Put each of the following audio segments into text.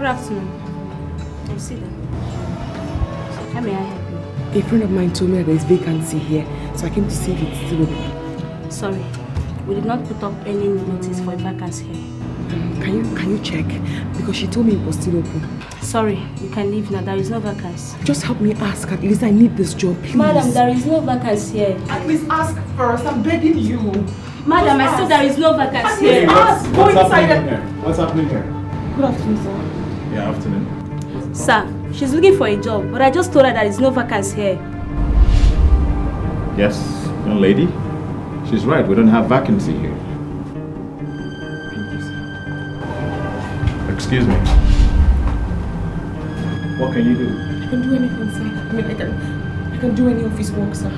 Good afternoon. I'll see them. How may I help you? A friend of mine told me that there is vacancy here, so I came to see if it's still open. Sorry, we did not put up any notice for a vacancy here. Can you check? Because she told me it was still open. Sorry, you can leave now. There is no vacancy. Just help me ask. At least I need this job, please. Madam, there is no vacancy here. At least ask first. I'm begging you. Madam, I said there is no vacancy here. Ask. Go inside. What's happening here? Good afternoon, sir. Yeah, afternoon. Sir, she's looking for a job, but I just told her there is no vacancy here. Yes, young lady. She's right. We don't have vacancy here. Excuse me. What can you do? I can do anything, sir. I mean, I can do any office work, sir.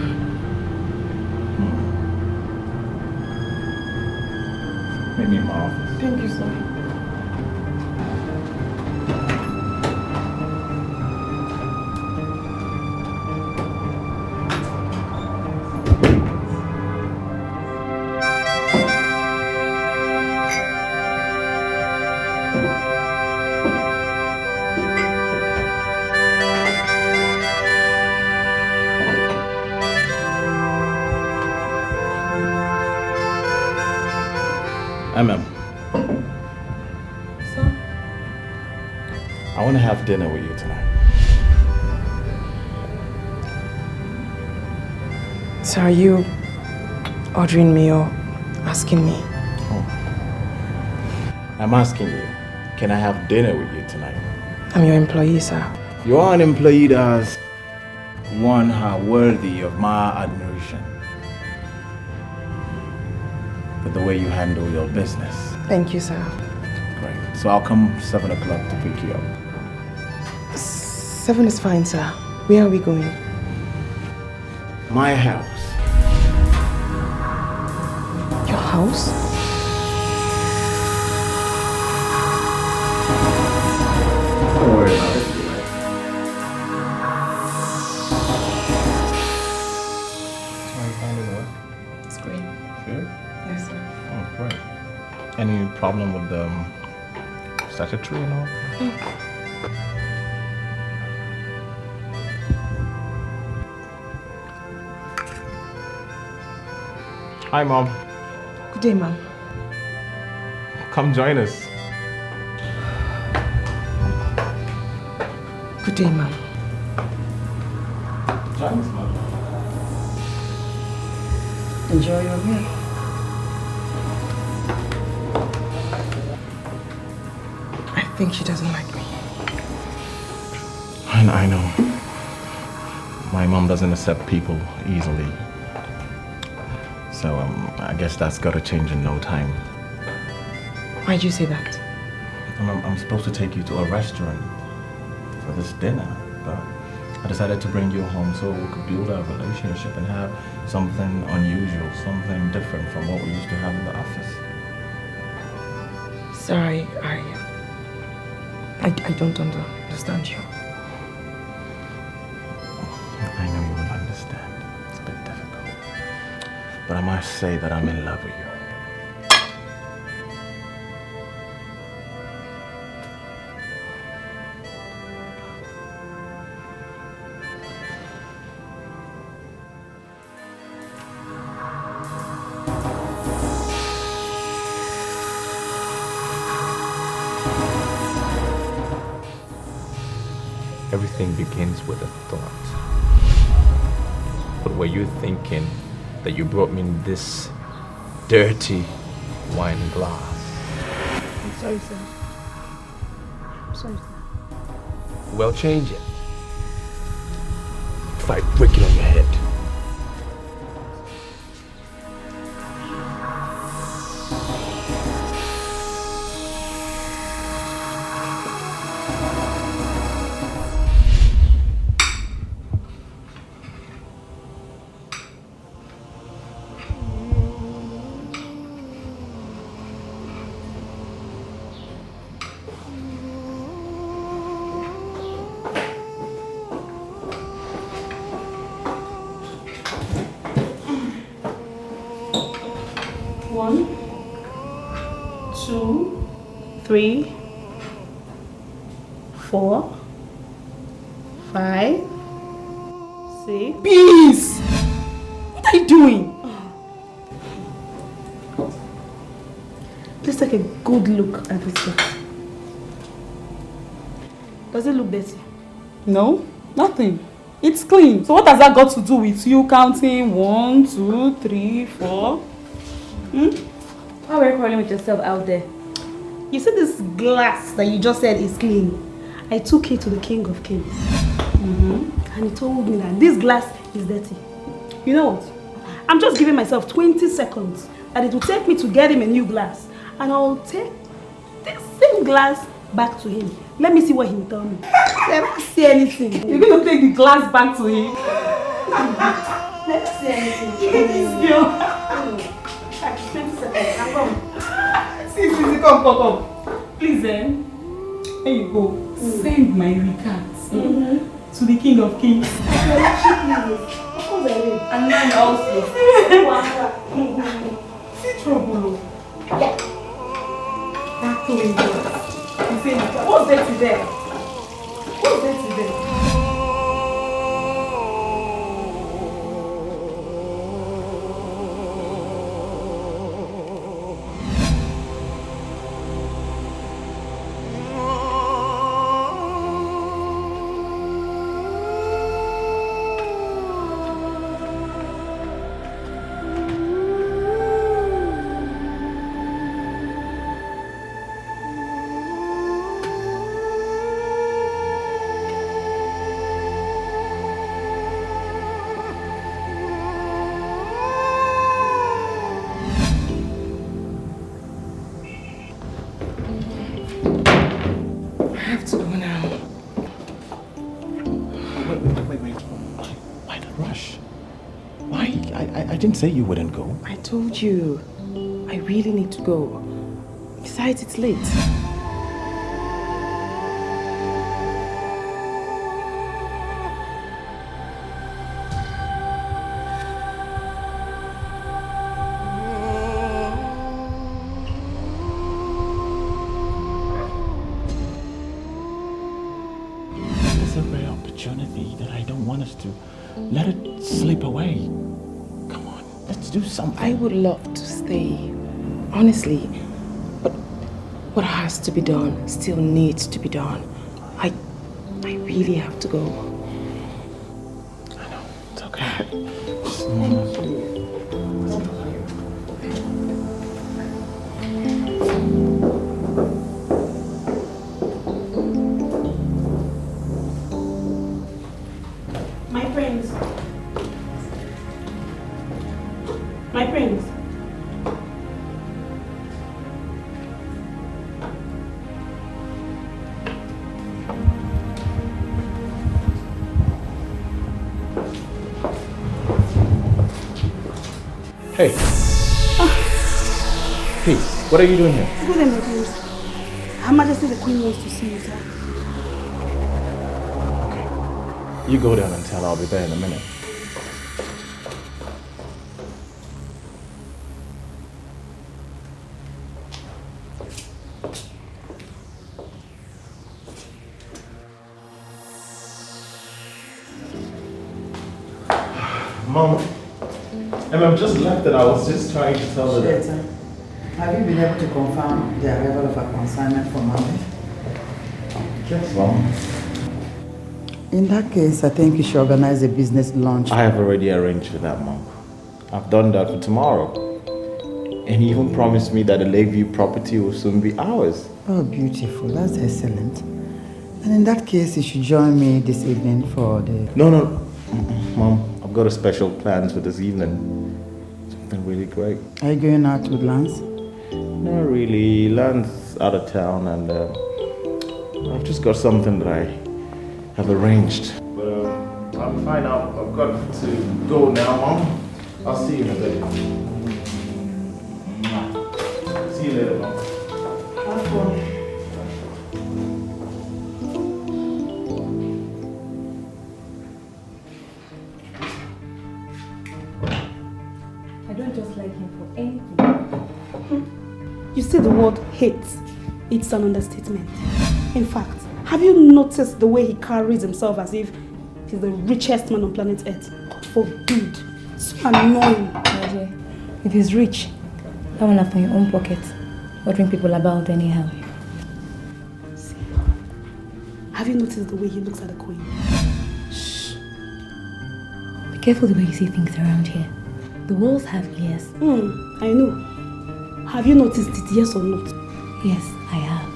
Meet me in my office. Thank you, sir. Ma'am. Sir? I want to have dinner with you tonight. So are you ordering me or asking me? Oh. I'm asking you, can I have dinner with you tonight? I'm your employee, sir. You are an employee that's one worthy of my admiration. For the way you handle your business. Thank you, sir. Great. So I'll come 7 o'clock to pick you up. 7 is fine, sir. Where are we going? My house. Your house? Don't worry about it. How are you finding work? It's great. Sure? Yes, sir. Oh, great. Any problem with the secretary and all? Hi, Mom. Good day, ma'am. Come join us. Good day, ma'am. Join us, Mom. Enjoy your meal. I think she doesn't like me. I know. My mom doesn't accept people easily. So I guess that's got to change in no time. Why'd you say that? I'm supposed to take you to a restaurant for this dinner, but I decided to bring you home so we could build a relationship and have something unusual, something different from what we used to have in the office. Sorry, I don't understand you. I know you will understand. It's a bit difficult. But I must say that I'm in love with you. Everything begins with a thought. What were you thinking that you brought me in this dirty wine glass? I'm sorry, sir. I'm sorry, sir. Well, change it. If I break it on your head. One, 2, 3, 4, 5, 6. Peace! What are you doing? Let's take a good look at this box. Does it look dirty? No, nothing. It's clean. So what has that got to do with you counting 1, 2, 3, 4? Why are you quarreling with yourself out there? You see this glass that you just said is clean. I took it to the King of Kings. And he told me that this glass is dirty. You know what? I'm just giving myself 20 seconds and it will take me to get him a new glass. And I'll take this same glass back to him. Let me see what he will tell me. Let me see anything. You're going to take the glass back to him? Let me see anything. This girl. 20 seconds. I'm coming. See, come. Please, here you go. Send my regards to the King of Kings. Of course I will. And mine also. See trouble. Yeah. Back to him. You say, what's dirty there? What's dirty there? I didn't say you wouldn't go. I told you. I really need to go. Besides, it's late. It's a rare opportunity that I don't want us to let it slip away. Come on, let's do something. I would love to stay, honestly, but what has to be done still needs to be done. I really have to go. I know, it's okay. Thank you. My friends. My friends. Hey. Peace. What are you doing here? Good day, my friends. Her Majesty the Queen wants to see you, sir. Okay. You go down and tell her I'll be there in a minute. Mom, I'm just left and I was just trying to tell her that. Have you been able to confirm the arrival of a consignment for Monday? Yes, Mom. In that case, I think you should organize a business lunch. I have already arranged for that, Mom. I've done that for tomorrow. And he even promised me that the Lakeview property will soon be ours. Oh, beautiful. That's excellent. And in that case, you should join me this evening for the... No. Mom, I've got a special plans for this evening. Something really great. Are you going out with Lance? Not really. Lance's out of town and I've just got something that I have arranged. But I'm fine. I've got to go now, Mom. I'll see you in a bit. See you later, Mom. Have fun. I don't just like him for anything. You see the word hate. It's an understatement. In fact, Have you noticed the way he carries himself as if he's the richest man on planet Earth? God forbid. So annoying. If he's rich, that one from your own pocket. Ordering people about anyhow. See, have you noticed the way he looks at the queen? Shh. Be careful the way you see things around here. The walls have ears. I know. Have you noticed it, yes or not? Yes, I have.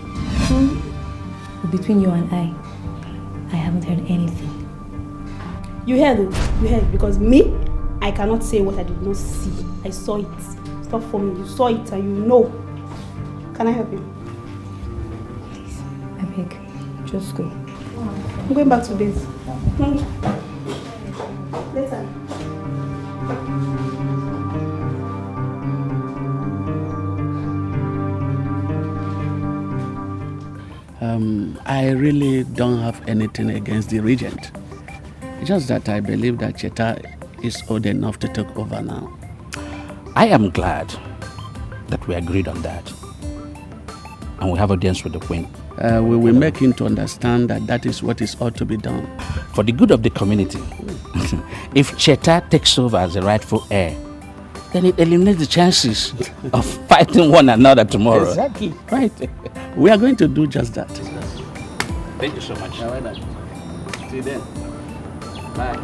But between you and I haven't heard anything. You heard though? You heard, because me, I cannot say what I did not see. I saw it. Stop for me. You saw it and you know. Can I help you? Please, I beg. Just go. I'm going back to bed. Later. I really don't have anything against the regent. Just that I believe that Cheta is old enough to take over now. I am glad that we agreed on that. And we have audience with the Queen. We will make him to understand that that is what is ought to be done. For the good of the community, if Cheta takes over as the rightful heir, then it eliminates the chances of fighting one another tomorrow. Exactly. Right. We are going to do just that. Thank you so much. See you then. Bye.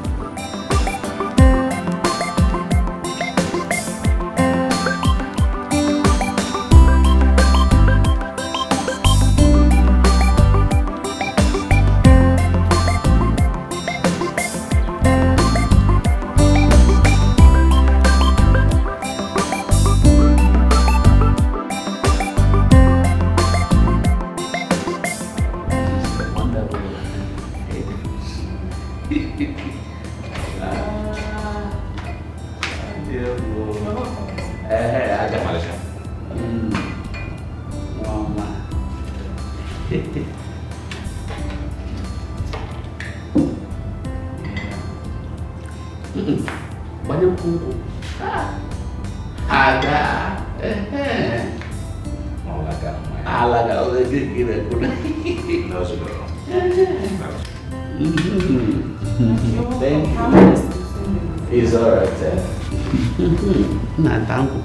It's all right. Nah, thank you.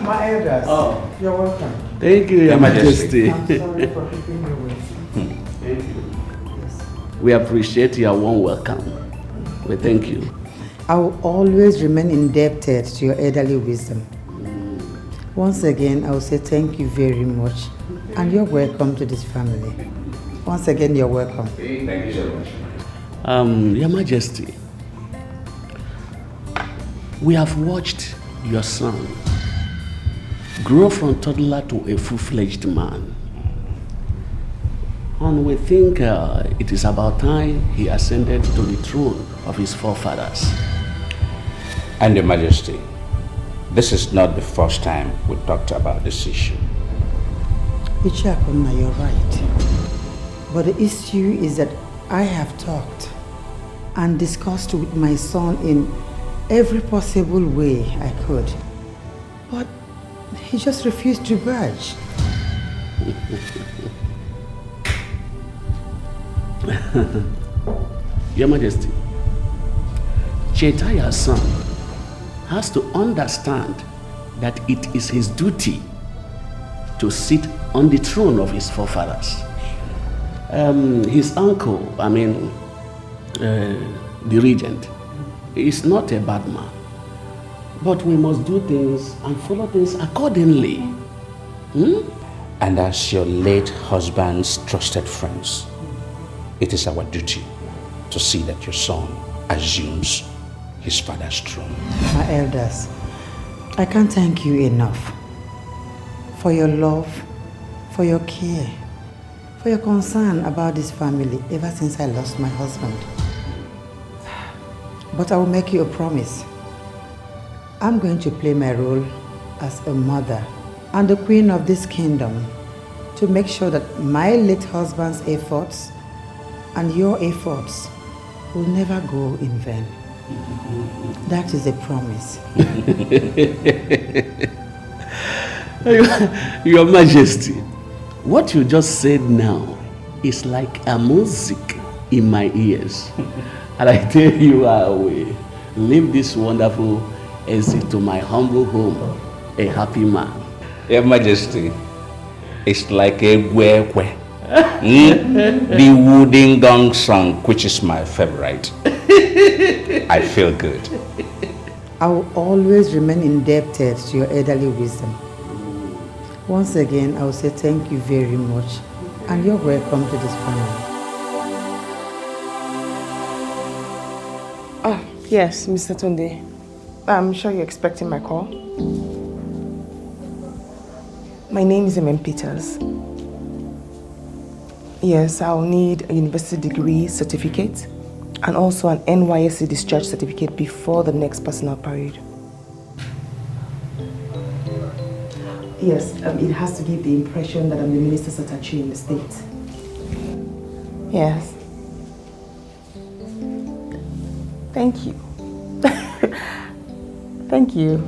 My elders, you're welcome. Thank you, Your Majesty. I'm sorry for keeping you waiting. Thank you. We appreciate your warm welcome. We thank you. I will always remain indebted to your elderly wisdom. Once again, I will say thank you very much, and you're welcome to this family. Once again, you're welcome. Thank you so much. Your Majesty, we have watched your son grow from toddler to a full-fledged man. And we think it is about time he ascended to the throne of his forefathers. And Your Majesty, this is not the first time we talked about this issue. Ichakuna, you're right. But the issue is that I have talked and discussed with my son in every possible way I could. But he just refused to budge. Your Majesty, Chetaya's son has to understand that it is his duty to sit on the throne of his forefathers. His uncle, the regent, is not a bad man. But we must do things and follow things accordingly. And as your late husband's trusted friends, it is our duty to see that your son assumes his father's throne. My elders, I can't thank you enough for your love, for your care, for your concern about this family ever since I lost my husband. But I will make you a promise. I'm going to play my role as a mother and the queen of this kingdom to make sure that my late husband's efforts and your efforts will never go in vain. That is a promise. Your Majesty, what you just said now is like a music in my ears. And I tell you, I will leave this wonderful exit to my humble home, a happy man. Your Majesty, it's like a where. The wooden gong song, which is my favorite. I feel good. I will always remain indebted to your elderly wisdom. Once again, I will say thank you very much, and you're welcome to this family. Oh, yes, Mr. Tunde. I'm sure you're expecting my call. My name is M. Peters. Yes, I'll need a university degree certificate and also an NYSC discharge certificate before the next personal parade. Yes, it has to give the impression that I'm the minister's attaché in the state. Yes. Thank you. Thank you.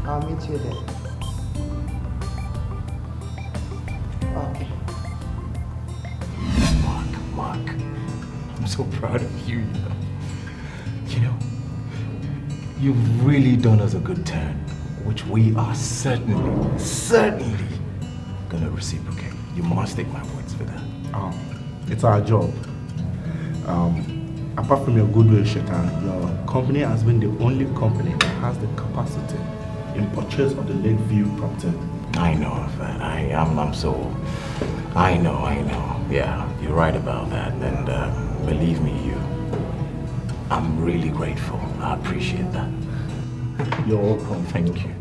I'll meet you there. Okay. Mark, I'm so proud of you, you know. You've really done us a good turn, which we are certainly gonna reciprocate. You must take my words for that. It's our job. Apart from your goodwill, Shetan, your company has been the only company that has the capacity in purchase of the Lakeview property. I know of that. I know. Yeah, you're right about that. And believe me, I'm really grateful. I appreciate that. You're welcome. Thank you.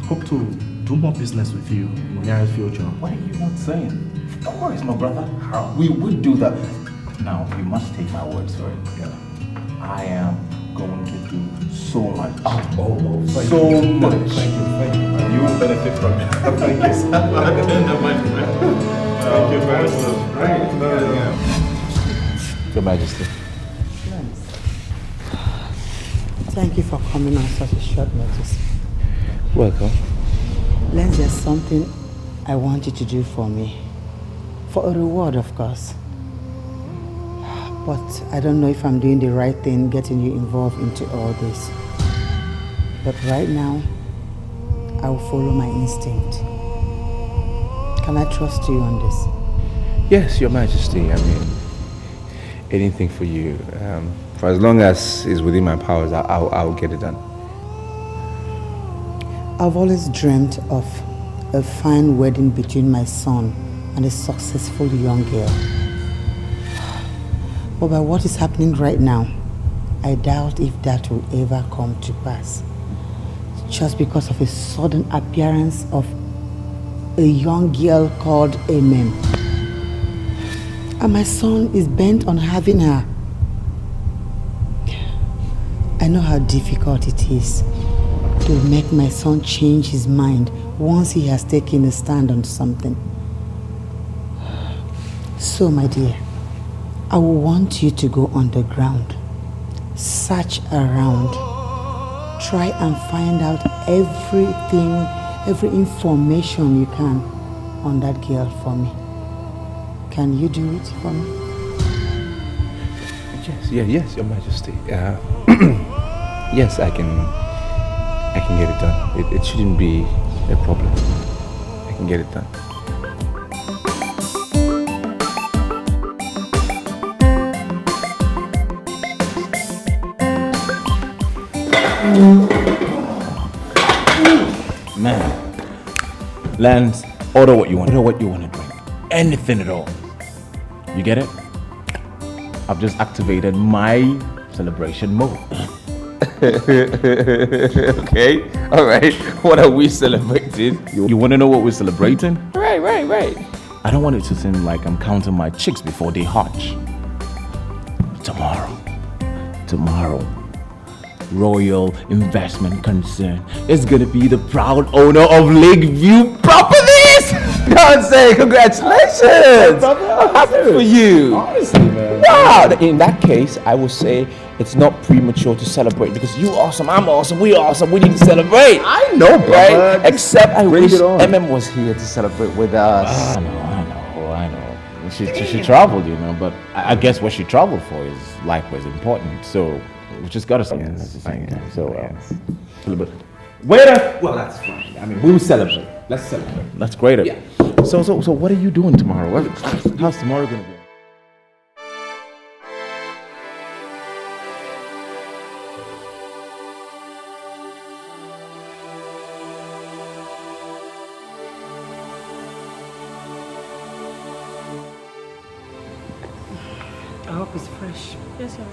Hope to do more business with you in the near future. What are you not saying? Of course, my brother. We would do that. Now, you must take my words for it. Yeah. I am going to do so much. Thank you. Much. Thank you. You will benefit from it. Thank you so much. Thank you very much. Your Majesty. Thank you for coming on such a short notice. Welcome. Lens, there's something I want you to do for me. For a reward, of course. But I don't know if I'm doing the right thing getting you involved into all this. But right now, I will follow my instinct. Can I trust you on this? Yes, Your Majesty. I mean, anything for you. For as long as it's within my powers, I'll get it done. I've always dreamt of a fine wedding between my son and a successful young girl. But by what is happening right now, I doubt if that will ever come to pass. Just because of a sudden appearance of a young girl called Amen. And my son is bent on having her. I know how difficult it is to make my son change his mind once he has taken a stand on something. So, my dear, I will want you to go underground, search around, try and find out every information you can on that girl for me. Can you do it for me? Yes, Your Majesty. Yes, I can get it done. It shouldn't be a problem. I can get it done. Lance, order what you want. Order what you want to drink. Anything at all. You get it? I've just activated my celebration mode. Okay, all right. What are we celebrating? You want to know what we're celebrating? Right. I don't want it to seem like I'm counting my chicks before they hatch. Tomorrow, Royal Investment Concern is gonna be the proud owner of Lakeview Properties! Can't say congratulations! I'm happy for you. Honestly, man. Wow, in that case, I will say it's not premature to celebrate because you awesome, I'm awesome, we awesome, we need to celebrate. I know, right? Except I wish MM was here to celebrate with us. I know. She traveled, you know, but I guess what she traveled for is likewise important. So we just gotta celebrate at the same time. So waiter. Well, that's fine. I mean, we will celebrate. Let's celebrate. That's great. Yeah. So what are you doing tomorrow? How's tomorrow gonna be? I hope it's fresh. Yes, Your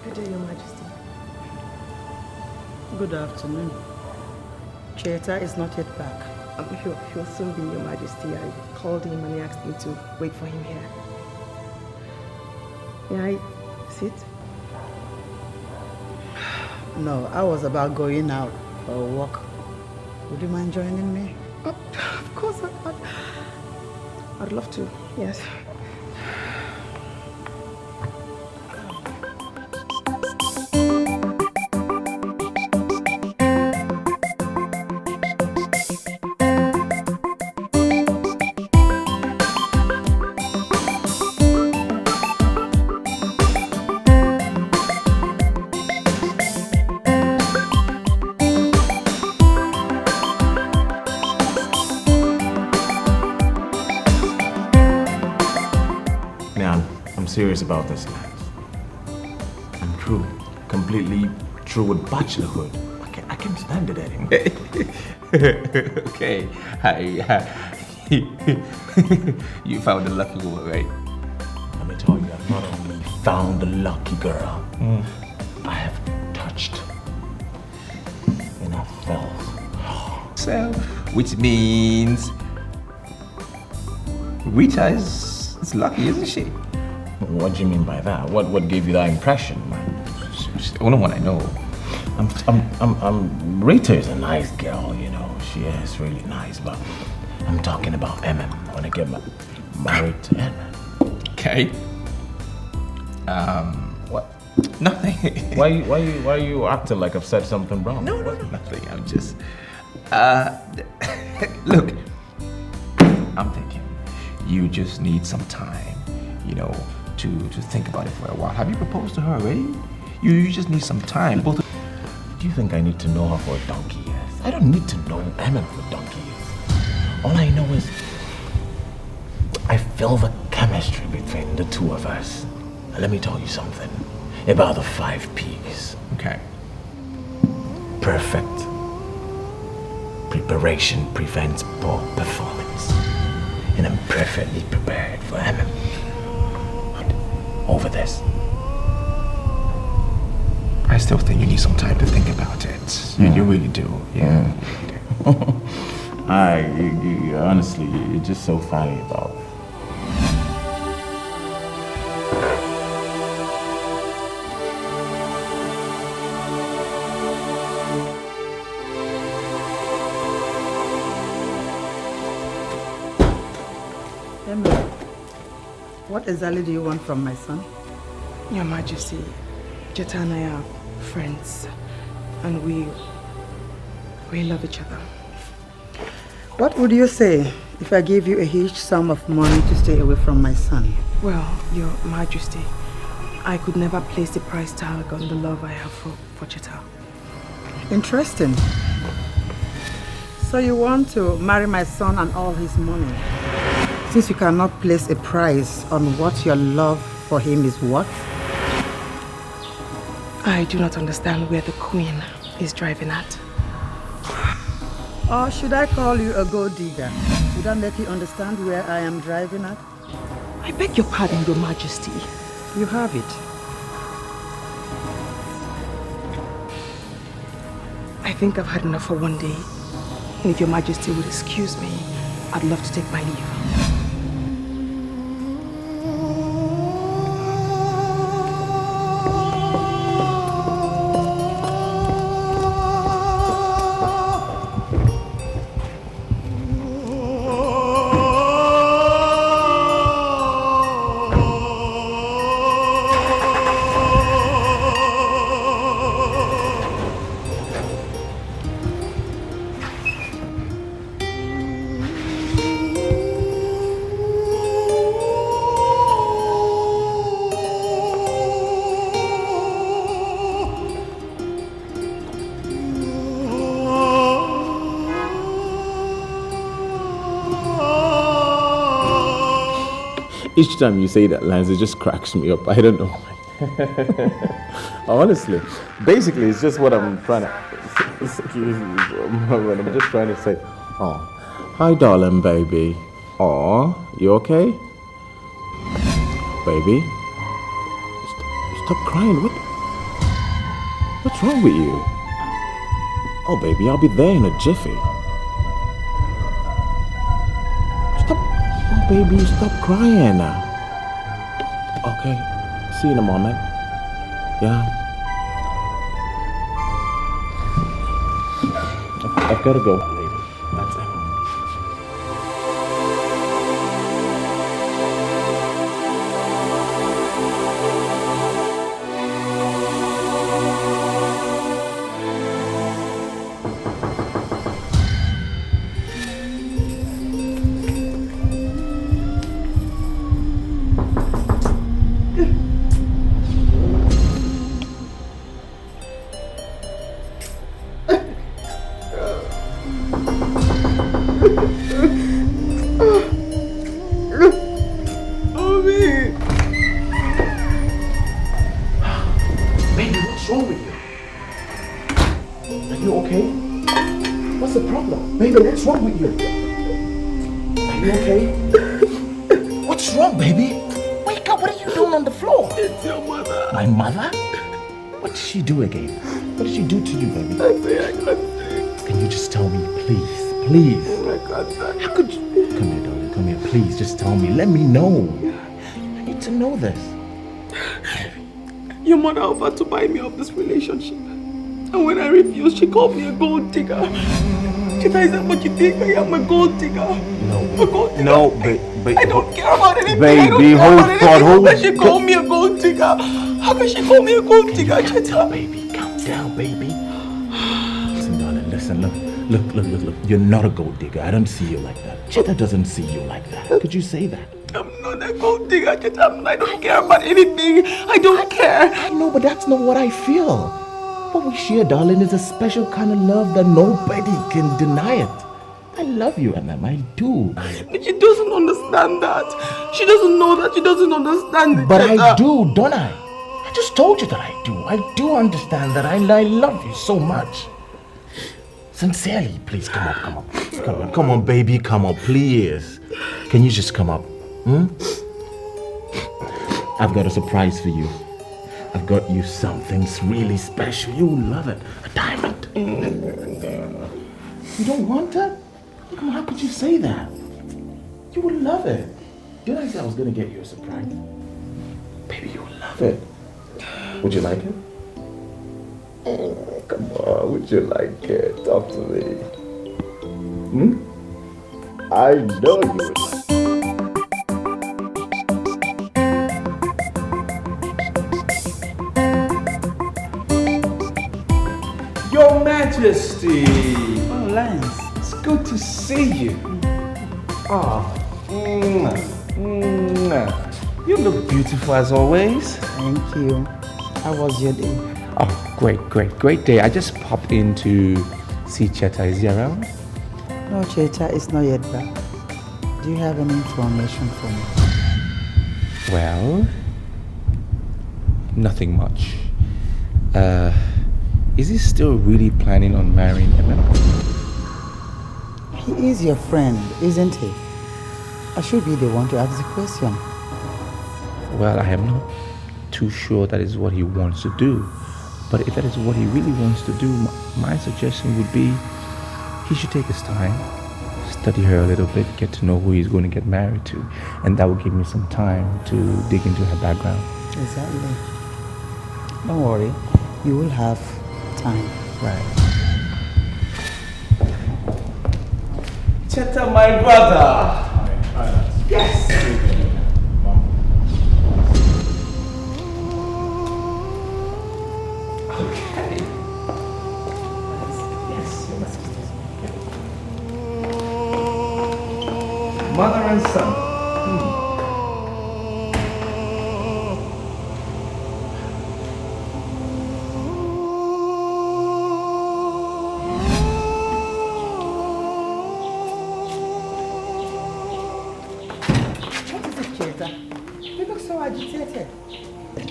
Good day, Your Majesty. Good afternoon. Cheta is not yet back. He'll soon be, Your Majesty. I called him and he asked me to wait for him here. May I sit? No, I was about going out for a walk. Would you mind joining me? Of course, I'd love to, yes. Serious about this, Lance. I'm true, completely true with bachelorhood. I can't stand it anymore. Okay, you found a lucky woman, right? Let me tell you, I've not only found a lucky girl, I have touched and I fell. So, which means Rita is lucky, isn't she? What do you mean by that? What gave you that impression, man? She's the only one I know. Rita is a nice girl, you know. She is really nice, but I'm talking about MM. I want to get married to MM. Okay. What? Nothing. Why you acting like I've said something wrong? No, nothing. I'm just. Look, I'm thinking you just need some time, you know, to think about it for a while. Have you proposed to her already? You just need some time. Both. Do you think I need to know her for a donkey years? I don't need to know Emma for donkey years. All I know is I feel the chemistry between the two of us. And let me tell you something about the 5 P's. Okay. Perfect preparation prevents poor performance. And I'm perfectly prepared for Emma. Over this. I still think you need some time to think about it. You really do. Yeah. You honestly, you're just so funny about it. Emma, what exactly do you want from my son? Your Majesty, Jetta and I are friends, and we love each other. What would you say if I gave you a huge sum of money to stay away from my son? Well, Your Majesty, I could never place the price tag on the love I have for Cheta. Interesting. So you want to marry my son and all his money? Since you cannot place a price on what your love for him is worth? I do not understand where the queen is driving at. Or should I call you a gold digger? Would that make you understand where I am driving at? I beg your pardon, Your Majesty. You have it. I think I've had enough for one day. And if Your Majesty would excuse me, I'd love to take my leave. Each time you say that lines, it just cracks me up. I don't know. Honestly, basically, it's just what I'm trying to. Excuse me, I'm just trying to say. Oh, hi, darling, baby. Oh, you okay, baby? Stop crying. What's wrong with you? Oh, baby, I'll be there in a jiffy. Baby, stop crying. Okay, see you in a moment. Yeah. I've got to go, lady. That's it. What's wrong with you? Are you okay? What's wrong, baby? Wake up, what are you doing on the floor? It's your mother. My mother? What did she do again? What did she do to you, baby? I can't say. Can you just tell me, please? Please? I can't say. How could you? Come here, darling, come here, please, just tell me. Let me know. I need to know this. Your mother offered to buy me off this relationship. And when I refused, she called me a gold digger. Cheta, is that what you think? I am a gold digger. No, a gold digger. No, baby. I don't care about anything. Baby, hold on. But she called me a gold digger. How can she call me a gold digger, Cheta? Baby, calm down, baby. Listen, darling, listen, look. You're not a gold digger. I don't see you like that. Cheta doesn't see you like that. How could you say that? I'm not a gold digger, Cheta. I don't care about anything. I don't care. I know, but that's not what I feel. What we share, darling, is a special kind of love that nobody can deny it. I love you, Emma. I do. But she doesn't understand that. She doesn't know that. She doesn't understand it. But I do, don't I? I just told you that I do. I do understand that I love you so much. Sincerely, please, come on. Come on, baby, come on, please. Can you just come up? I've got a surprise for you. I've got you something really special. You will love it. A diamond. You don't want it? Come on, how could you say that? You will love it. Didn't I say I was going to get you a surprise? Baby, you will love it. Would you like it? Come on, would you like it? Talk to me. I know you would like it. Your Majesty! Oh, Lance. It's good to see you. You look beautiful as always. Thank you. How was your day? Oh, great day. I just popped in to see Cheta. Is he around? No, Cheta is not yet back. Do you have any information for me? Well, nothing much. Is he still really planning on marrying Emma? He is your friend, isn't he? I should be the one to ask the question. Well, I am not too sure that is what he wants to do. But if that is what he really wants to do, my suggestion would be he should take his time, study her a little bit, get to know who he's going to get married to. And that will give me some time to dig into her background. Exactly. Don't worry, you will have time. Right. Cheta, my brother! Yes! Okay. Yes, your Majesty. Mother and son. You look so agitated.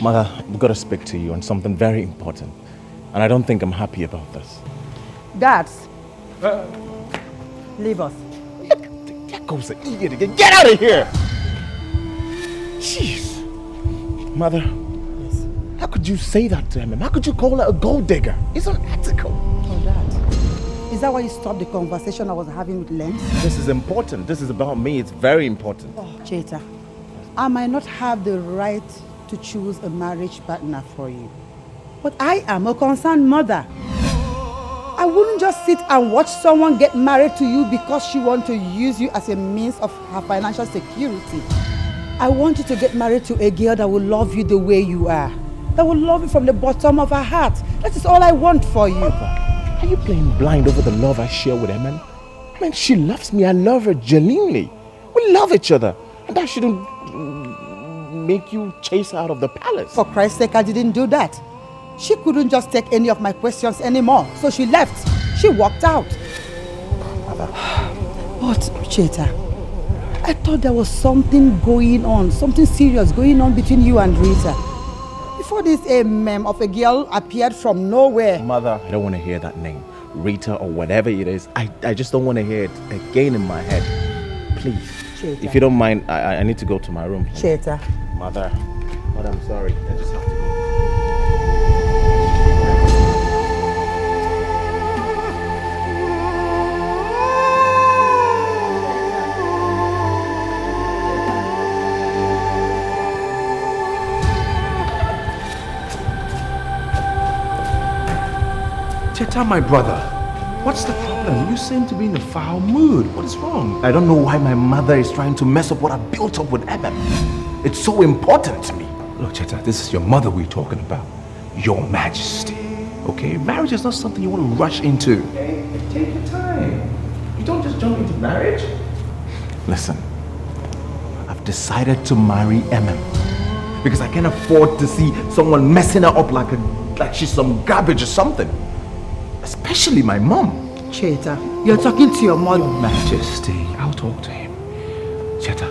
Mother, we've got to speak to you on something very important. And I don't think I'm happy about this. Guards, leave us. There goes the idiot again. Get out of here! Jeez. Mother, yes. How could you say that to him? How could you call her a gold digger? It's unethical. Oh, Dad. Is that why you stopped the conversation I was having with Lens? This is important. This is about me. It's very important. Oh, Cheta, I might not have the right to choose a marriage partner for you, but I am a concerned mother. I wouldn't just sit and watch someone get married to you because she wants to use you as a means of her financial security. I want you to get married to a girl that will love you the way you are, that will love you from the bottom of her heart. That is all I want for you. Mother, are you playing blind over the love I share with Eman? I mean, she loves me. I love her genuinely. We love each other. And that shouldn't make you chase her out of the palace. For Christ's sake, I didn't do that. She couldn't just take any of my questions anymore, so she left. She walked out. But, Cheta, I thought there was something going on, something serious going on between you and Rita. Before this meme of a girl appeared from nowhere. Mother, I don't want to hear that name. Rita or whatever it is. I just don't want to hear it again in my head. Please. Cheta. If you don't mind, I need to go to my room. Cheta. Mother, I'm sorry. I just have to go. Cheta, my brother, what's the problem? You seem to be in a foul mood. What is wrong? I don't know why my mother is trying to mess up what I built up with Eben. It's so important to me. Look, Cheta, this is your mother we're talking about. Your Majesty. Okay? Marriage is not something you want to rush into. Okay? Take your time. You don't just jump into marriage. Listen, I've decided to marry Emma because I can't afford to see someone messing her up like she's some garbage or something. Especially my mom. Cheta, you're talking to your mother. Your Majesty, I'll talk to him. Cheta,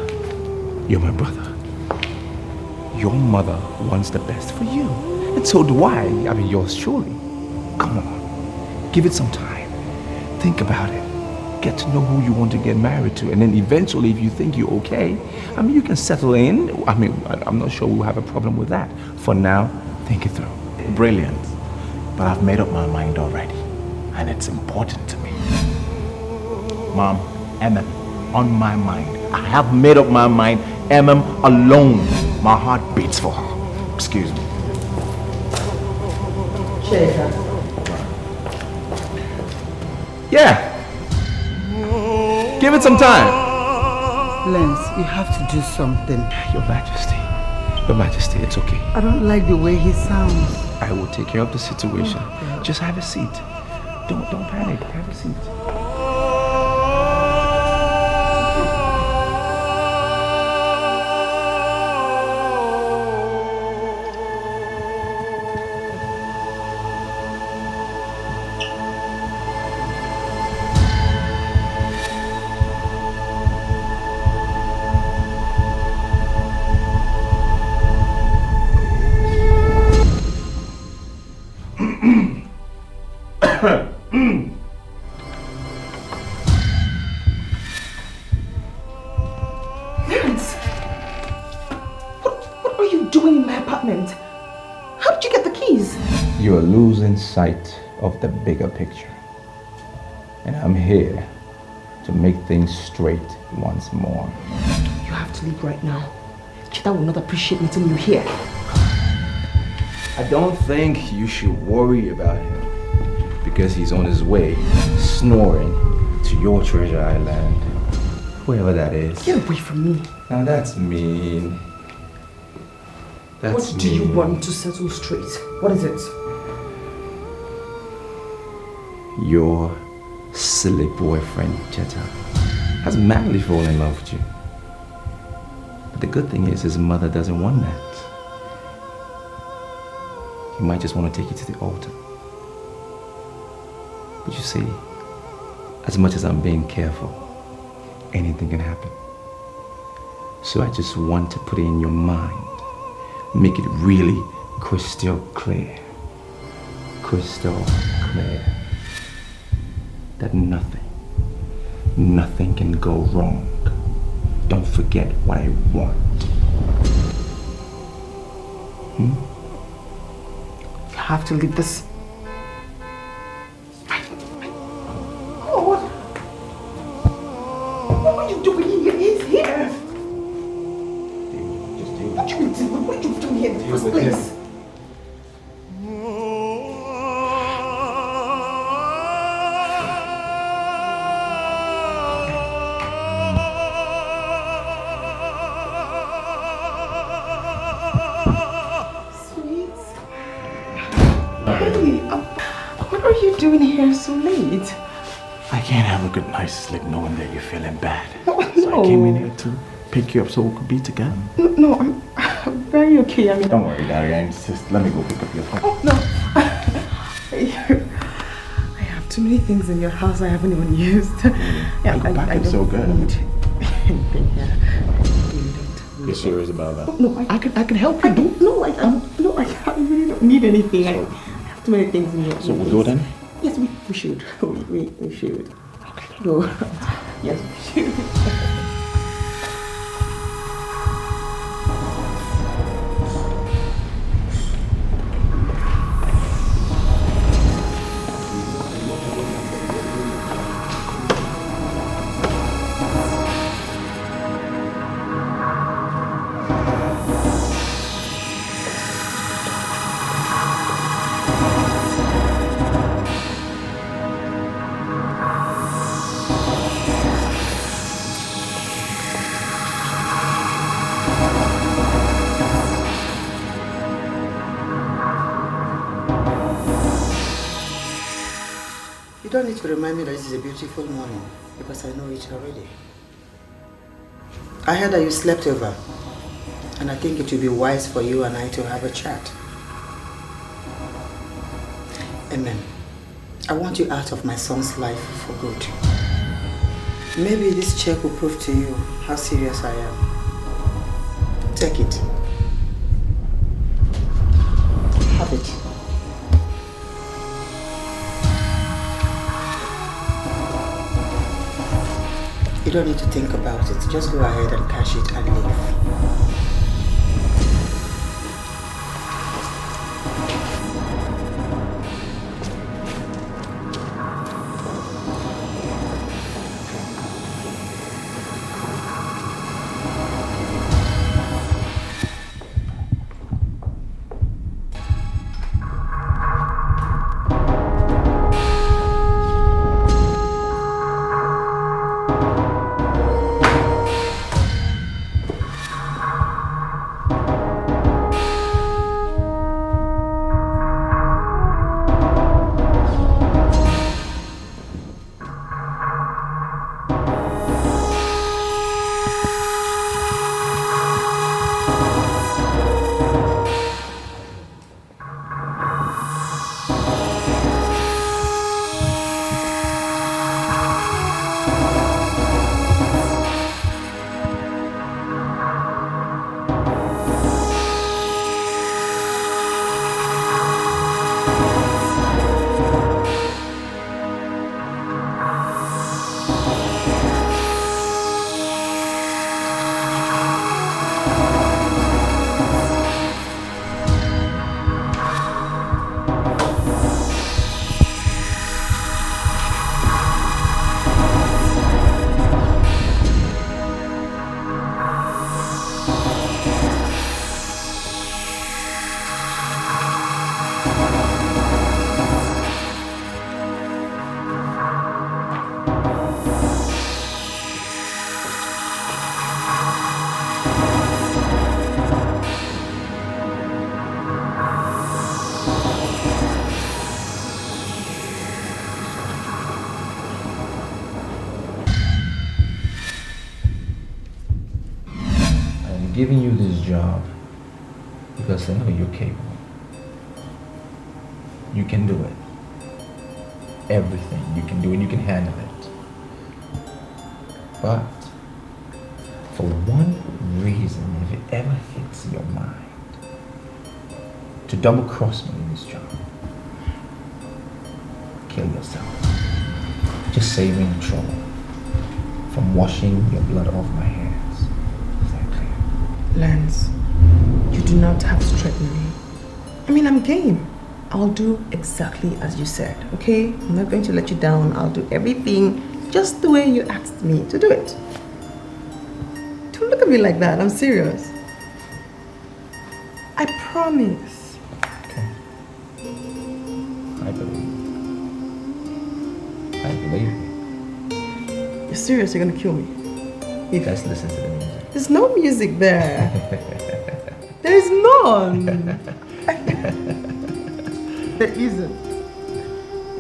you're my brother. Your mother wants the best for you. And so do I. I mean, yours truly. Come on. Give it some time. Think about it. Get to know who you want to get married to. And then eventually, if you think you're okay, I mean, you can settle in. I mean, I'm not sure we'll have a problem with that. For now, think it through. Brilliant. But I've made up my mind already. And it's important to me. Mom, Emma, on my mind. I have made up my mind. Emma alone. My heart beats for her. Excuse me. Cheta. Yeah. Give it some time. Lens, you have to do something. Your Majesty. Your Majesty, it's okay. I don't like the way he sounds. I will take care of the situation. Just have a seat. Don't panic. Have a seat. apartment. How did you get the keys? You are losing sight of the bigger picture. And I'm here to make things straight once more. You have to leave right now. Cheta will not appreciate meeting you here. I don't think you should worry about him because he's on his way, snoring to your treasure island. Whoever that is. Get away from me. Now that's mean. What do you want to settle straight? What is it? Your silly boyfriend, Cheta, has madly fallen in love with you. But the good thing is his mother doesn't want that. He might just want to take you to the altar. But you see, as much as I'm being careful, anything can happen. So I just want to put it in your mind. Make it really crystal clear. Crystal clear. That nothing can go wrong. Don't forget what I want. You have to leave this. What are you doing here? He's here. What are you doing here in the first place? What are you doing here so late? I can't have a good night's sleep knowing that you're feeling bad. No. So I came in here to pick you up so we could be together. No, I'm very okay. I mean, Don't worry, Daddy. I insist. Let me go pick up your phone. Oh, no. I have too many things in your house I haven't even used. Yeah, I pack it so good. Need anything here. You don't. You're serious about that? No, I can help you. I really don't need anything. I have too many things in here. So we'll go then? Yes, we should. We should. Okay. Go. Yes, we should. You don't need to remind me that this is a beautiful morning because I know it already. I heard that you slept over, and I think it would be wise for you and I to have a chat. Amen. I want you out of my son's life for good. Maybe this check will prove to you how serious I am. Take it. Have it. You don't need to think about it. Just go ahead and cash it and leave. giving you this job because I know you're capable. You can do it. Everything. You can do it. You can handle it. But for one reason, if it ever hits your mind to double cross me in this job, kill yourself. Just save me the trouble from washing your blood off my hands. Is that clear? Lance, you do not have to threaten me. I mean, I'm game. I'll do exactly as you said, okay? I'm not going to let you down. I'll do everything just the way you asked me to do it. Don't look at me like that. I'm serious. I promise. Okay. I believe. I believe you. You're serious? You're gonna kill me? Let's listen to the music. There's no music there. There is none. There isn't.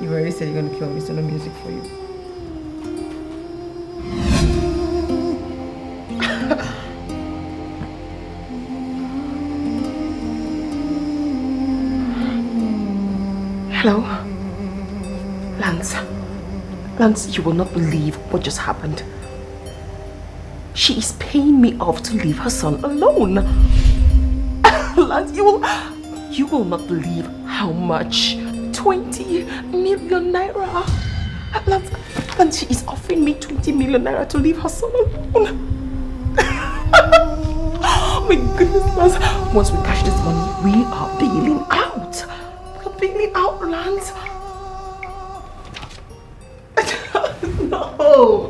You've already said you're gonna kill me, so no music for you. Hello? Lance, you will not believe what just happened. She is paying me off to leave her son alone. Lance, you will not believe how much. 20 million naira. Lance, she is offering me 20 million naira to leave her son alone. Oh my goodness, Lance. Once we cash this money, we are bailing out. We are bailing out, Lance. No.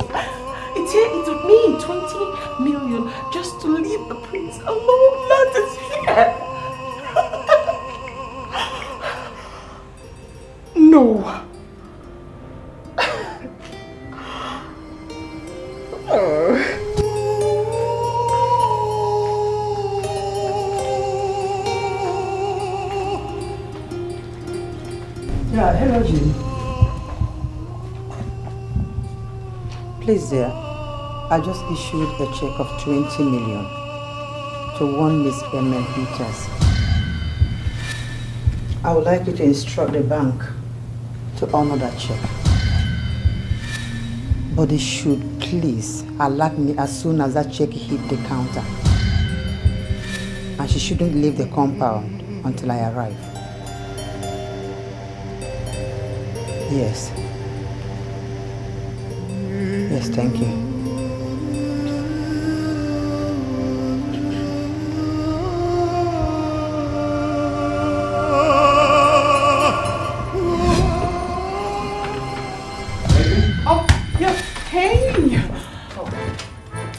It's here, it's with me. 20 million just to leave the prince alone. Lance, it's here. No. Yeah, hello, Jim. Please, dear, I just issued a check of 20 million to one Miss Emma Peters. I would like you to instruct the bank to honor that check. But they should please alert me as soon as that check hit the counter. And she shouldn't leave the compound until I arrive. Yes. Yes, thank you.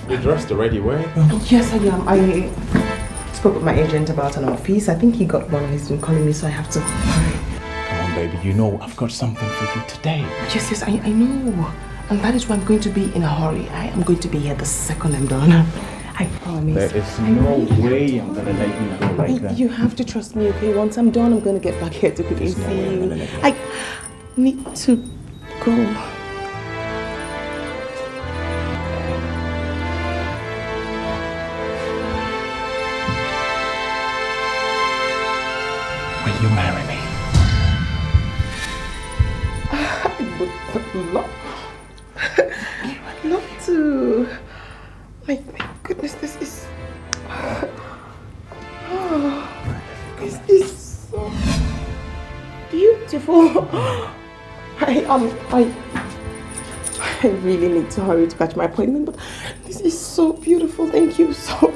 You're dressed already, where? Yes, I am. I spoke with my agent about an office. I think he got one and he's been calling me, so I have to hurry. Come on, baby. You know I've got something for you today. Yes, I know. And that is why I'm going to be in a hurry. I am going to be here the second I'm done. I promise. There is no way I'm gonna let you go like that. You have to trust me, okay? Once I'm done, I'm going to get back here to quickly see you. I need to go. Will you marry me? I would love to. My goodness, this is. This is so beautiful. I really need to hurry to catch my appointment, but this is so beautiful. Thank you so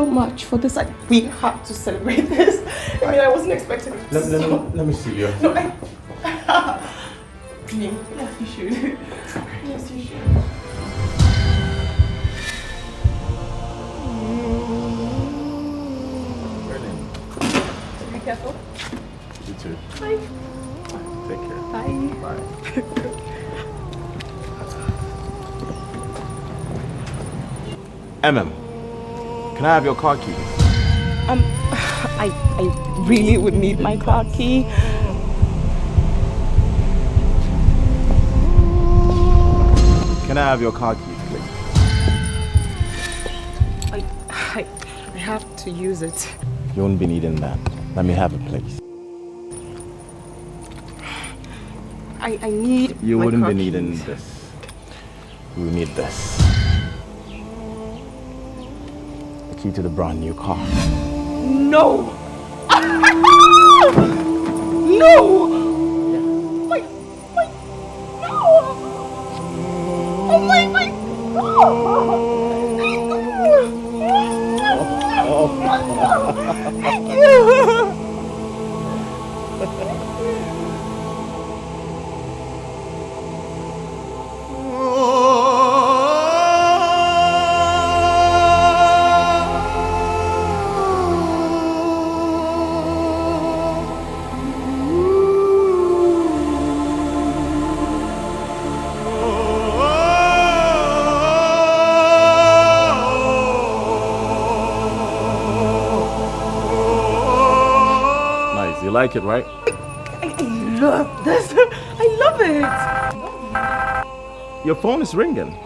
much for this. We had to celebrate this. I mean, I wasn't expecting it. Let me see you. No, yes, you should. Yes, you should. Be careful. You too. Bye. Take care. Bye. Bye. Can I have your car keys? I really would need my car key. Can I have your car keys, please? I I have to use it. You won't be needing that. Let me have it, please. I need You my wouldn't car be needing keys. this. You need this. The key to the brand new car. No! No! Wait, no! Oh my Thank you! Nice. You like it, right? I love this. I love it. Your phone is ringing.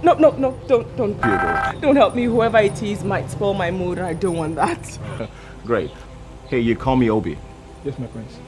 No, don't. Don't help me. Whoever it is might spoil my mood. I don't want that. Great. Hey, you call me Obi. Yes, my prince.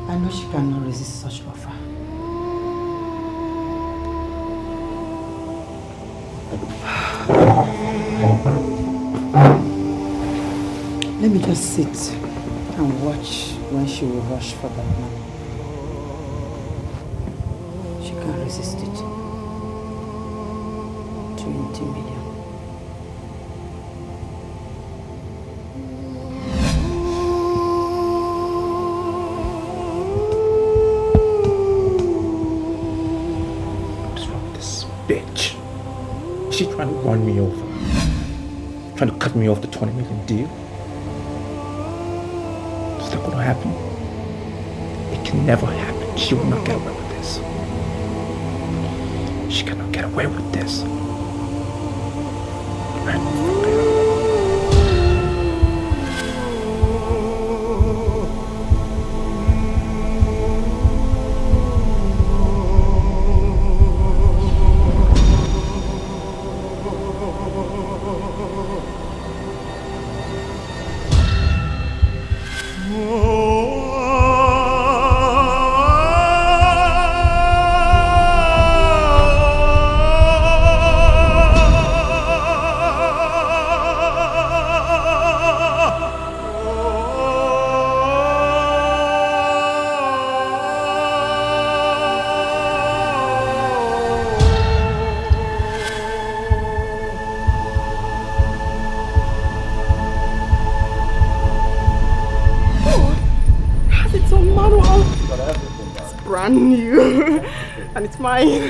I know she cannot resist such offer. Let me just sit and watch when she will rush for that money. She can't resist it. 20 million. What's wrong with this bitch? She's trying to run me over. Trying to cut me off the 20 million deal. It's not gonna happen. It can never happen. She will not get away with this. She cannot get away with this. Brand new. And it's mine.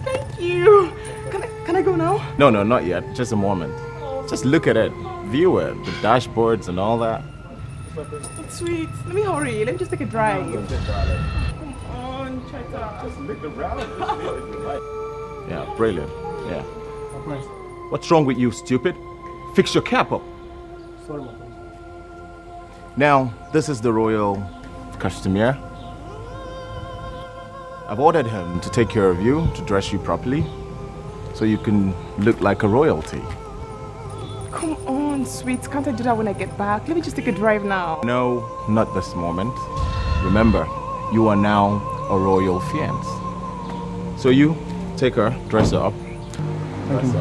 Thank you. Can I go now? No, not yet. Just a moment. Just look at it. View it. The dashboards and all that. It's sweet. Let me hurry. Let me just take a drive. Come on, try to. Just look around. Yeah, brilliant. Yeah. What's wrong with you, stupid? Fix your cap up. Sorry, my prince. Now, this is the royal costumier. I've ordered him to take care of you, to dress you properly, so you can look like a royalty. Come on, sweet. Can't I do that when I get back? Let me just take a drive now. No, not this moment. Remember, you are now a royal fiancé. So you take her, dress her up. Thank you.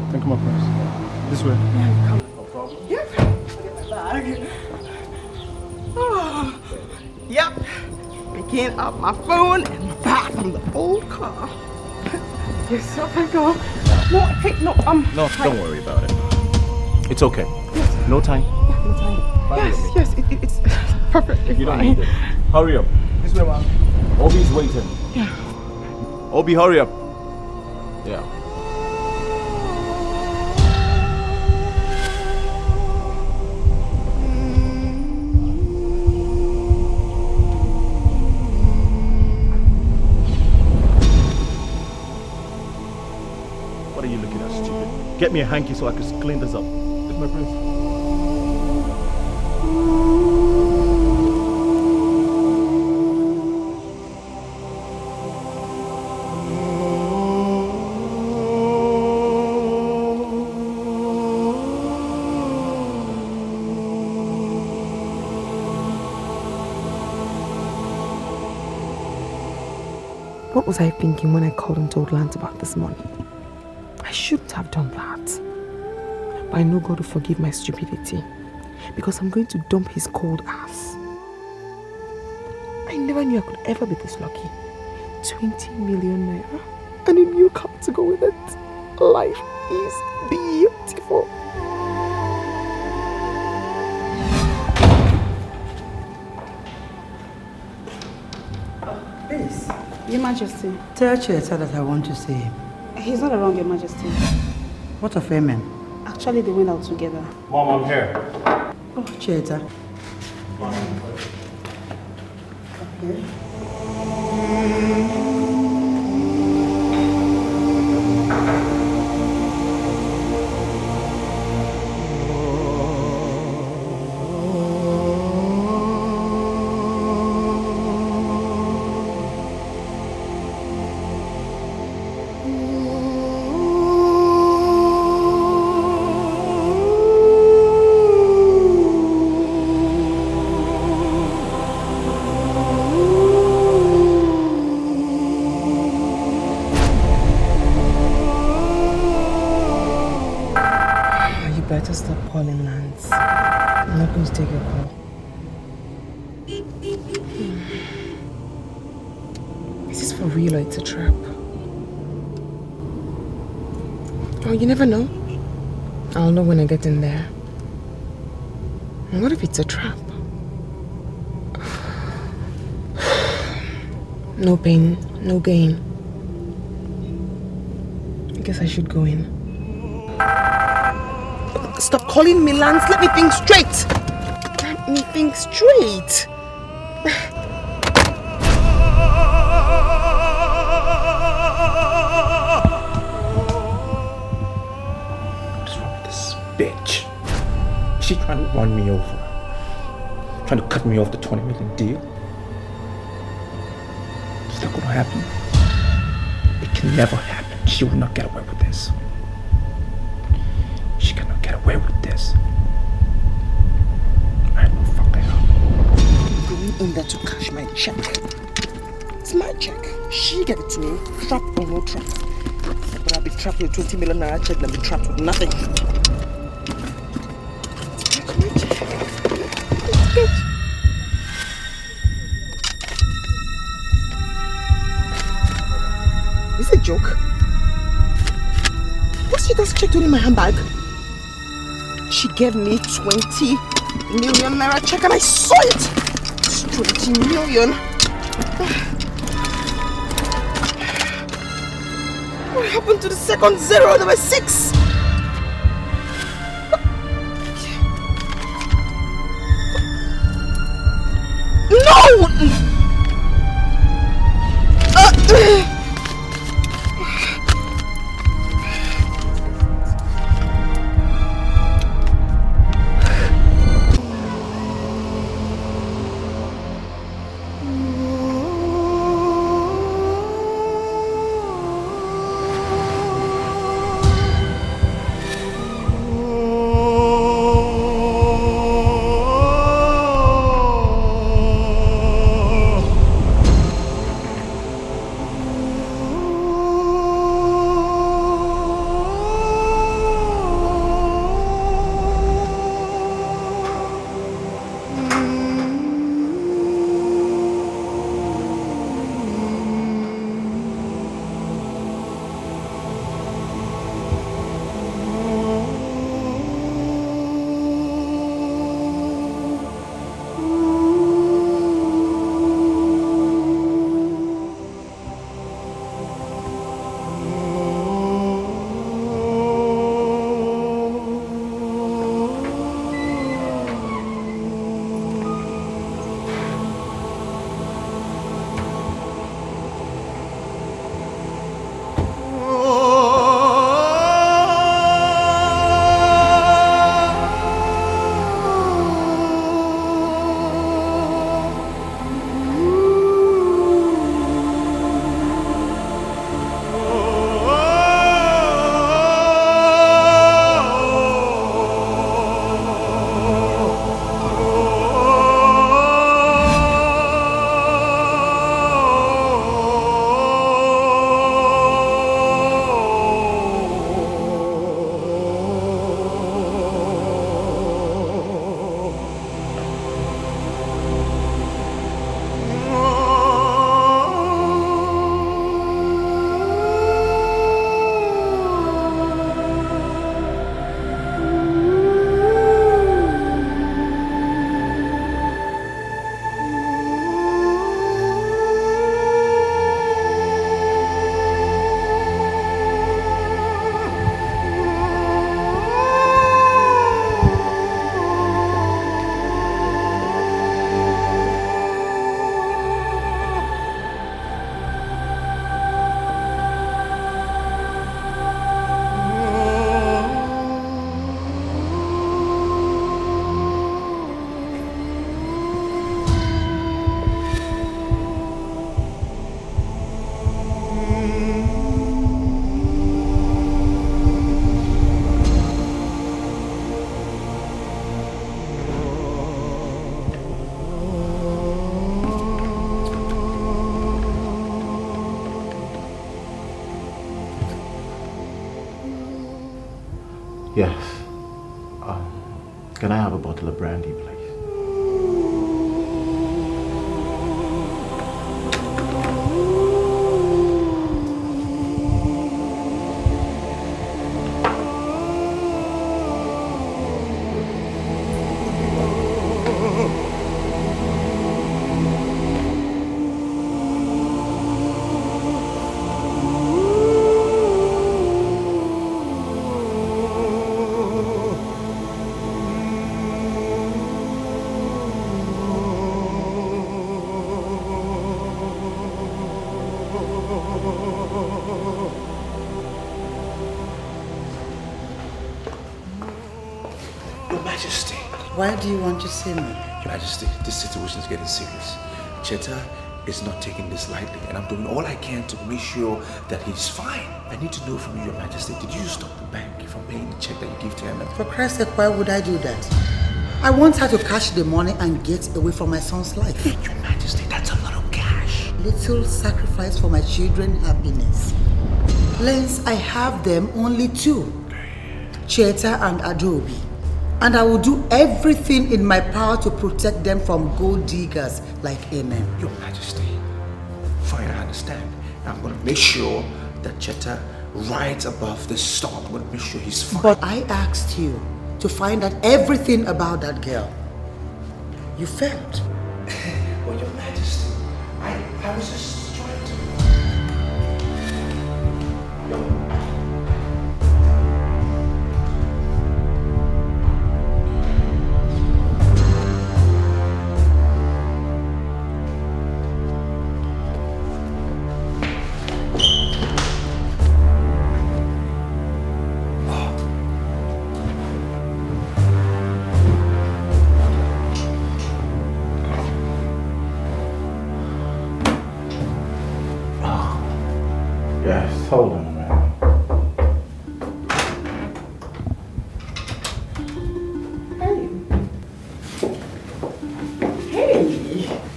Thank you, my prince. This way. No problem. Yep. Get my bag. Oh, yep. Picking up my phone and my bag from the old car. Yes, oh my God. No, hey, no, No, don't worry about it. It's okay. Yes. No time? Yeah, no time. Yes, it's perfectly You don't fine. need it. Hurry up. This way, man. Obi's waiting. Yeah. Obi, hurry up. Yeah. What are you looking at, stupid? Get me a hanky so I can clean this up. It's my prince. What was I thinking when I called and told Lance about this money? I shouldn't have done that. But I know God will forgive my stupidity because I'm going to dump his cold ass. I never knew I could ever be this lucky. 20 million naira and a new car to go with it. Life is beautiful. Please, Your Majesty. tell Cheta that I want to see him. He's not around, Your Majesty. What of Amen? Actually, they went out together. Mom, I'm here. Oh, Cheta. Okay. Better stop calling Lance. I'm not going to take your call. Is this for real or it's a trap? Oh, you never know. I'll know when I get in there. And what if it's a trap? No pain, no gain. I guess I should go in. Stop calling me Lance. Let me think straight. Let me think straight. What's wrong with this bitch? Is she trying to run me over? Trying to cut me off the 20 million deal? It's not gonna happen. It can never happen. She will not get away with this. She cannot get away with this. I will fuck her up. I'm going in there to cash my check. It's my check. She gave it to me. Trap or no trap. But I'll be trapped with 20 million naira check and I'll be trapped with nothing. It's my check. Is it a joke? What's she does check doing in my handbag? She gave me 20 million naira check and I saw it. It's 20 million. What happened to the second zero? There were 6. No! Yes. Can I have a bottle of brandy, please? Why do you want to see me? Your Majesty, this situation is getting serious. Cheta is not taking this lightly, and I'm doing all I can to make sure that he's fine. I need to know from you, Your Majesty, did you stop the bank from paying the check that you give to him? For Christ's sake, why would I do that? I want her to cash the money and get away from my son's life. Your Majesty, that's a lot of cash. Little sacrifice for my children's happiness. Lens, I have them only two. Cheta and Adobe. And I will do everything in my power to protect them from gold diggers like Amen. Your Majesty, fine, I understand. I'm going to make sure that Cheta rides above this storm. I'm going to make sure he's fine. But I asked you to find out everything about that girl. You failed. Well, Your Majesty, I was just trying to... Yes, hold on a minute. Hey!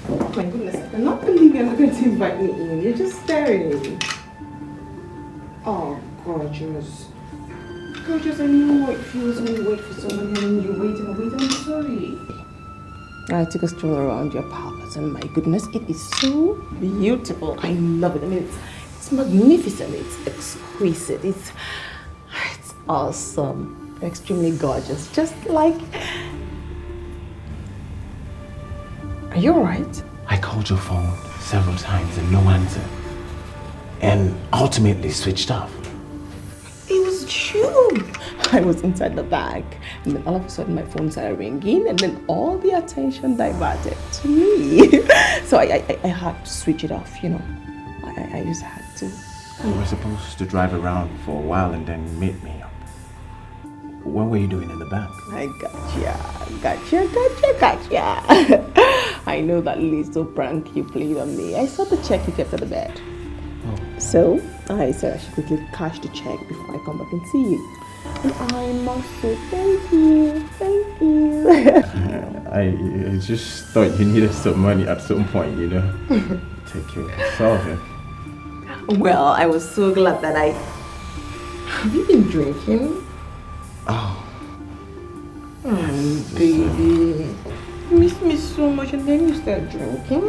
Oh my goodness, I cannot believe you're not going to invite me in. You're just staring. Oh, gorgeous. Gorgeous, I know it feels when you wait for someone and you wait and wait. I'm sorry. I took a stroll around your palace and my goodness, it is so beautiful. I love it. I mean, it's magnificent. It's exquisite. It's awesome. Extremely gorgeous. Just like... Are you alright? I called your phone several times and no answer. And ultimately switched off. It was you. I was inside the bag, and then all of a sudden my phone started ringing, and then all the attention diverted to me. So I had to switch it off, you know. I just had to. You were supposed to drive around for a while and then meet me up. What were you doing in the bank? I gotcha. I know that little prank you played on me. I saw the check you kept at the bed. Oh. So I said I should quickly cash the check before I come back and see you. And I must say thank you. I just thought you needed some money at some point, you know. Take care of yourself. Well, I was so glad that I... Have you been drinking? Oh. Baby. You miss me so much and then you start drinking?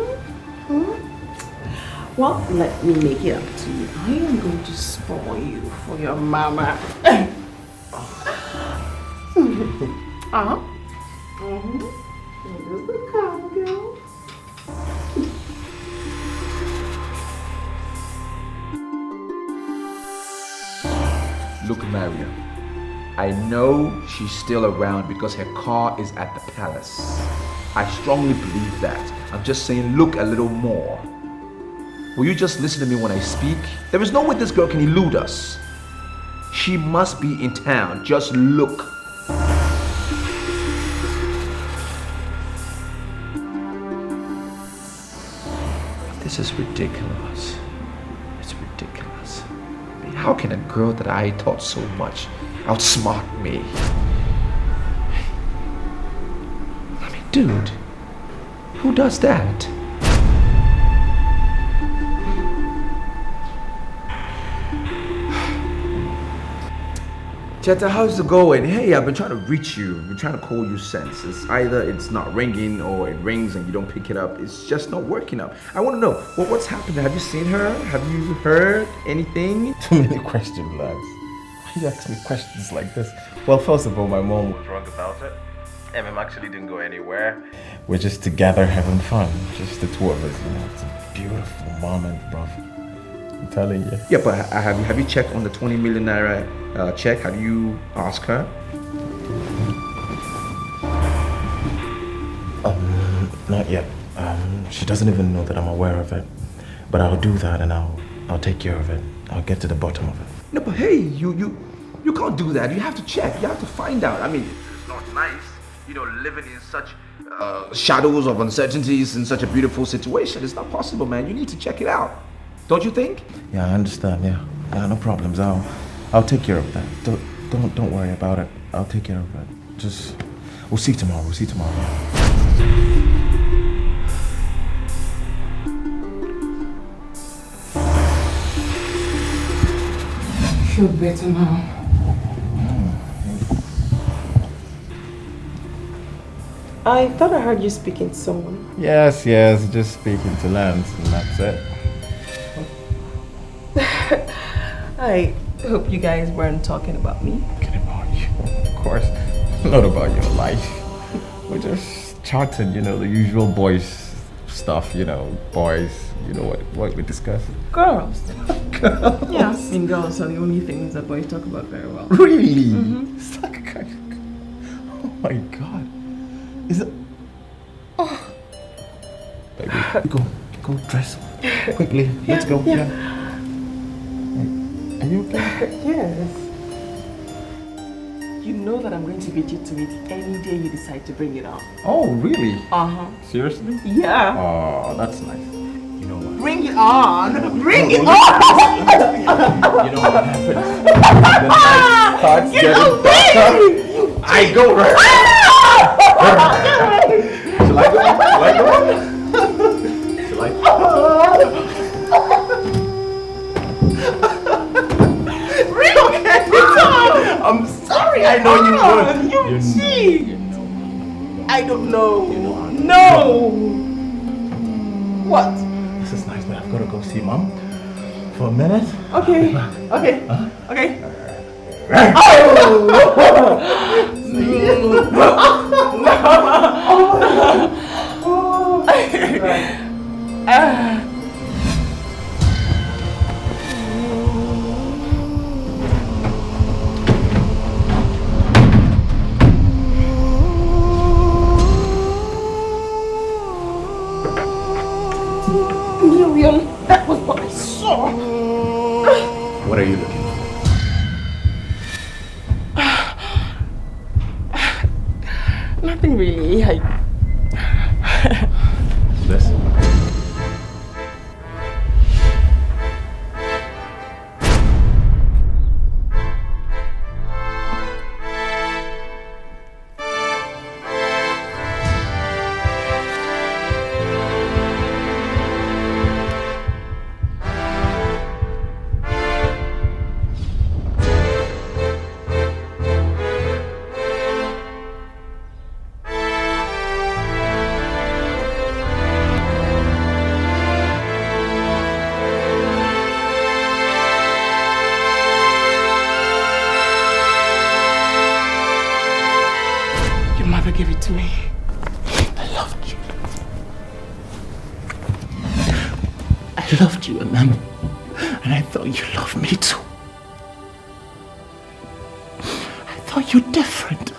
Well, let me make it up to you. I am going to spoil you for your mama. Here's the car, girl. Look, Maria, I know she's still around because her car is at the palace. I strongly believe that. I'm just saying, look a little more. Will you just listen to me when I speak? There is no way this girl can elude us. She must be in town. Just look. This is ridiculous. It's ridiculous. I mean, how can a girl that I taught so much outsmart me? I mean, dude, who does that? Cheta, how's it going? Hey, I've been trying to reach you. I've been trying to call you since. Either it's not ringing or it rings and you don't pick it up. It's just not working up. I want to know, what's happened? Have you seen her? Have you heard anything? Too many questions, lads. Why you ask me questions like this? Well, first of all, my mom was wrong about it. MM actually didn't go anywhere. We're just together having fun. Just the two of us, you know. It's a beautiful moment, bro. I'm telling you. Yeah, but have you checked on the 20 million naira check? Have you asked her? Not yet. She doesn't even know that I'm aware of it. But I'll do that and I'll take care of it. I'll get to the bottom of it. No, but hey, you can't do that. You have to check. You have to find out. I mean, it's not nice, you know, living in such shadows of uncertainties in such a beautiful situation. It's not possible, man. You need to check it out. Don't you think? Yeah, I understand. Yeah, no problems. I'll take care of that. Don't worry about it. I'll take care of it. We'll see tomorrow. We'll see tomorrow. Feel better now. I thought I heard you speaking to someone. Yes, just speaking to Lance, and that's it. I hope you guys weren't talking about me. Talking about you, of course. Not about your life. We're just chatting, you know, the usual boys stuff, you know, boys, you know what we discuss. Girls. Girls. Yeah, I mean, girls are the only things that boys talk about very well. Really? Mm-hmm. It's like a oh my god. Is it? Oh. Baby, go dress quickly. Let's go. Yeah. Are you okay? Yes. You know that I'm going to beat you to it any day you decide to bring it on. Oh, really? Uh-huh. Seriously? Yeah. Oh, that's nice. You know what? Bring it on! Bring it on! You know what happens? The night starts getting darker. I go right. Shall I go? Shall I go? I'm sorry. I know you would. You cheat. I don't know. You know. No. What? This is nice, but I've got to go see Mom for a minute. Okay. Okay. Huh? Okay. That was what I saw. What are you looking for? Nothing really. This? Give it to me. I loved you. I loved you, and I thought you loved me too. I thought you were different.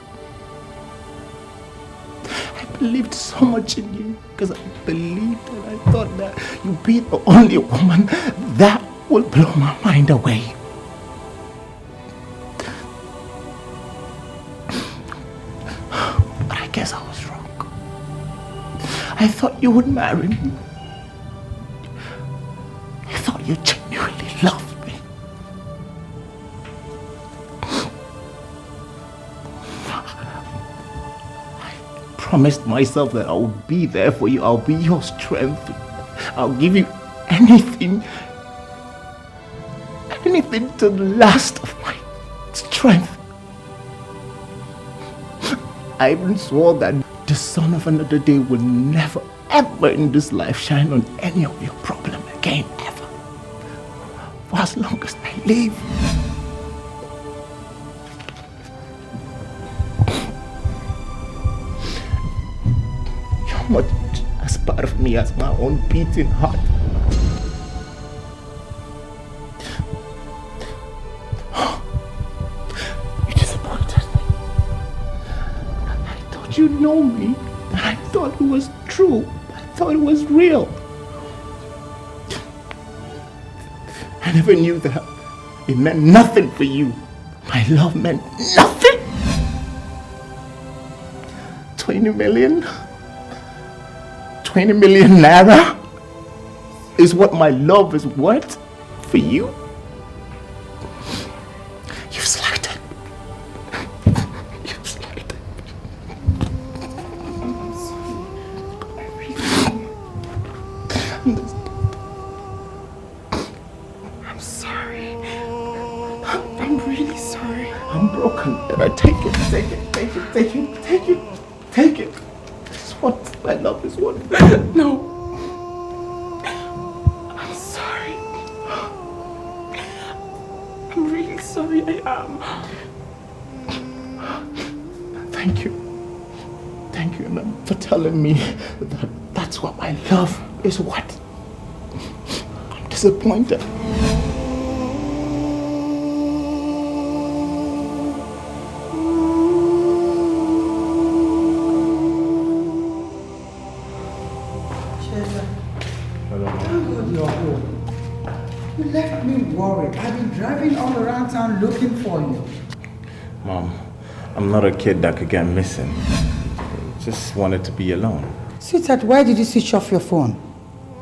I believed so much in you because I believed and I thought that you'd be the only woman that will blow my mind away. I guess I was wrong. I thought you would marry me. I thought you genuinely loved me. I promised myself that I would be there for you. I'll be your strength. I'll give you anything to the last of my strength. I even swore that the sun of another day will never, ever in this life shine on any of your problem again, ever. For as long as I live. You're much as part of me as my own beating heart. You disappointed me. I thought you know me. I thought it was true. I thought it was real. I never knew that it meant nothing for you. My love meant nothing. 20 million? 20 million naira is what my love is worth for you? You've slighted. You've slighted. I'm sorry. I'm really sorry. I'm broken. Take it, take it, take it, take it, take it, take it. This is what my love is worth. No. I'm sorry. I'm really sorry. I am. Thank you. Thank you, Mom, for telling me that that's what my love is worth. I'm disappointed. You left me worried. I've been driving all around town looking for you. Mom, I'm not a kid that could get missing. Just wanted to be alone. Sweetheart, why did you switch off your phone?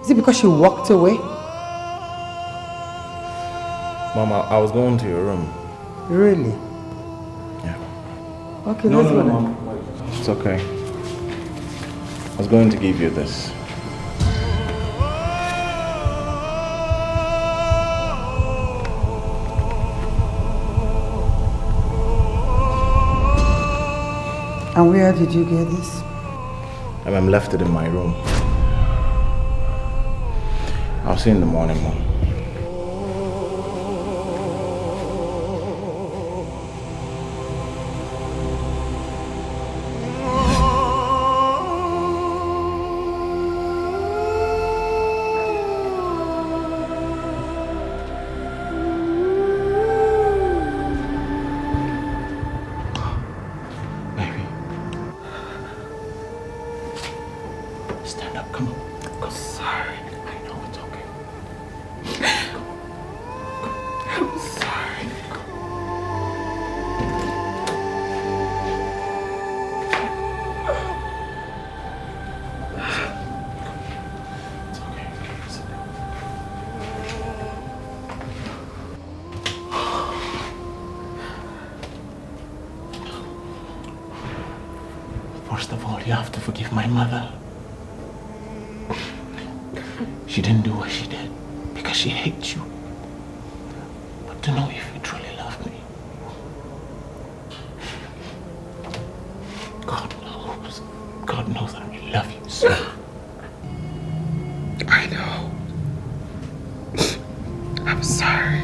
Is it because you walked away? Mom, I was going to your room. Really? Yeah. Okay, let's go then. Mom. It's okay. I was going to give you this. And where did you get this? I left it in my room. I'll see you in the morning, Mom. Stand up, come on. Come. Sorry. I know it's okay. I'm sorry. It's okay. Sit down. First of all, you have to forgive my mother. She didn't do what she did because she hates you. But to know if you truly love me, God knows I really love you so. I know. I'm sorry.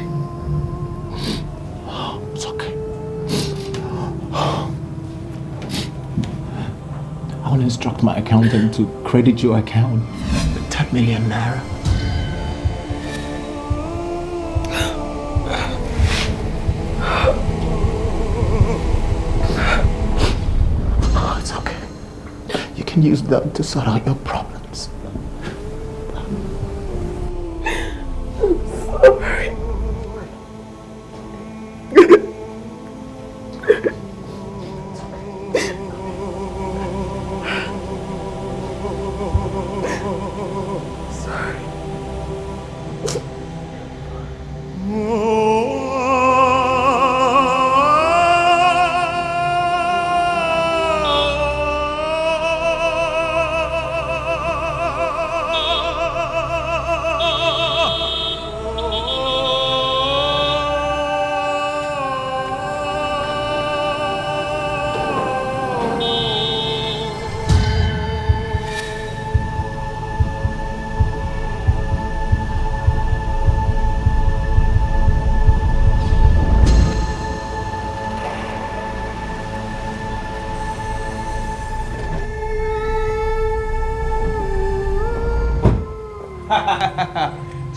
Oh, it's okay. I will instruct my accountant to credit your account with 10 million naira. Oh, it's okay. You can use that to sort out your problems. Sorry.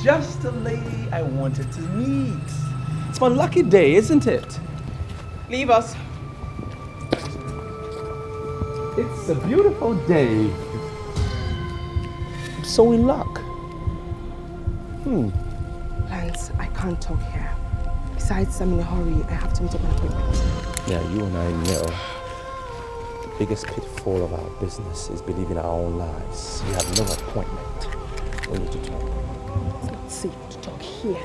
Just the lady I wanted to meet. It's my lucky day, isn't it? Leave us. It's a beautiful day. I'm so in luck. Lance, I can't talk here. Besides, I'm in a hurry. I have to meet up an appointment. Yeah, you and I know the biggest pitfall of our business is believing our own lies. We have no appointment. We need to talk. It's not safe to talk here.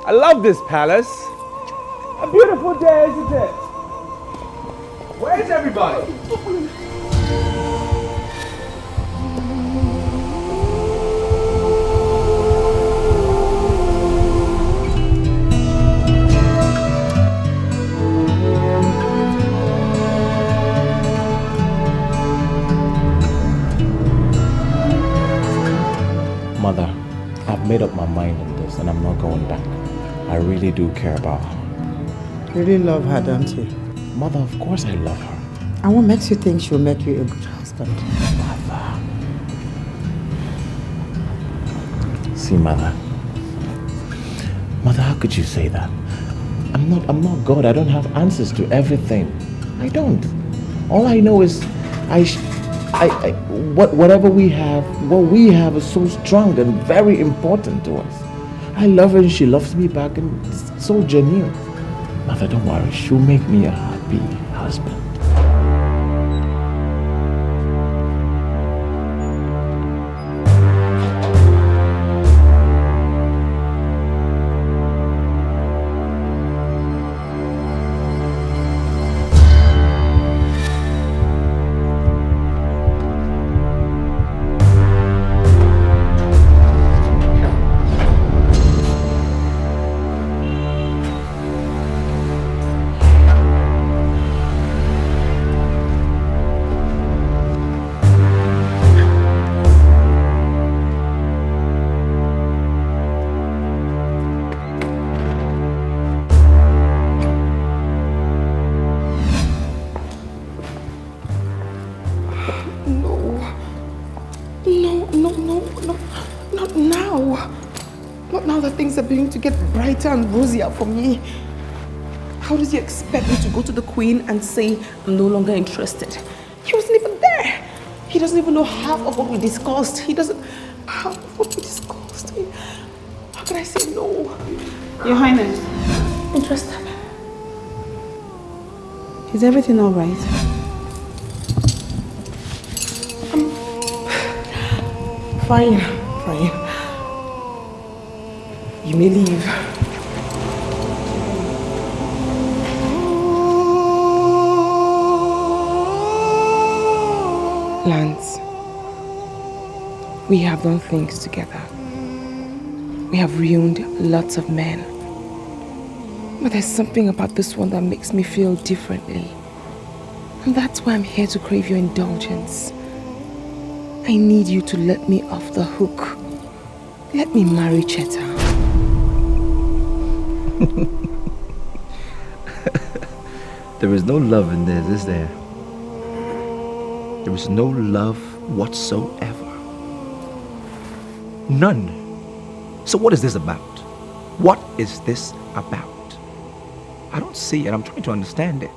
I love this palace. A beautiful day, isn't it? Where's everybody? Mother, I've made up my mind on this and I'm not going back. I really do care about her. You really love her, don't you? Mother, of course I love her. And what makes you think she'll make you a good husband? Mother. See, Mother. Mother, how could you say that? I'm not God. I don't have answers to everything. I don't. All I know is whatever we have, what we have is so strong and very important to us. I love her and she loves me back and it's so genuine. Mother, don't worry. She'll make me a happy husband. To get brighter and rosier for me. How does he expect me to go to the Queen and say I'm no longer interested? He wasn't even there. He doesn't even know half of what we discussed. He doesn't half of what we discussed. How can I say no? Your Highness. Interested. Is everything all right? Fine. You may leave. Lance, we have done things together. We have ruined lots of men. But there's something about this one that makes me feel differently. And that's why I'm here to crave your indulgence. I need you to let me off the hook. Let me marry Cheta. There is no love in this, is there? There is no love whatsoever. None. So what is this about? What is this about? I don't see it. I'm trying to understand it.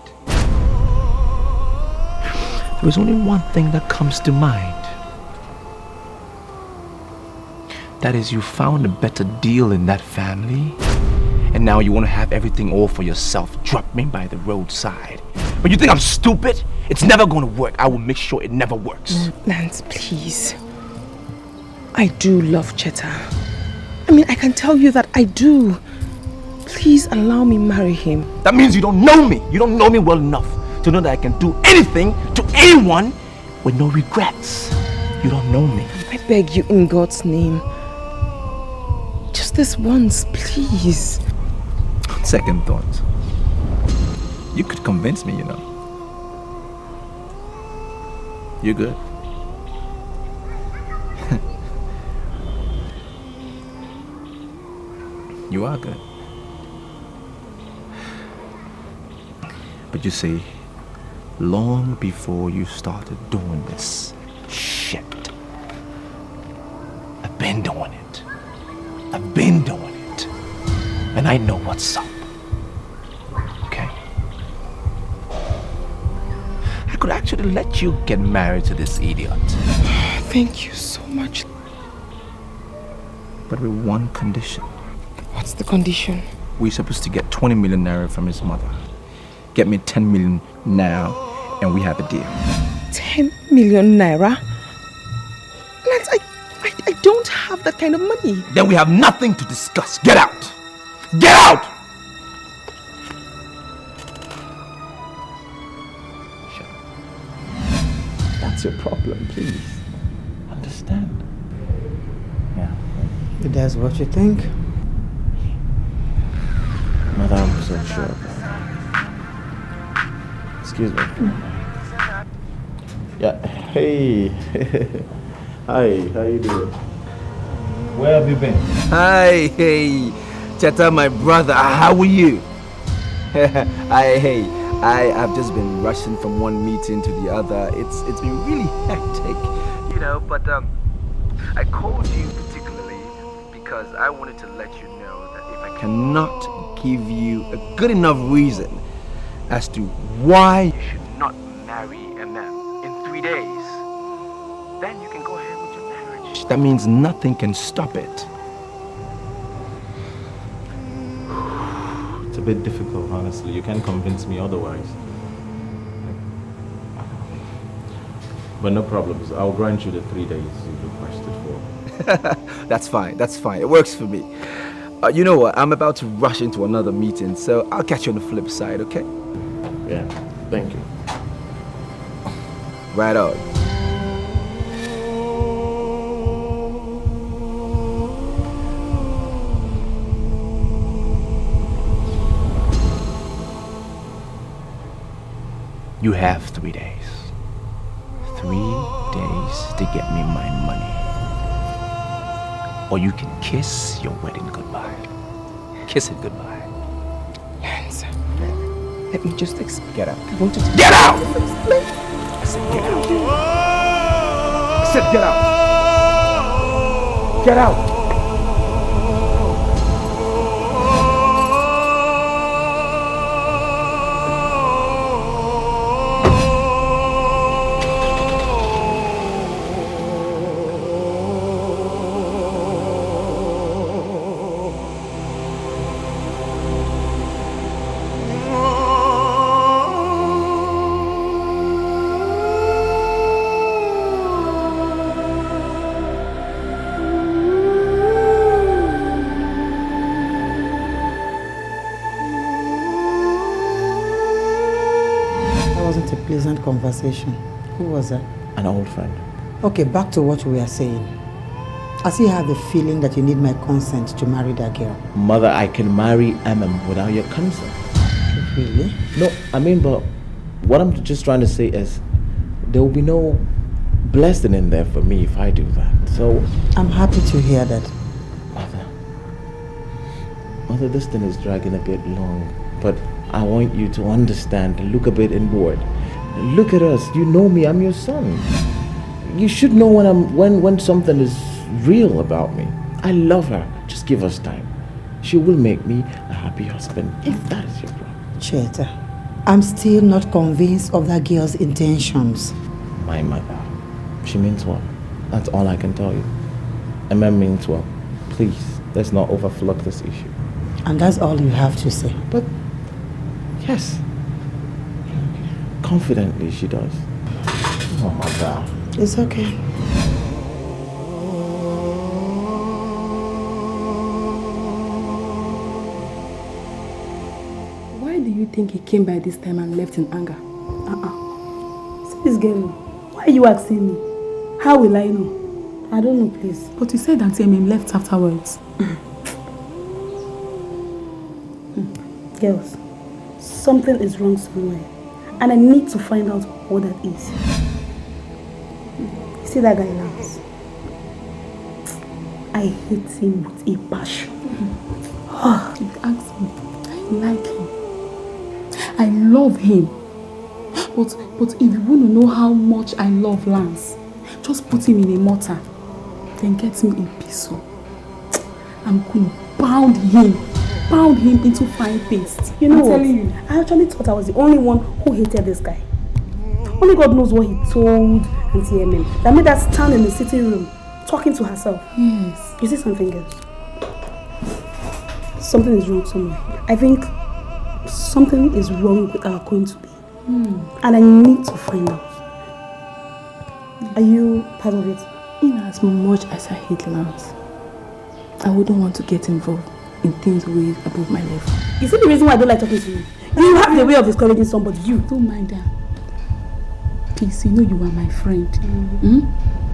There is only one thing that comes to mind. That is, you found a better deal in that family. And now you want to have everything all for yourself. Drop me by the roadside. But you think I'm stupid? It's never going to work. I will make sure it never works. Lance, please. I do love Cheta. I mean, I can tell you that I do. Please allow me marry him. That means you don't know me. You don't know me well enough to know that I can do anything to anyone with no regrets. You don't know me. I beg you in God's name. Just this once, please. Second thought. You could convince me, you know. You're good. You are good. But you see, long before you started doing this shit, been doing it. I've been doing it. And I know what's up. Okay? I could actually let you get married to this idiot. Thank you so much. But with one condition. What's the condition? We're supposed to get 20 million naira from his mother. Get me 10 million now, and we have a deal. 10 million naira? Lance, I don't have that kind of money. Then we have nothing to discuss. Get out! Get out! Shut up. That's your problem, please. Understand? Yeah. If that's what you think. Mother, I'm so sure. Excuse me. Yeah. Hey. Hi. How you doing? Where have you been? Hi, hey, Cheta, my brother. How are you? I have just been rushing from one meeting to the other. It's been really hectic, you know. But I called you particularly because I wanted to let you know that if I cannot give you a good enough reason as to why you should not marry MM in 3 days, then you can go ahead with your marriage. That means nothing can stop it. It's a bit difficult, honestly. You can't convince me otherwise. But no problems. I'll grant you the 3 days you requested for. That's fine. That's fine. It works for me. You know what? I'm about to rush into another meeting, so I'll catch you on the flip side, okay? Yeah. Thank you. Right on. You have 3 days. 3 days to get me my money. Or you can kiss your wedding goodbye. Kiss it goodbye. Lance, let me just explain. Get out. I want to Get out! I said get out. I said get out. Get out. Pleasant conversation. Who was that? An old friend. Okay, back to what we were saying. I still have the feeling that you need my consent to marry that girl. Mother, I can marry MM without your consent. Really? No, I mean, but what I'm just trying to say is there will be no blessing in there for me if I do that. So I'm happy to hear that. Mother, this thing is dragging a bit long, but I want you to understand and look a bit inward. Look at us. You know me. I'm your son. You should know when something is real about me. I love her. Just give us time. She will make me a happy husband, if that is your problem. Cheta, I'm still not convinced of that girl's intentions. My mother, she means well. That's all I can tell you. MM means well. Please, let's not overflow this issue. And that's all you have to say. But yes, confidently she does. Oh my God. It's okay. Why do you think he came by this time and left in anger? See this girl. Why are you asking me? How will I know? I don't know, please. But you said that MM left afterwards. Girls, something is wrong somewhere. And I need to find out what that is. You see that guy, Lance? I hate him with a passion. Ask me. I like him. I love him. But if you want to know how much I love Lance, just put him in a mortar. can get me a pistol, I'm going to pound him into fine paste. You know I'm what? telling you. I actually thought I was the only one who hated this guy. Only God knows what he told Auntie Emin that made her stand in the sitting room talking to herself. Yes. You see something else? Something is wrong somewhere. I think something is wrong with our going to be. And I need to find out. Are you part of it? In as much as I hate Lance, I wouldn't want to get involved in things way above my level. You see the reason why I don't like talking to you? You have the way of discouraging somebody. You don't mind that. Please, you know you are my friend.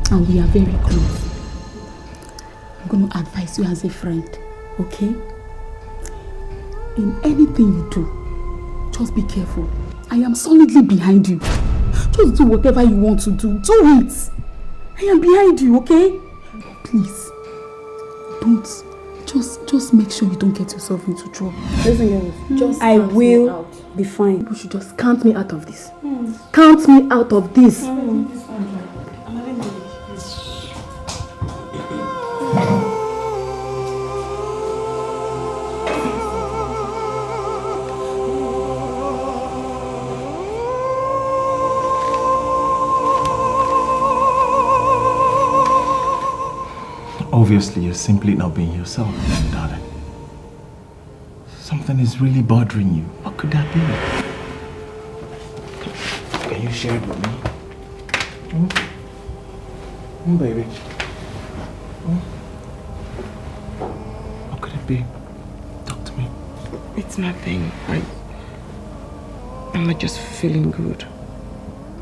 And we are very close. I'm going to advise you as a friend, okay? In anything you do, just be careful. I am solidly behind you. Just do whatever you want to do. Do it. I am behind you, okay? Please, don't. Just make sure you don't get yourself into trouble. Listen, girls. I will be fine. You should just count me out of this. Count me out of this. Obviously, you're simply not being yourself, darling. Something is really bothering you. What could that be? Can you share it with me? Baby. What could it be? Talk to me. It's nothing. I'm not just feeling good.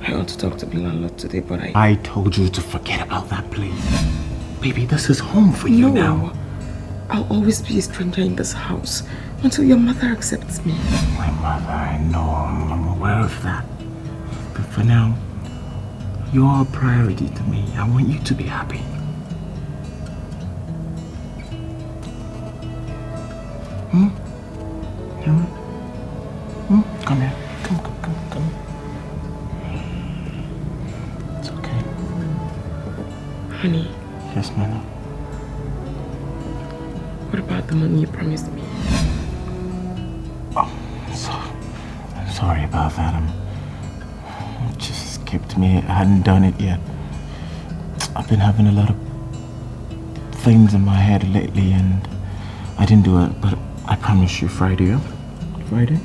I want to talk to the landlord today, but I told you to forget about that place. Baby, this is home for you now. I'll always be a stranger in this house until your mother accepts me. My mother, I know. I'm aware of that. But for now, you're a priority to me. I want you to be happy. Come here. Come. It's okay. Honey. Yes, my love. What about the money you promised me? Oh, I'm sorry about that. It just escaped me. I hadn't done it yet. I've been having a lot of things in my head lately and I didn't do it, but I promise you Friday, yeah? Friday?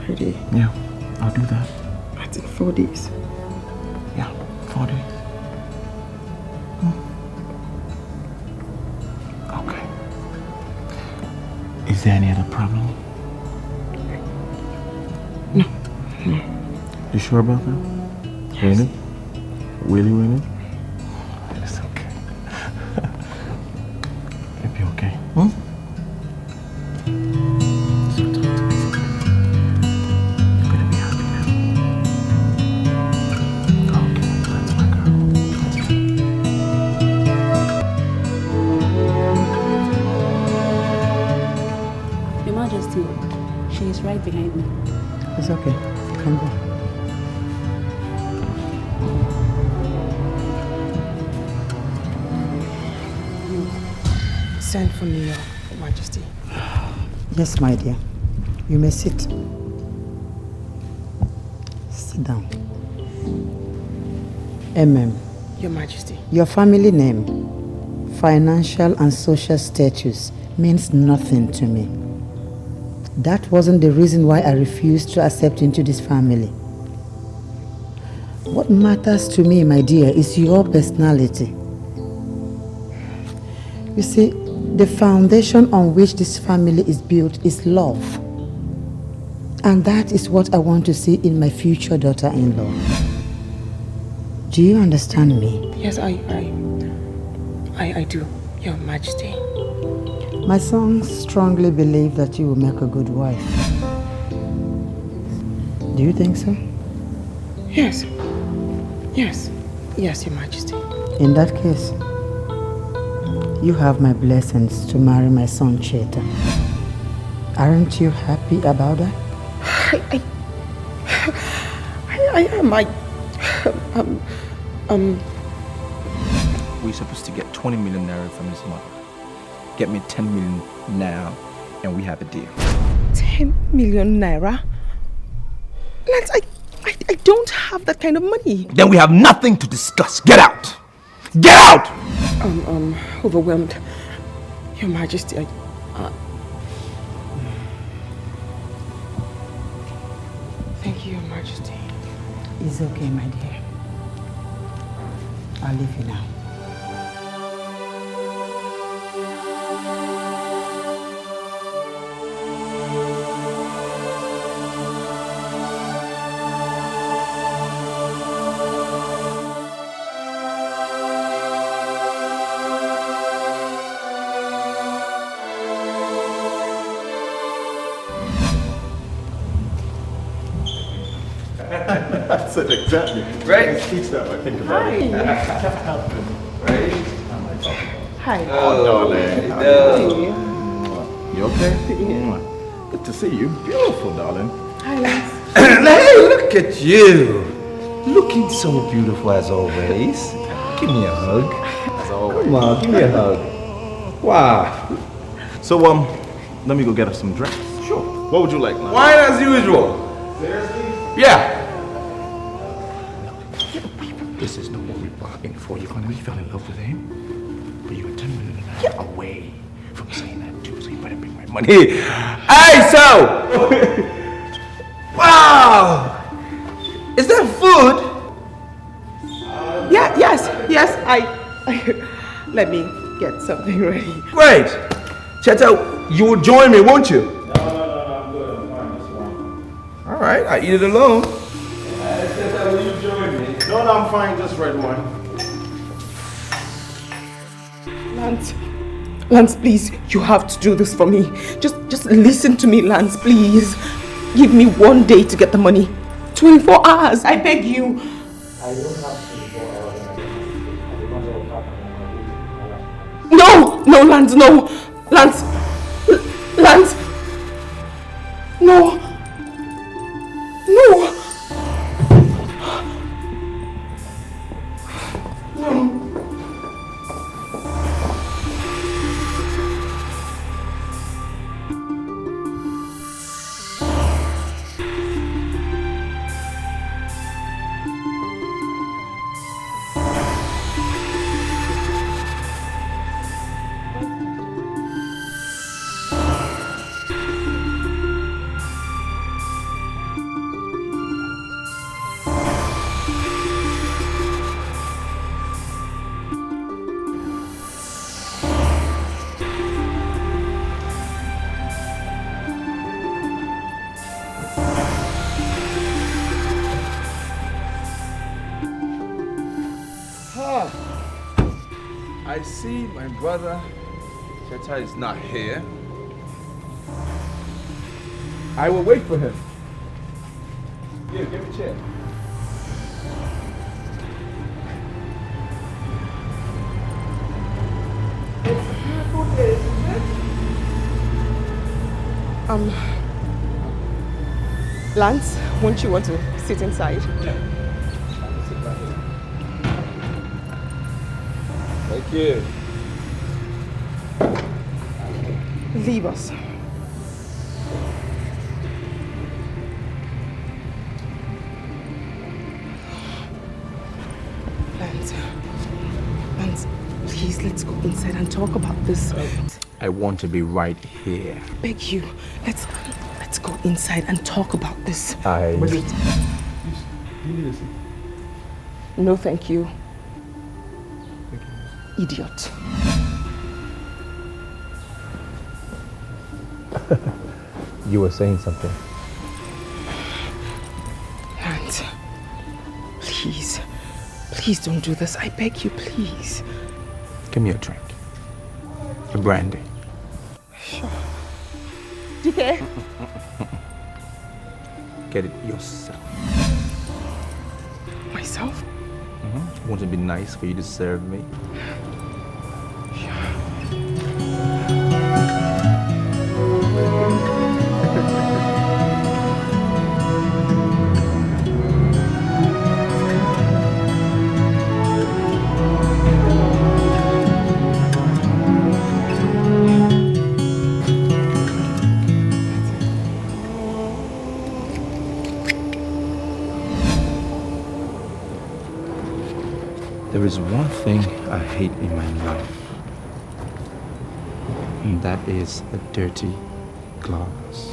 Friday? Yeah, I'll do that. That's in 4 days. Yeah, 4 days. Okay. Is there any other problem? No. You sure about that? Yes. Really? Really? It's okay. It'll be okay. So talk to me. You're gonna be happy now. Okay, that's my girl. Your Majesty, she is right behind me. It's okay. Come back. Send for me, Your Majesty. Yes, my dear. You may sit. Sit down. Your Majesty. Your family name, financial and social status means nothing to me. That wasn't the reason why I refused to accept into this family. What matters to me, my dear, is your personality. You see, the foundation on which this family is built is love. And that is what I want to see in my future daughter-in-law. Do you understand me? Yes, I do, Your Majesty. My son strongly believes that you will make a good wife. Do you think so? Yes. Yes, Your Majesty. In that case, you have my blessings to marry my son Cheta. Aren't you happy about that? I am. we're supposed to get 20 million naira from his mother. Get me 10 million now, and we have a deal. 10 million naira? Lance, I don't have that kind of money. Then we have nothing to discuss. Get out! Get out! I'm overwhelmed. Your Majesty, Thank you, Your Majesty. It's okay, my dear. I'll leave you now. That's it, exactly. Right? Each time I think about it. Right? Hi. Oh, darling. No. You okay? Good to see you. Beautiful, darling. Hi, Lance. Hey, look at you. Looking so beautiful as always. Give me a hug. As always. Come on, give me a hug. Wow. So, let me go get us some drinks. Sure. What would you like, man? Wine as usual. Seriously? Yeah. This is not what we bargained for. You finally fell in love with him, but you were 10 million naira away from saying that too, so you better bring my money. Hey, so. Wow. Is that food? Yes, I let me get something ready. Great. Cheta, you will join me, won't you? No, I'm good. I'm fine. Just one. All right, I eat it alone. Cheta, will you join me? No, I'm fine. Just red wine. Lance, please, you have to do this for me. Just listen to me, Lance, please. Give me 1 day to get the money. 24 hours, I beg you. I don't have 24 hours. No, Lance, no. Lance, no. No. I see my brother Cheta is not here. I will wait for him. Here, give me a chair. It's a beautiful day, isn't it? Lance, won't you want to sit inside? Thank you. Leave us. Lance, please, let's go inside and talk about this. I want to be right here. I beg you, let's go inside and talk about this. Wait. No, thank you. Idiot. You were saying something. Lance, please don't do this. I beg you, please. Give me a drink. A brandy. Sure. DK? Get it yourself. Myself? Won't it be nice for you to serve me? There is one thing I hate in my life, and that is a dirty glass.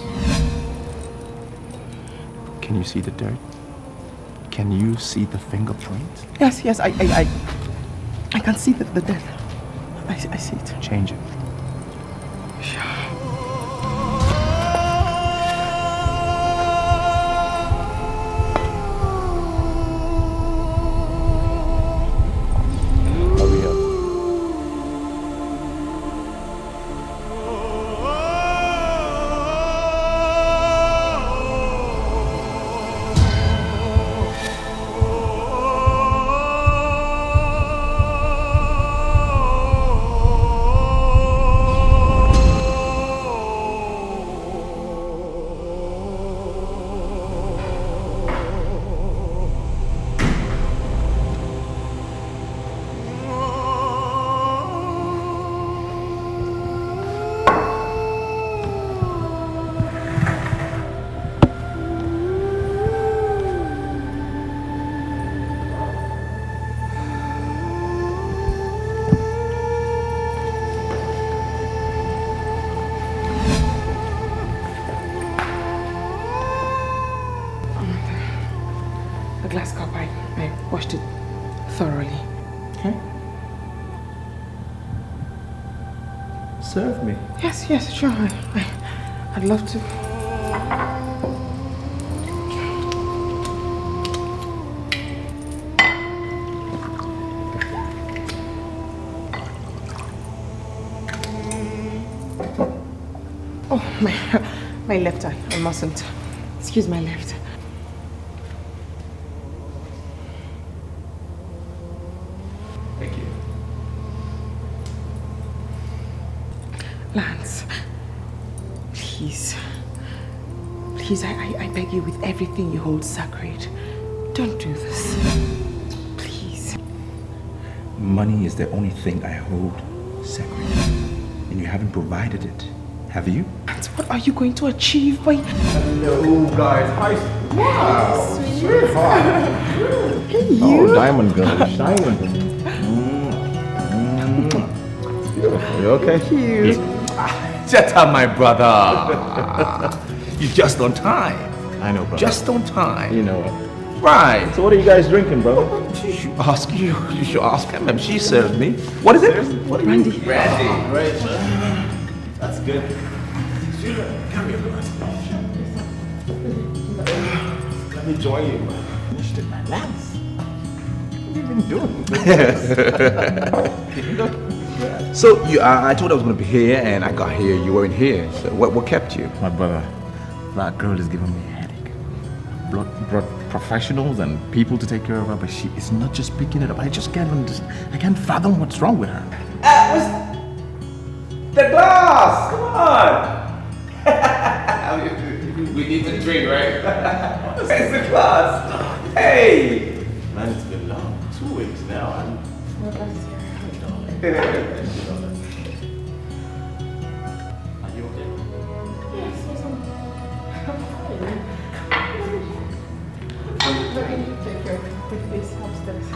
Can you see the dirt? Can you see the fingerprint? Yes, I can see the dirt. I see it. Change it. The glass cup, I washed it thoroughly. Okay. Serve me. Yes, sure. I'd love to. Oh, my left eye. I mustn't. Excuse my left. Thank you. Lance, please, I beg you with everything you hold sacred, don't do this. Please. Money is the only thing I hold sacred. And you haven't provided it, have you? Lance, what are you going to achieve by... Hello, guys. Hi. Wow. Sweetheart. Hey, you. Oh, diamond girl. Diamond. You okay? Thank you. Jetta, my brother. You're just on time. I know, bro. Just on time. You know it. Right. So what are you guys drinking, bro? You should ask you. You should ask him. She served me. What is it? What Brandy. Brandy. Great, man. That's good. Come here, bro. Let me join you, man. Finished it, man. Lance. What have you been doing? So I told I was going to be here, and I got here. You weren't here. So what kept you? My brother, that girl is giving me a headache. Brought professionals and people to take care of her, but she is not just picking it up. I just can't understand. I can't fathom what's wrong with her. The glass! Come on! We need to drink, right? Where's the glass? Hey! Man, it's been long. 2 weeks now. Are you okay? Yes, I'm fine. Take care of this upstairs.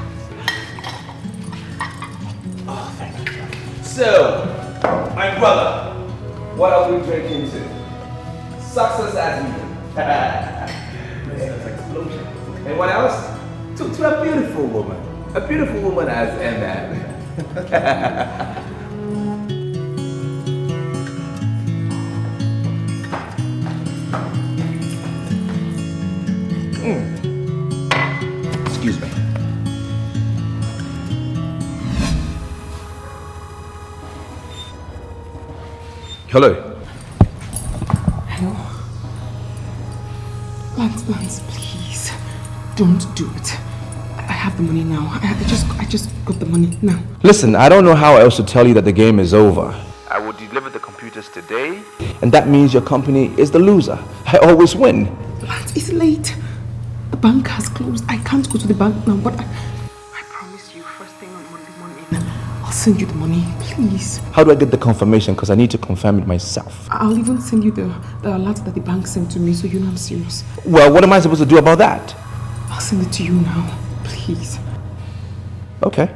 Oh, thank you. So, my brother, what are we drinking to? Success as usual. Explosion. And what else? To a beautiful woman. A beautiful woman as Emma. Excuse me. Hello. Hello. Lance, please. Don't do it. I have the money now. I just got the money now. Listen, I don't know how else to tell you that the game is over. I will deliver the computers today, and that means your company is the loser. I always win. Lance, it's late. The bank has closed. I can't go to the bank now, but I promise you, first thing on Monday morning, I'll send you the money, please. How do I get the confirmation? Because I need to confirm it myself. I'll even send you the alert that the bank sent to me, so you know I'm serious. Well, what am I supposed to do about that? I'll send it to you now, please. Okay.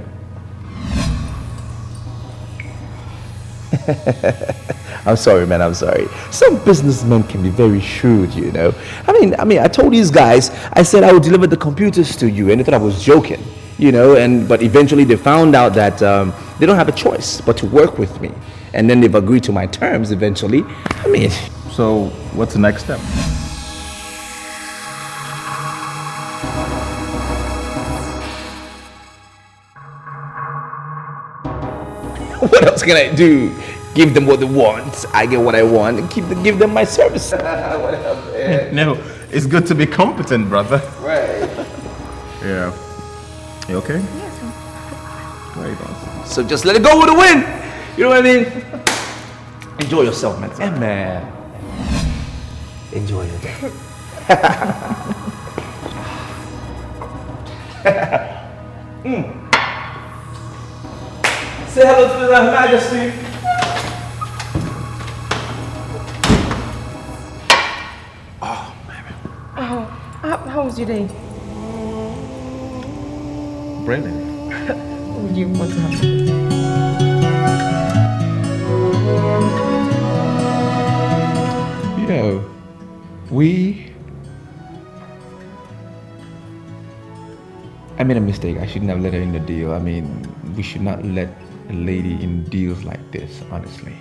I'm sorry, man. I'm sorry. Some businessmen can be very shrewd, you know. I mean, I told these guys, I said I would deliver the computers to you, and they thought I was joking, you know. But eventually they found out that they don't have a choice but to work with me, and then they've agreed to my terms. Eventually, I mean. So, what's the next step? What else can I do? Give them what they want. I get what I want, and give them my service. Whatever, man. No, it's good to be competent, brother. Right. Yeah. You okay? Yes. Right on. So just let it go with the wind. You know what I mean? Enjoy yourself, man. Yeah, man. Enjoy your day. Say hello to Her Majesty. How was your day? Brilliant. Would you want to have Yo, I made a mistake. I shouldn't have let her in the deal. I mean, we should not let a lady in deals like this, honestly.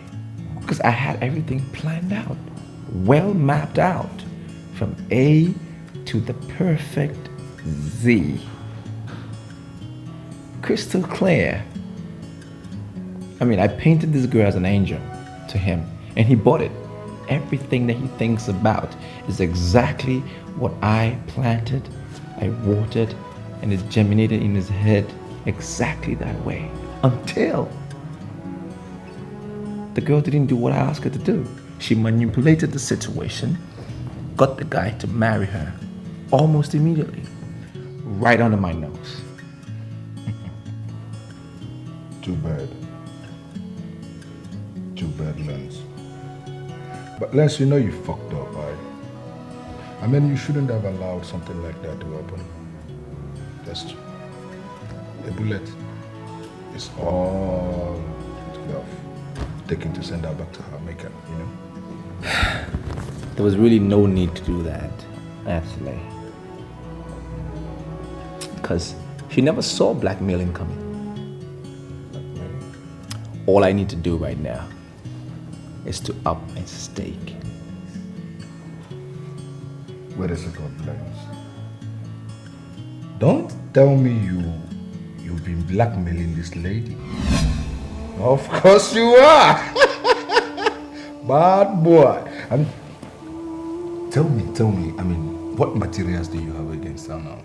Because I had everything planned out, well mapped out, from A to the perfect Z. Crystal clear. I mean, I painted this girl as an angel to him, and he bought it. Everything that he thinks about is exactly what I planted, I watered, and it germinated in his head exactly that way. Until the girl didn't do what I asked her to do. She manipulated the situation, got the guy to marry her almost immediately, right under my nose. Too bad. Too bad, Lance. But Lance, you know you fucked up, right? I mean, you shouldn't have allowed something like that to happen. Just a bullet is all it could have taken to send her back to her maker, you know? There was really no need to do that, actually. Because she never saw blackmailing coming. All I need to do right now is to up my stake. Wait a second, Lance. Don't tell me you've been blackmailing this lady. Of course you are. Bad boy. Tell me, I mean, what materials do you have against her now?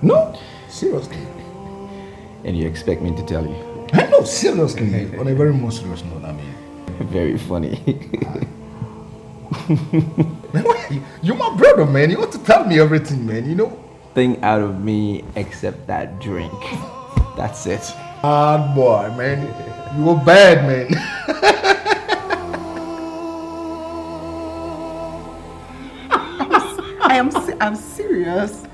No, seriously. And you expect me to tell you? No, seriously. On a very more serious note, I mean. Very funny. Man, you're my brother, man. You ought to tell me everything, man, you know? Thing out of me except that drink. That's it. Hard boy, man. You were bad, man. I'm serious.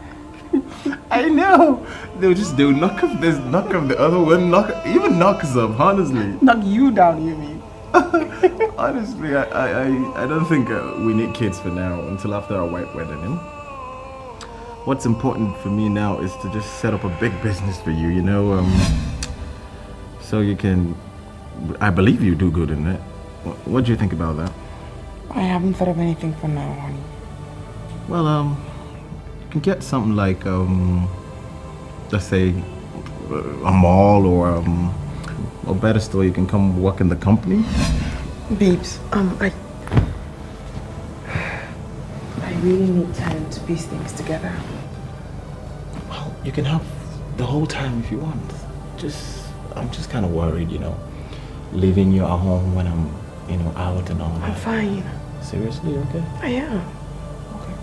I know. They'll knock off this, knock off the other one, even knock us up, honestly. knock you down, you mean? Honestly, I don't think we need kids for now until after our white wedding. You know? What's important for me now is to just set up a big business for you, you know, so you can. I believe you do good in it. What do you think about that? I haven't thought of anything for now, honey. Well, you can get something like, let's say, a mall or better still, you can come work in the company. Babes, I really need time to piece things together. Well, you can have the whole time if you want. I'm just kind of worried, you know, leaving you at home when I'm, you know, out and all that. I'm fine. Seriously, okay? I am. Okay,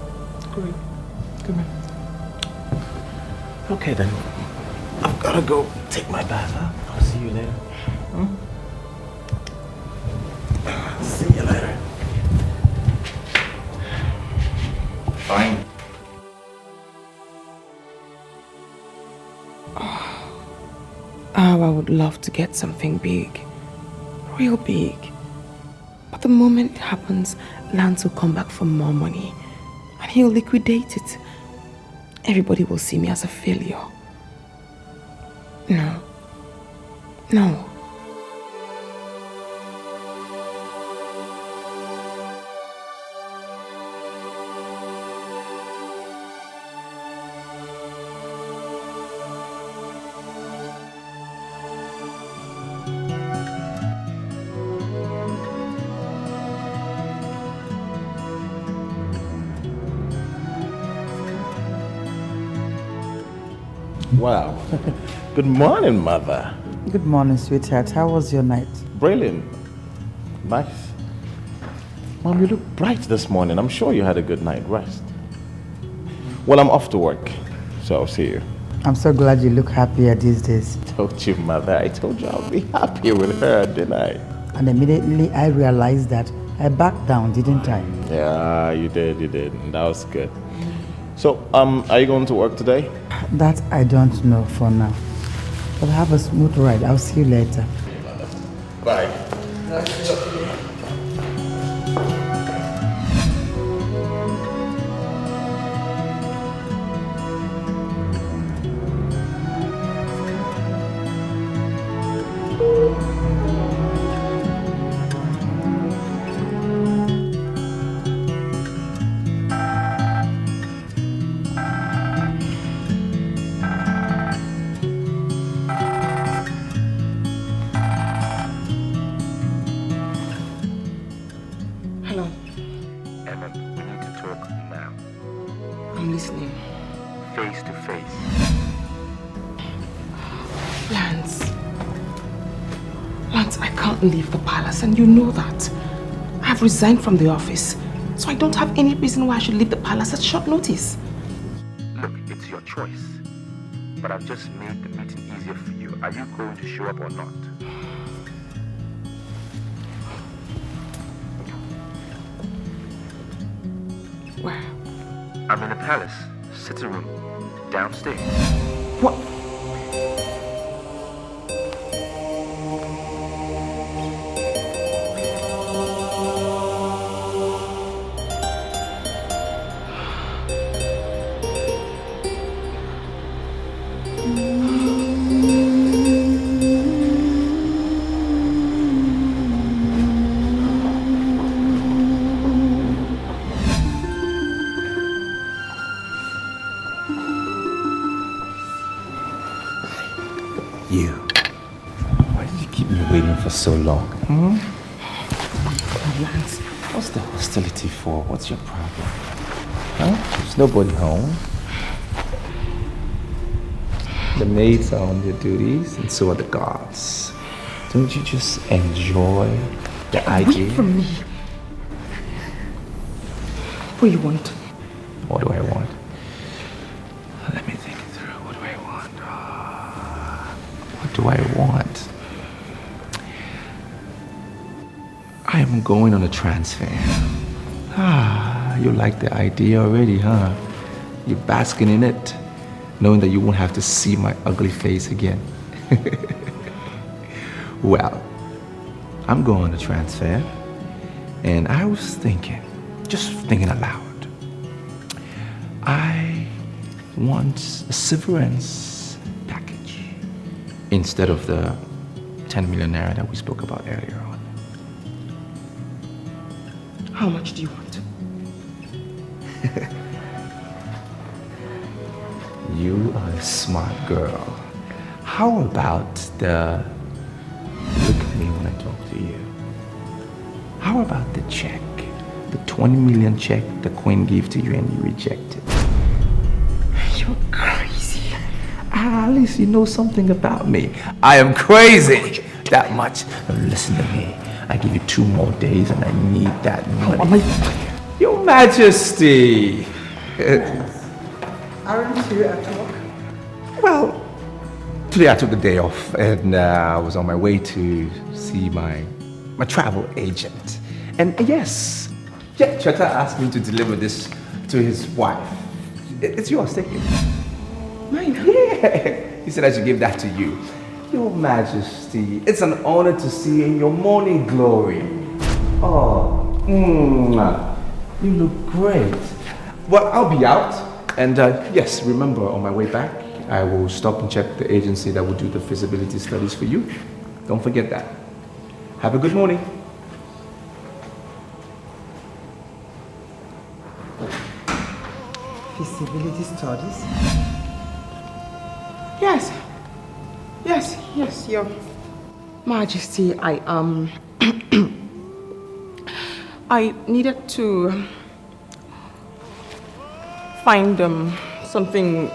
great. Come here. Okay then, I've gotta go take my bath, huh? I'll see you later. See you later. Fine. Oh, I would love to get something big. Real big. But the moment it happens, Lance will come back for more money. And he'll liquidate it. Everybody will see me as a failure. No. No. Wow. Good morning, Mother. Good morning, sweetheart. How was your night? Brilliant. Nice. Mom, you look bright this morning. I'm sure you had a good night rest. Well, I'm off to work, so I'll see you. I'm so glad you look happier these days. Told you, Mother. I told you I'll be happier with her, didn't I? And immediately I realized that I backed down, didn't I? Yeah, you did. And that was good. So, are you going to work today? That I don't know for now. But have a smooth ride. I'll see you later. Bye. Leave the palace, and you know that. I've resigned from the office, so I don't have any reason why I should leave the palace at short notice. Look, it's your choice. But I've just made the meeting easier for you. Are you going to show up or not? Where? I'm in the palace, sitting room, downstairs. What? So long. Lance, what's the hostility for? What's your problem? Huh? There's nobody home. The maids are on their duties, and so are the guards. Don't you just enjoy the idea? Wait from me. What do you want? What do I want? Let me think it through. What do I want? What do I want? I am going on a transfer. You like the idea already, huh? You're basking in it, knowing that you won't have to see my ugly face again. Well, I'm going on a transfer, and I was thinking, just thinking aloud, I want a severance package instead of the 10 million naira that we spoke about earlier on. How much do you want? You are a smart girl. How about the look at me when I talk to you? How about the check? The 20 million check the queen gave to you and you rejected. You're crazy. At least you know something about me. I am crazy. That much. Now listen to me. I give you 2 more days and I need that money. Your Majesty! Yes. Aren't you at work? Well, today I took a day off and I was on my way to see my travel agent. And yes, Cheta asked me to deliver this to his wife. It's yours, take it. Mine? Yeah. He said I should give that to you. Your Majesty, it's an honor to see you in your morning glory. Oh, you look great. Well, I'll be out. And yes, remember, on my way back, I will stop and check the agency that will do the feasibility studies for you. Don't forget that. Have a good morning. Feasibility studies? Yes. Yes, Your Majesty, I needed to find something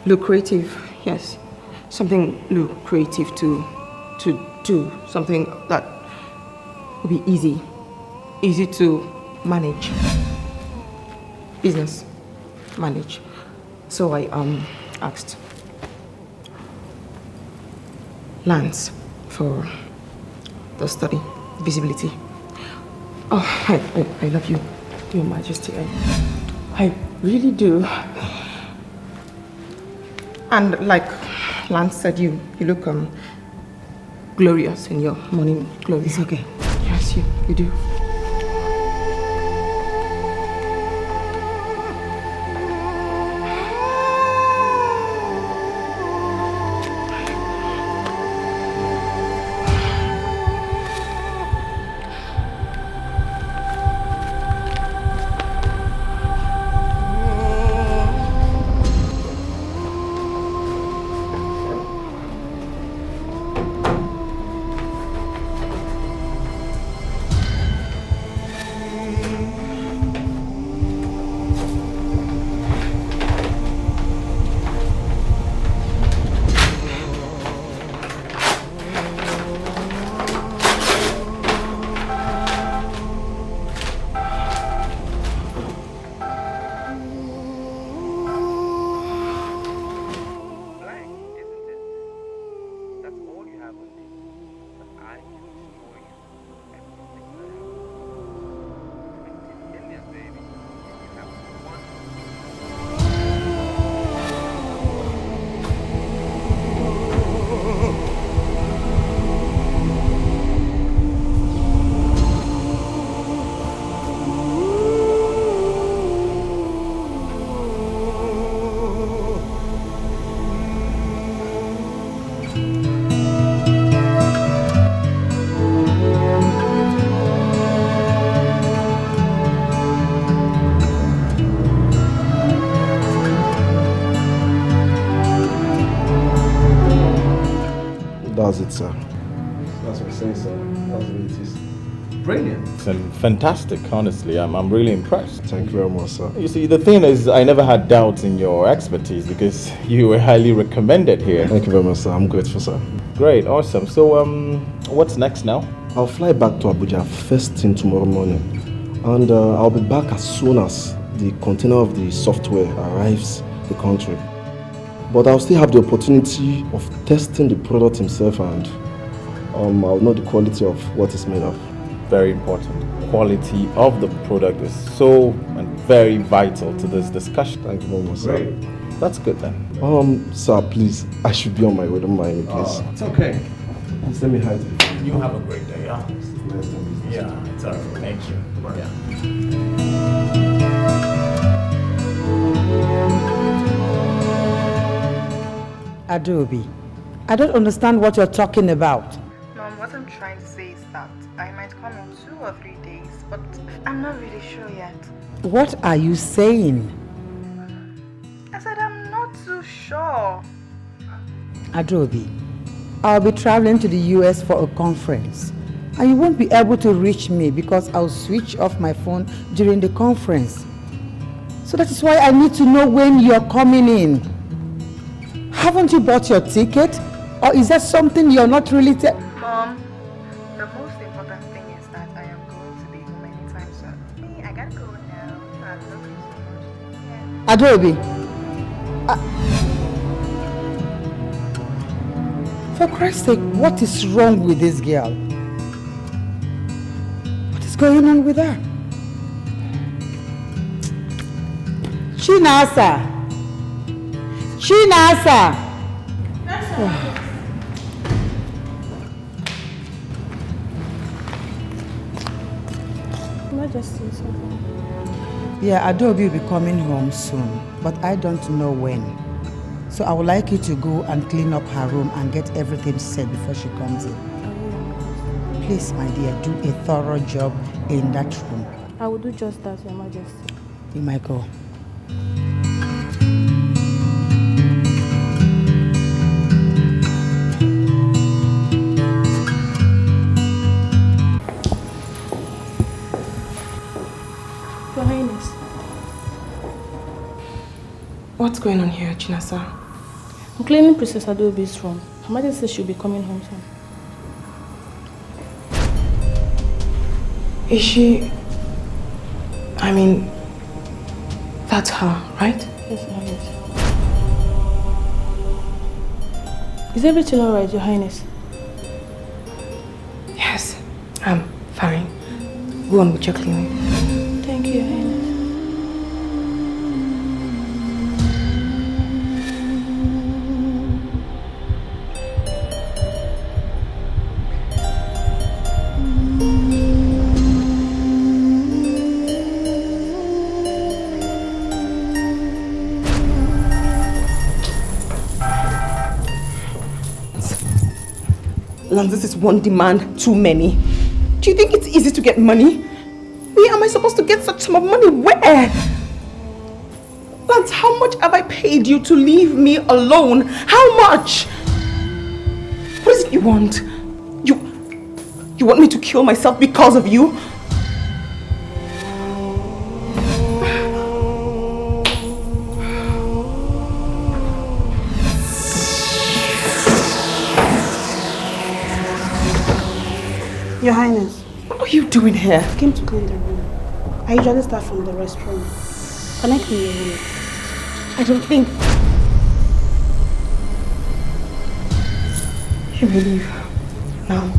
lucrative. Yes, something lucrative to do, something that will be easy to manage. Business manage. So I asked Lance for the study, visibility. Oh, I love you, Your Majesty. I really do. And like Lance said, you look glorious in your morning glory. It's okay. Yes, you do. That's it, sir. That's what I say, sir. That's what it is. Brilliant. And fantastic, honestly. I'm really impressed. Thank you very much, sir. You see, the thing is, I never had doubts in your expertise because you were highly recommended here. Thank you very much, sir. I'm grateful, sir. Great, awesome. So, what's next now? I'll fly back to Abuja first thing tomorrow morning. And I'll be back as soon as the container of the software arrives in the country. But I'll still have the opportunity of testing the product himself, and I'll know the quality of what it's made of. Very important. Quality of the product is so and very vital to this discussion. Thank you very much, sir. Great. That's good then. Sir, please, I should be on my way. Don't mind me, please. It's okay. Please let me hide. You have a great day, huh? Yeah, it's our nature. Yeah. Adobe, I don't understand what you're talking about. Mom, what I'm trying to say is that I might come in 2 or 3 days, but I'm not really sure yet. What are you saying? I said I'm not too sure. Adobe, I'll be traveling to the US for a conference. And you won't be able to reach me because I'll switch off my phone during the conference. So that is why I need to know when you're coming in. Haven't you bought your ticket? Or is that something you're not really Mom, the most important thing is that I am going to be home anytime soon. I gotta go now. I love you so much. Yeah. Adobe. For Christ's sake, what is wrong with this girl? What is going on with her? Chinasa! Chinasa! Majesty, something. Yeah, Adobe will be coming home soon, but I don't know when. So I would like you to go and clean up her room and get everything set before she comes in. Please, my dear, do a thorough job in that room. I will do just that, Your Majesty. You might go. Your Highness. What's going on here, Chinasa? I'm cleaning Princess Adobe's room. Her Majesty says she'll be coming home soon. Is she... I mean... That's her, right? Yes, Your Highness. Is everything alright, Your Highness? Yes, I'm fine. Go on with your cleaning. Thank you, Your Highness. Lance, this is one demand too many. Do you think it's easy to get money? Where am I supposed to get such sum of money? Where? Lance, how much have I paid you to leave me alone? How much? What is it you want? You want me to kill myself because of you? Your Highness. What are you doing here? I came to clean the room. I usually start from the restroom. Can I clean your room? I don't think you will leave now.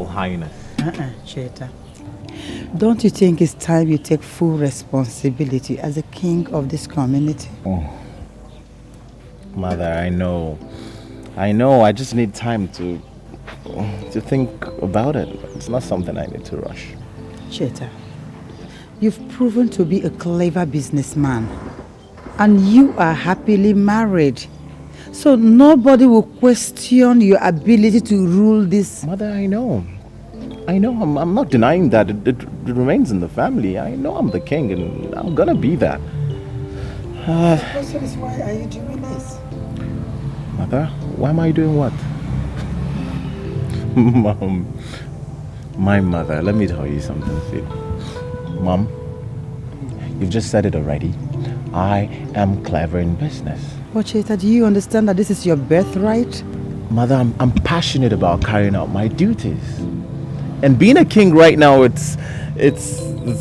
Highness. Cheta. Don't you think it's time you take full responsibility as a king of this community? Oh. Mother, I know. I just need time to think about it. It's not something I need to rush. Cheta, you've proven to be a clever businessman. And you are happily married. So nobody will question your ability to rule this. Mother, I know. I'm not denying that. It remains in the family. I know I'm the king and I'm gonna be that. The question is, why are you doing this? Mother, why am I doing what? Mom, my mother, let me tell you something, sweet. Mom, you've just said it already. I am clever in business. But Cheta, do you understand that this is your birthright? Mother, I'm passionate about carrying out my duties. And being a king right now, it's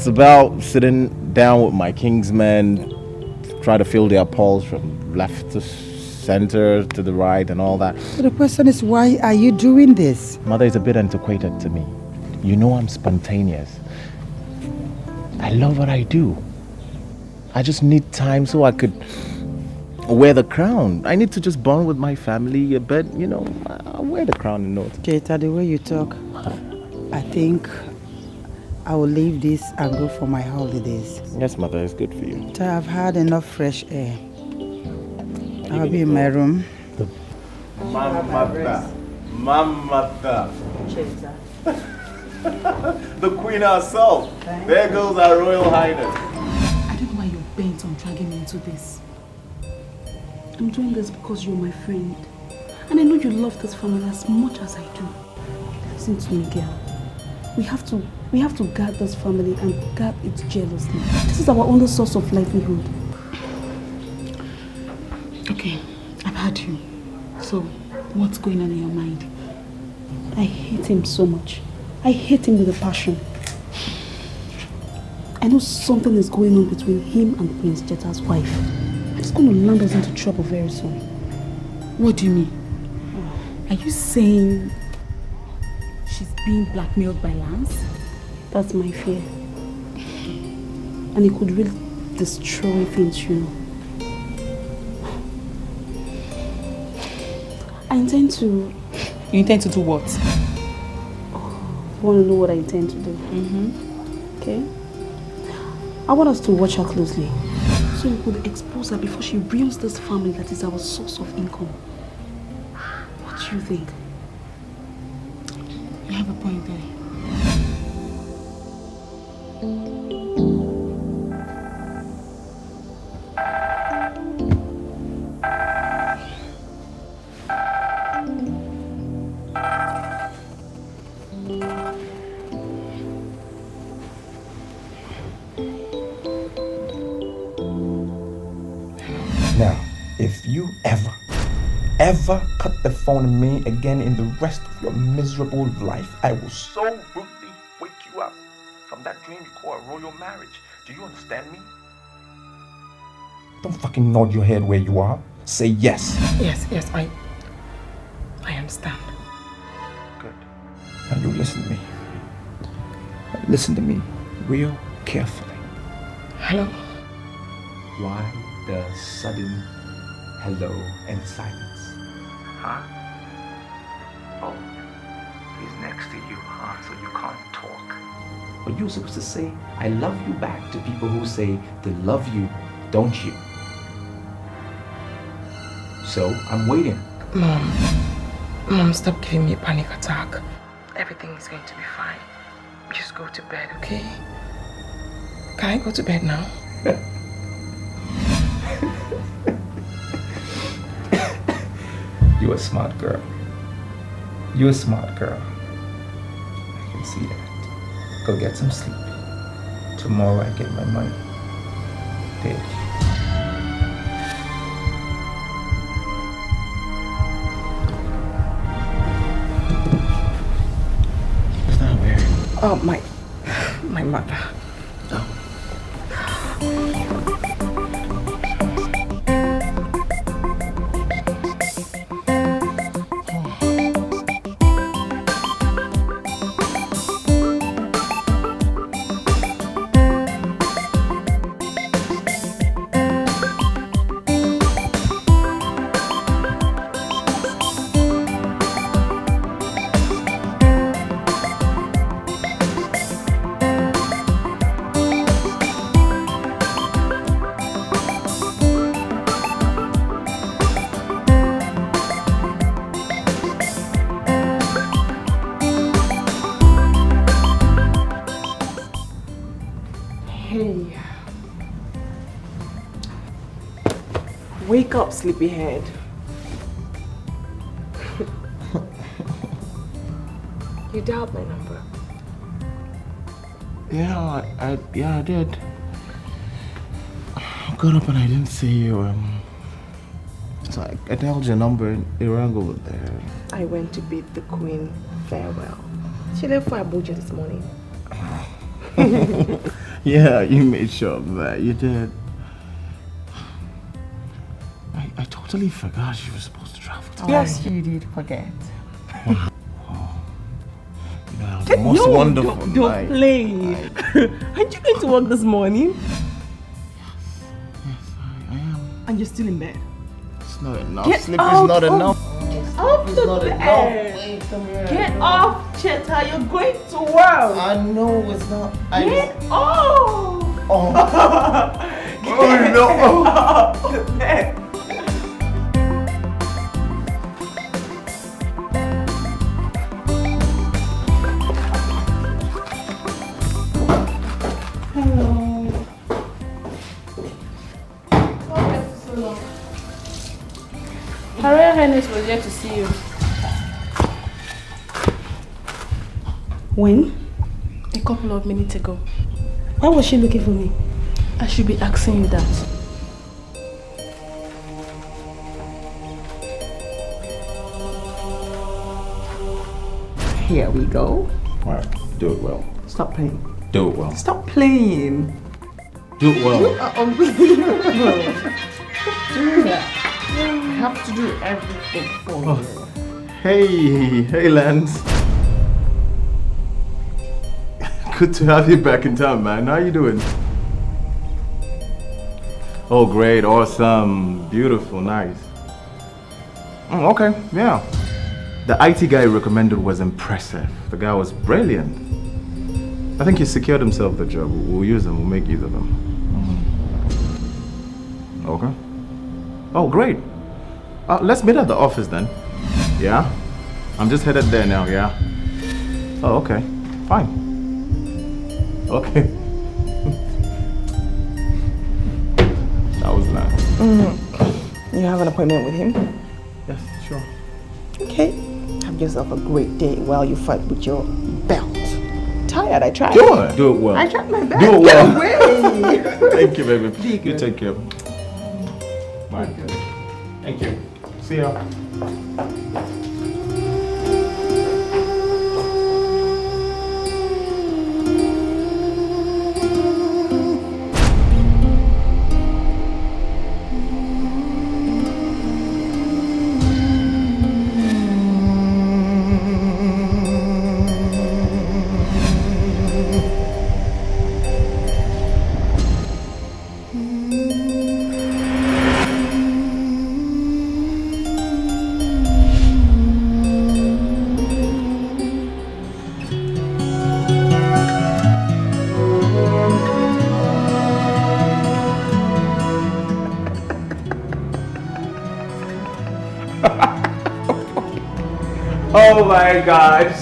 about sitting down with my kingsmen, try to fill their pulse from left to center to the right and all that. So the question is, why are you doing this? Mother, is a bit antiquated to me. You know I'm spontaneous. I love what I do. I just need time so I could wear the crown. I need to just bond with my family a bit, you know. I'll wear the crown in no time. Cheta, the way you talk, I think I will leave this and go for my holidays. Yes, Mother, it's good for you. I've had enough fresh air. I'll be in my room. Mamata. The Queen herself. There goes our Royal Highness. I don't know why you're bent on dragging me into this. I'm doing this because you're my friend. And I know you love this family as much as I do. Listen to me, girl. We have to guard this family and guard its jealously. This is our only source of livelihood. Okay, I've heard you. So, what's going on in your mind? I hate him so much. I hate him with a passion. I know something is going on between him and Prince Jeta's wife. It's going to land us into trouble very soon. What do you mean? Are you saying she's being blackmailed by Lance? That's my fear. And it could really destroy things, you know. I intend to... You intend to do what? You want to know what I intend to do? Okay? I want us to watch her closely. So we could expose her before she ruins this family that is our source of income. What do you think? You have a point there. Now, if you ever cut the phone to me again in the rest of your miserable life, I will so rudely wake you up from that dream you call a royal marriage. Do you understand me? Don't fucking nod your head where you are. Say yes. Yes, I understand. Good. Now you listen to me. Listen to me real carefully. Hello? Why the sudden hello and silence? Huh? Oh, he's next to you, huh? So you can't talk. But you're supposed to say, I love you back to people who say they love you, don't you? So I'm waiting. Mom, stop giving me a panic attack. Everything is going to be fine. Just go to bed, okay? Can I go to bed now? You're a smart girl. You're a smart girl. I can see that. Go get some sleep. Tomorrow I get my money. There. Oh, my mother. Wake up, sleepyhead. You dialed my number. Yeah, I did. I got up and I didn't see you. So I dialed your number and it rang over there. I went to bid the queen farewell. She left for Abuja this morning. Yeah, you made sure of that. You did. I totally forgot she was supposed to travel today. Yes, you did forget. The most wonderful don't night. play. Aren't you going to work this morning? Yes, I am. And you're still in bed? It's not enough. Get Sleep out is not of- enough. Off It's the not bed. enough. Wait, come here. Get off, Cheta. You're going to work. I know it's not. Get off. Oh. Get off the bed. Her Royal Highness was here to see you. When? A couple of minutes ago. Why was she looking for me? I should be asking you that. Here we go. Alright, do it well. Stop playing. Do it well. Stop playing. Do it well. You are unbelievable. Stop doing that. I have to do everything for you. Hey Lance. Good to have you back in town, man. How you doing? Oh, great, awesome, beautiful, nice. Oh, okay, yeah. The IT guy you recommended was impressive. The guy was brilliant. I think he secured himself the job. We'll use them, we'll make use of them. Okay. Oh, great. Let's meet at the office then. Yeah? I'm just headed there now, yeah? Oh, okay. Fine. Okay. That was nice. You have an appointment with him? Yes, sure. Okay. Have yourself a great day while you fight with your belt. Tired, I tried. Do it well. I tried my best. Do it well. Get away. Thank you, baby. You take care. Bye. Thank you. See ya. Oh my gosh.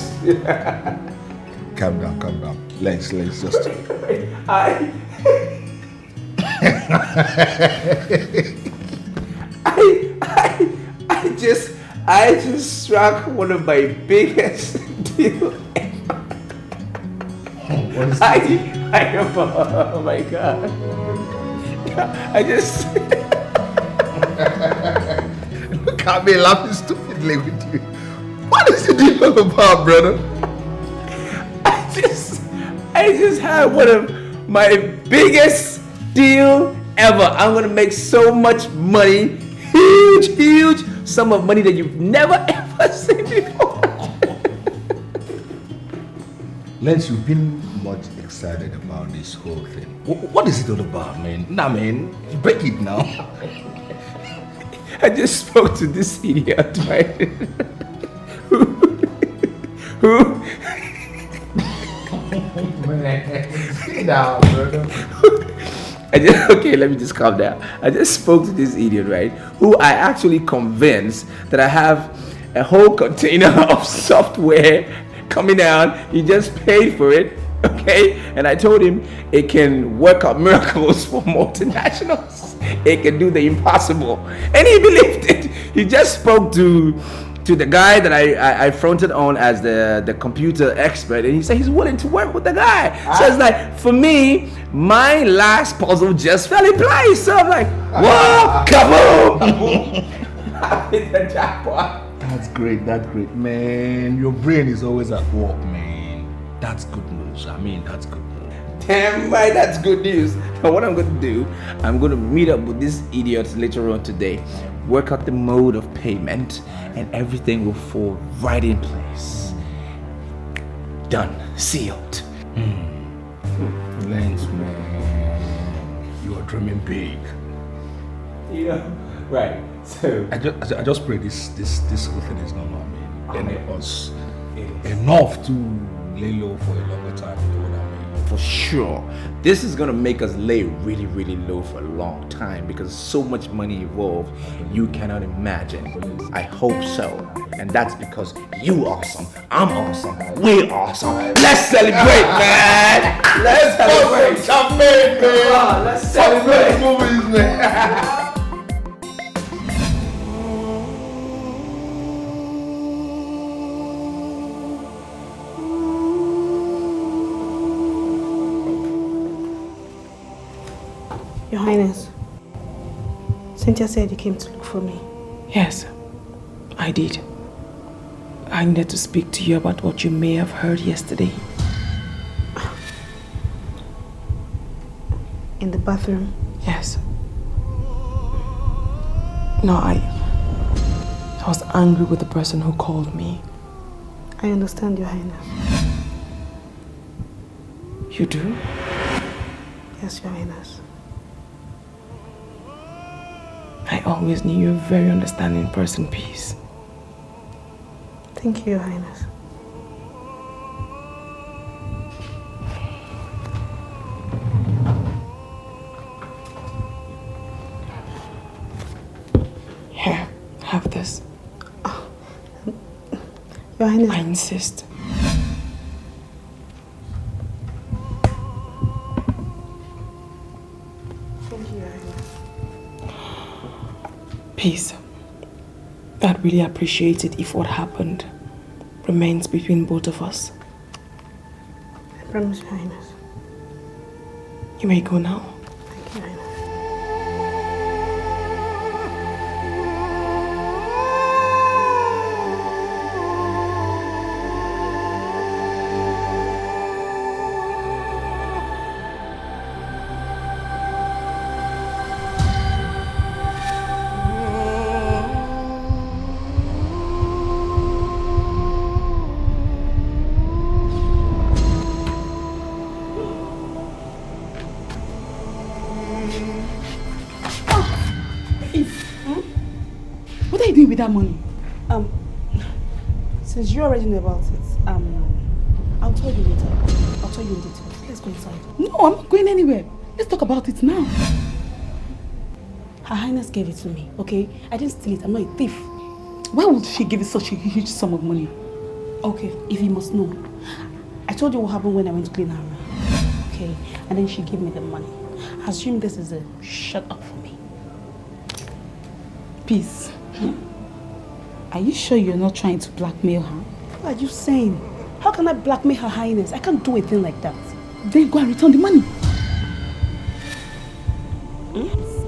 Calm down. Let's just. I just struck one of my biggest deals. Oh my god. I just Look at me laughing stupidly with you. What is the deal about, brother? I just had one of my biggest deal ever. I'm gonna make so much money. Huge sum of money that you've never ever seen before. Lance, you've been much excited about this whole thing. What is it all about, man? Nah, man, break it now. I just spoke to this idiot, right? who Man, sit down, brother. Okay, let me just calm down. I just spoke to this idiot, right? Who I actually convinced that I have a whole container of software coming out. He just paid for it, okay? And I told him it can work out miracles for multinationals. It can do the impossible. And he believed it. He just spoke to the guy that I fronted on as the computer expert, and he said he's willing to work with the guy. So it's like, for me, my last puzzle just fell in place. So I'm like, whoa, kaboom! I hit the jackpot. That's great, man. Your brain is always at work, man. That's good news. I mean, that's good news. Damn right, that's good news. Now what I'm going to do, I'm going to meet up with this idiot later on today, work out the mode of payment, and everything will fall right in place. Done. Sealed. Lance, man, you are dreaming big. Yeah, right. So I just pray this whole thing is normal, man. And it was enough to lay low for a longer time. You know what I mean? For sure, this is gonna make us lay really low for a long time because so much money involved you cannot imagine. I hope so, and that's because you awesome, I'm awesome, we're awesome. Let's celebrate, man. Let's celebrate. Champagne, man. Let's celebrate. Movies, man. Your Highness, Cynthia said you came to look for me. Yes, I did. I needed to speak to you about what you may have heard yesterday. In the bathroom? Yes. No, I was angry with the person who called me. I understand, Your Highness. You do? Yes, Your Highness. I always knew you were a very understanding person, Peace. Thank you, Your Highness. Here, have this. Your Highness. I insist. Thank you, Your Highness. Peace. I'd really appreciate it if what happened remains between both of us. I promise, Your Highness. You may go now. Thank you, Your Highness. What are you doing with that money? Since you already know about it, I'll tell you later. I'll tell you in detail. Let's go inside. No, I'm not going anywhere. Let's talk about it now. Her Highness gave it to me, okay? I didn't steal it. I'm not a thief. Why would she give you such a huge sum of money? Okay, if you must know. I told you what happened when I went to clean her room. Okay, and then she gave me the money. I assume this is a shut up for me. Peace. Are you sure you're not trying to blackmail her? What are you saying? How can I blackmail Her Highness? I can't do a thing like that. Then go and return the money.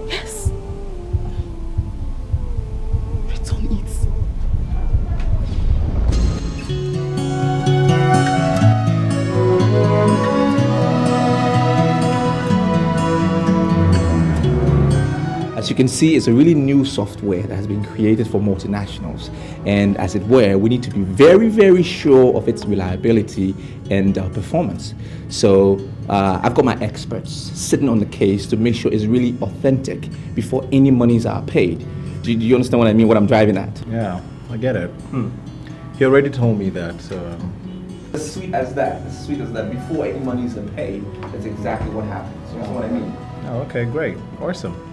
Yes. Return it. As you can see, it's a really new software that has been created for multinationals. And as it were, we need to be very, very sure of its reliability and performance. So I've got my experts sitting on the case to make sure it's really authentic before any monies are paid. Do you understand what I mean, what I'm driving at? Yeah, I get it. He already told me that... As sweet as that, before any monies are paid, that's exactly what happens. You know what I mean? Oh, okay, great. Awesome.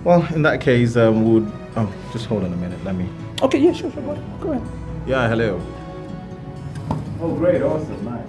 Well, in that case, would... Oh, just hold on a minute, let me... Okay, yeah, sure, go ahead. Yeah, hello. Oh, great, awesome, nice.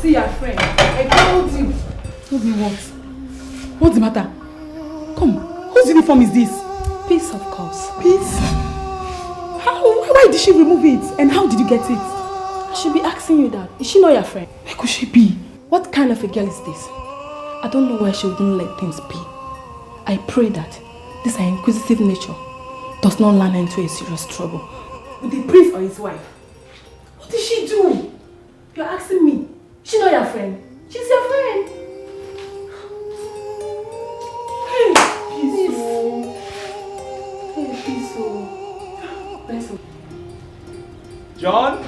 See your friend. I told you. Told me what? What's the matter? Come, whose uniform is this? Peace, of course. Peace? How? Why did she remove it? And how did you get it? I should be asking you that. Is she not your friend? Where could she be? What kind of a girl is this? I don't know why she wouldn't let things be. I pray that this her inquisitive nature does not land into a serious trouble with the prince or his wife. What did she do? You're asking me. Is she not your friend? She's your friend. Hey, peace. Hey, peace. John?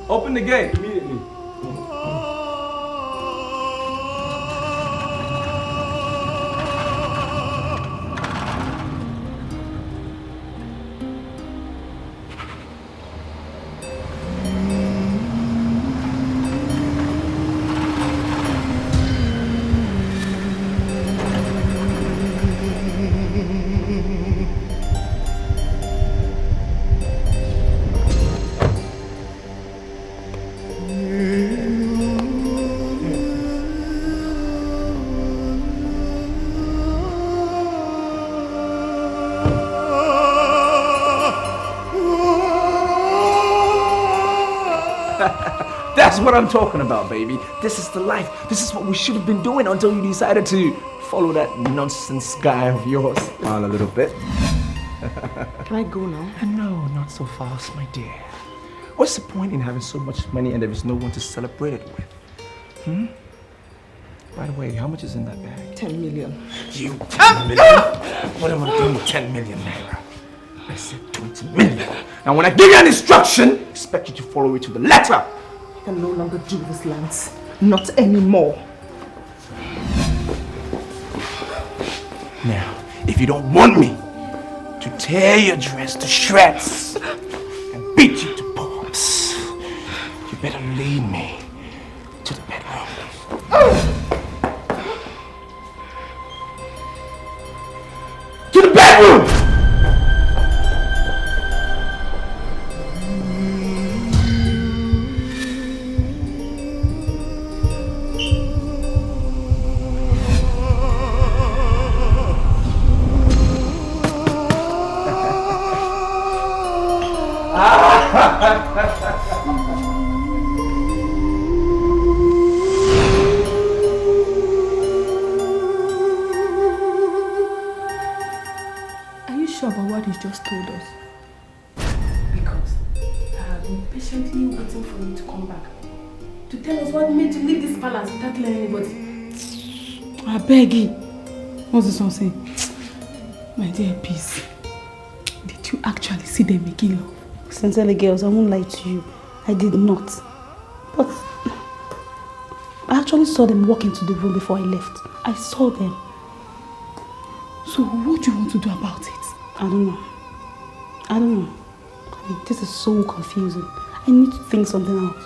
Open the gate immediately. That's what I'm talking about, baby. This is the life. This is what we should have been doing until you decided to follow that nonsense guy of yours on a little bit. Can I go now? No, not so fast, my dear. What's the point in having so much money and there is no one to celebrate it with? By the way, how much is in that bag? 10 million. You 10 million? What am I doing with 10 million naira? I said 20 million. And when I give you an instruction, I expect you to follow it to the letter. I can no longer do this, Lance. Not anymore. Now, if you don't want me to tear your dress to shreds and beat you to pulps, you better lead me to the bedroom. To the bedroom! Are you sure about what you just told us? Because I have been patiently waiting for you to come back to tell us what made you leave this palace without telling anybody. I beg you. What's this one saying? My dear, peace. Did you actually see them making love? Sincerely, girls, I won't lie to you. I did not. But I actually saw them walk into the room before I left. I saw them. So what do you want to do about it? I don't know. I don't know. I mean, this is so confusing. I need to think something out.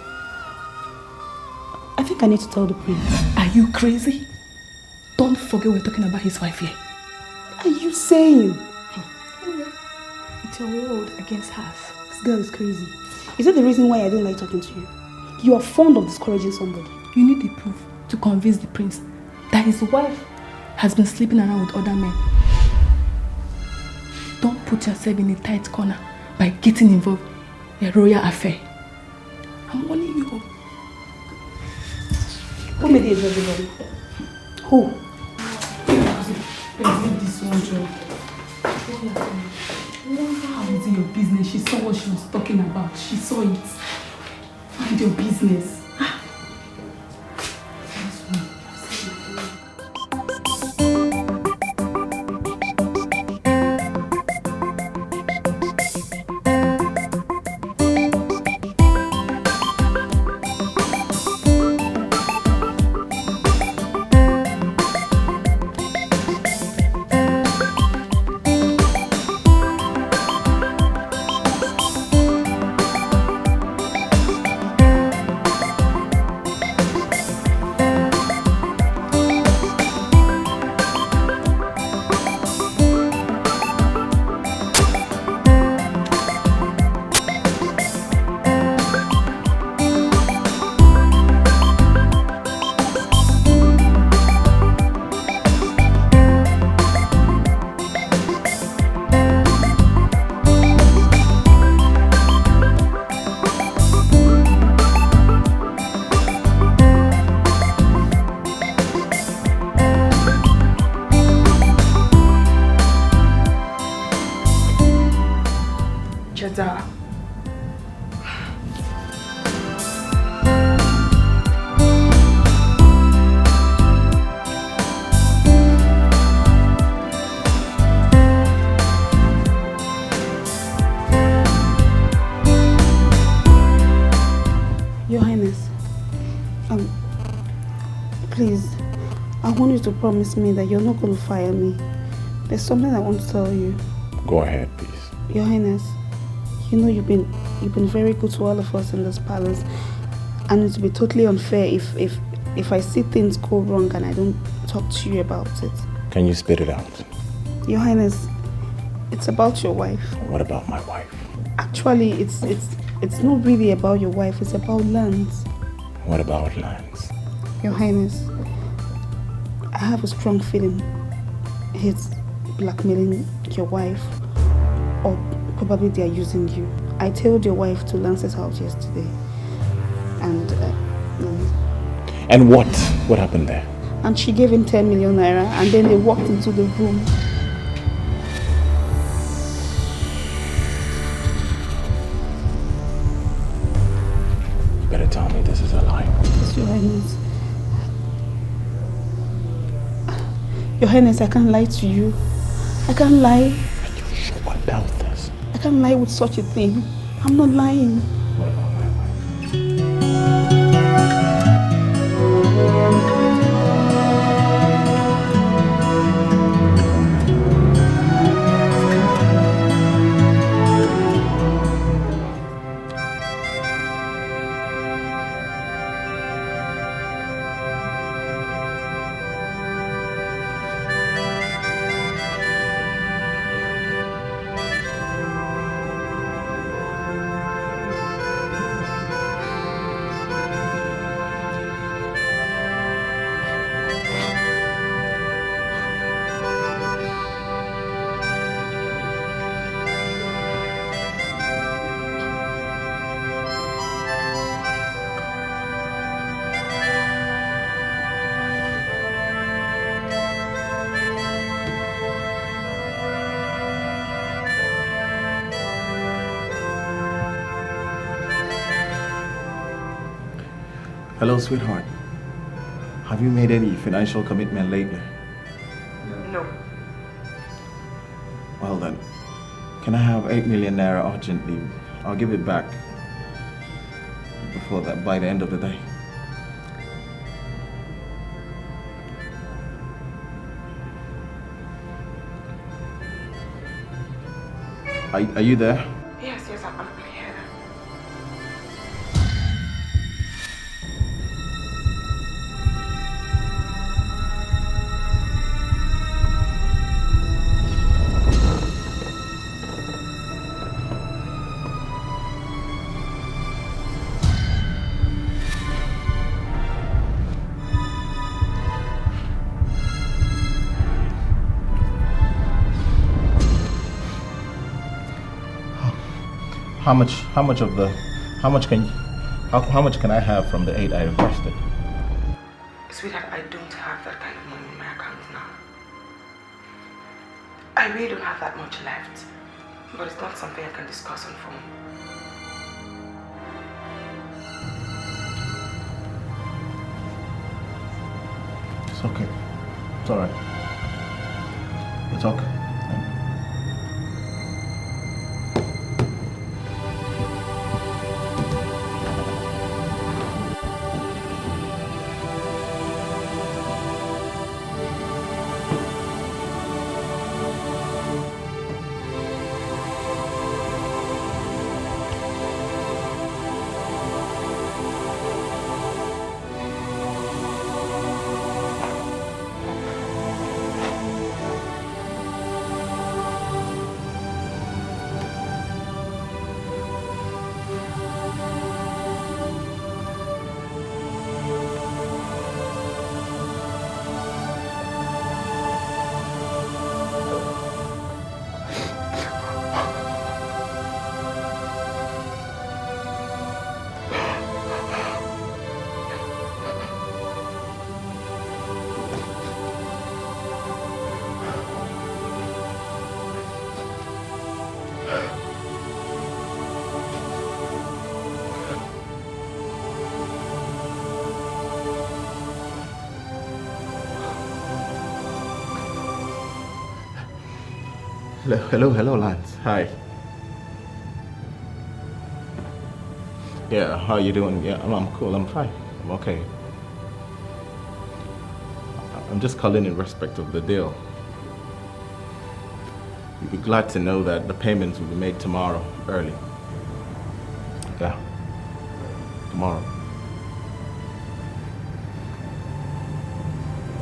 I think I need to tell the prince. Are you crazy? Don't forget we're talking about his wife here. What are you saying? It's your world against hers. This girl is crazy. Is that the reason why I don't like talking to you? You are fond of discouraging somebody. You need the proof to convince the prince that his wife has been sleeping around with other men. Don't put yourself in a tight corner by getting involved in a royal affair. I'm warning you. Who made it, everybody? Who? This one, Joe. How is it your business? She saw what she was talking about. She saw it. Mind your business. Please, I want you to promise me that you're not going to fire me. There's something I want to tell you. Go ahead, please. Your Highness, you know you've been very good to all of us in this palace, and it would be totally unfair if I see things go wrong and I don't talk to you about it. Can you spit it out? Your Highness, it's about your wife. What about my wife? Actually, it's not really about your wife, it's about lands. What about lands? Your Highness, I have a strong feeling he's blackmailing your wife, or probably they are using you. I told your wife to lance it out yesterday, and And what happened there? and she gave him 10 million naira, and then they walked into the room. You better tell me this is a lie. Yes, Your Highness. Your Highness, I can't lie to you. I can't lie. Are you sure about this? I can't lie with such a thing. I'm not lying. What about my wife? Hello, sweetheart. Have you made any financial commitment lately? No. Well then, can I have 8 million naira urgently? I'll give it back by the end of the day. Are you there? Yes, I'm here. How much can I have from the 8 I requested? Sweetheart, I don't have that kind of money in my account now. I really don't have that much left. But it's not something I can discuss on phone. It's okay. It's alright. It's okay. Hello, Lance. Hi. Yeah, how you doing? Yeah, I'm cool. I'm fine. I'm okay. I'm just calling in respect of the deal. You'll be glad to know that the payments will be made tomorrow, early. Yeah. Tomorrow.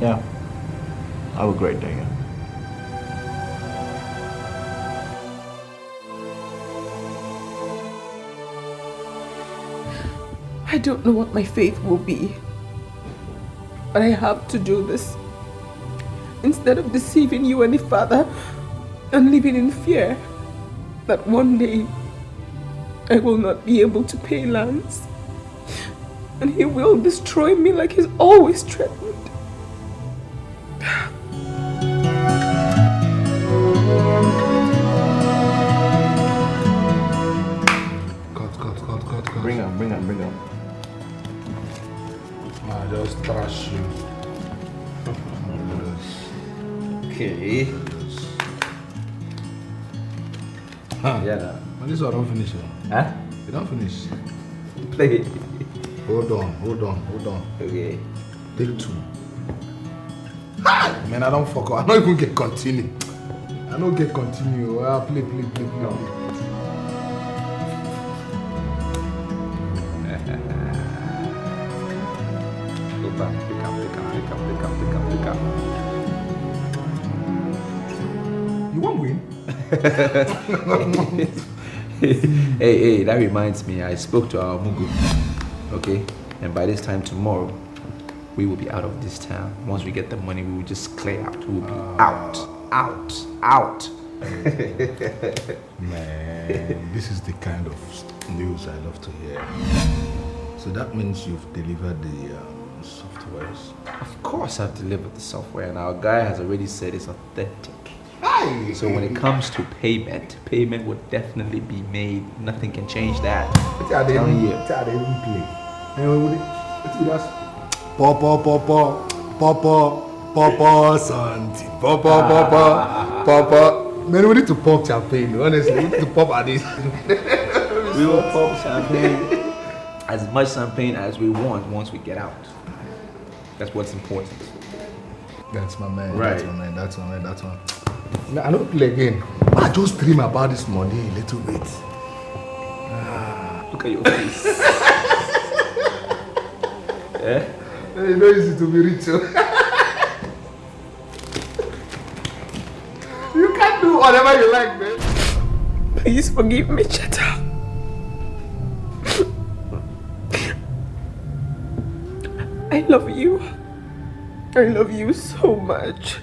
Yeah. Have a great day. Yeah. I don't know what my fate will be, but I have to do this. Instead of deceiving you and the father and living in fear that one day I will not be able to pay Lance and he will destroy me like he's always threatened. Cut. Bring him. I just trash you. Okay. Yeah. But this one don't finish. Huh? You don't finish. Play it. Hold on. Okay. Take 2. Man, I don't fuck up. I don't even get continue. I don't get continue. Play. Go back. Pick up. You won't win. Hey, that reminds me, I spoke to our Mugu. Okay? And by this time tomorrow, we will be out of this town. Once we get the money, we will just clear out. We will be out. Man, this is the kind of news I love to hear. So that means you've delivered the softwares? Of course I've delivered the software, and our guy has already said it's authentic. Aye. So when it comes to payment will definitely be made. Nothing can change that. What are they even play? What's it that's? Papa, something. Papa. Man, we need to pop champagne. Honestly, we need to pop at this. We will pop champagne. As much champagne as we want once we get out. That's what's important. That's my man. Right. That's my man. I don't play again. I just dream about this money a little bit. Look at your face. Yeah? It's not easy to be rich. You can do whatever you like, man. Please forgive me, Cheta. I love you. I love you so much.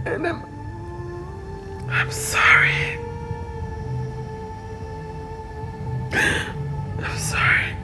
And I'm sorry. I'm sorry.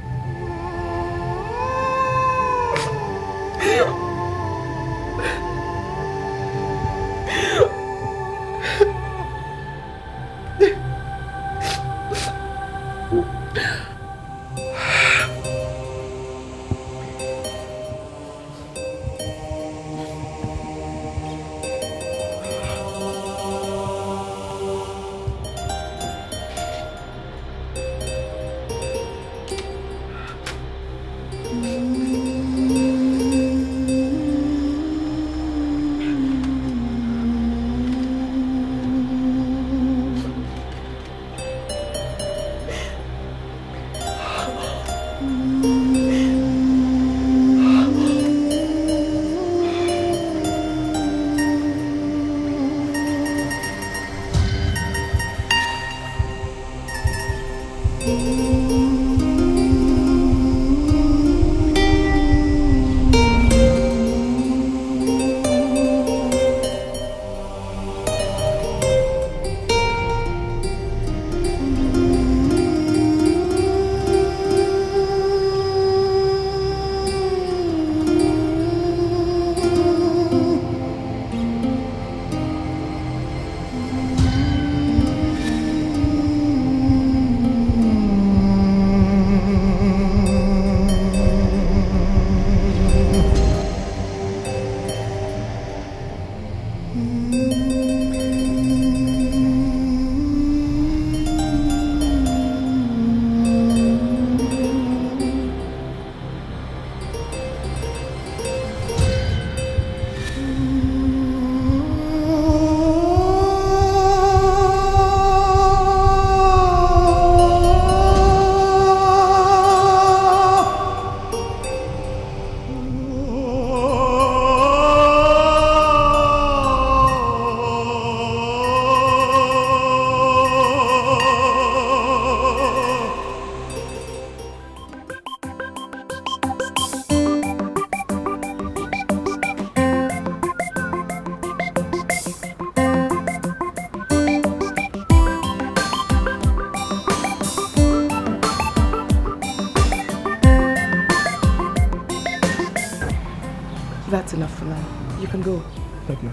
That's enough for now. You can go. Thank you.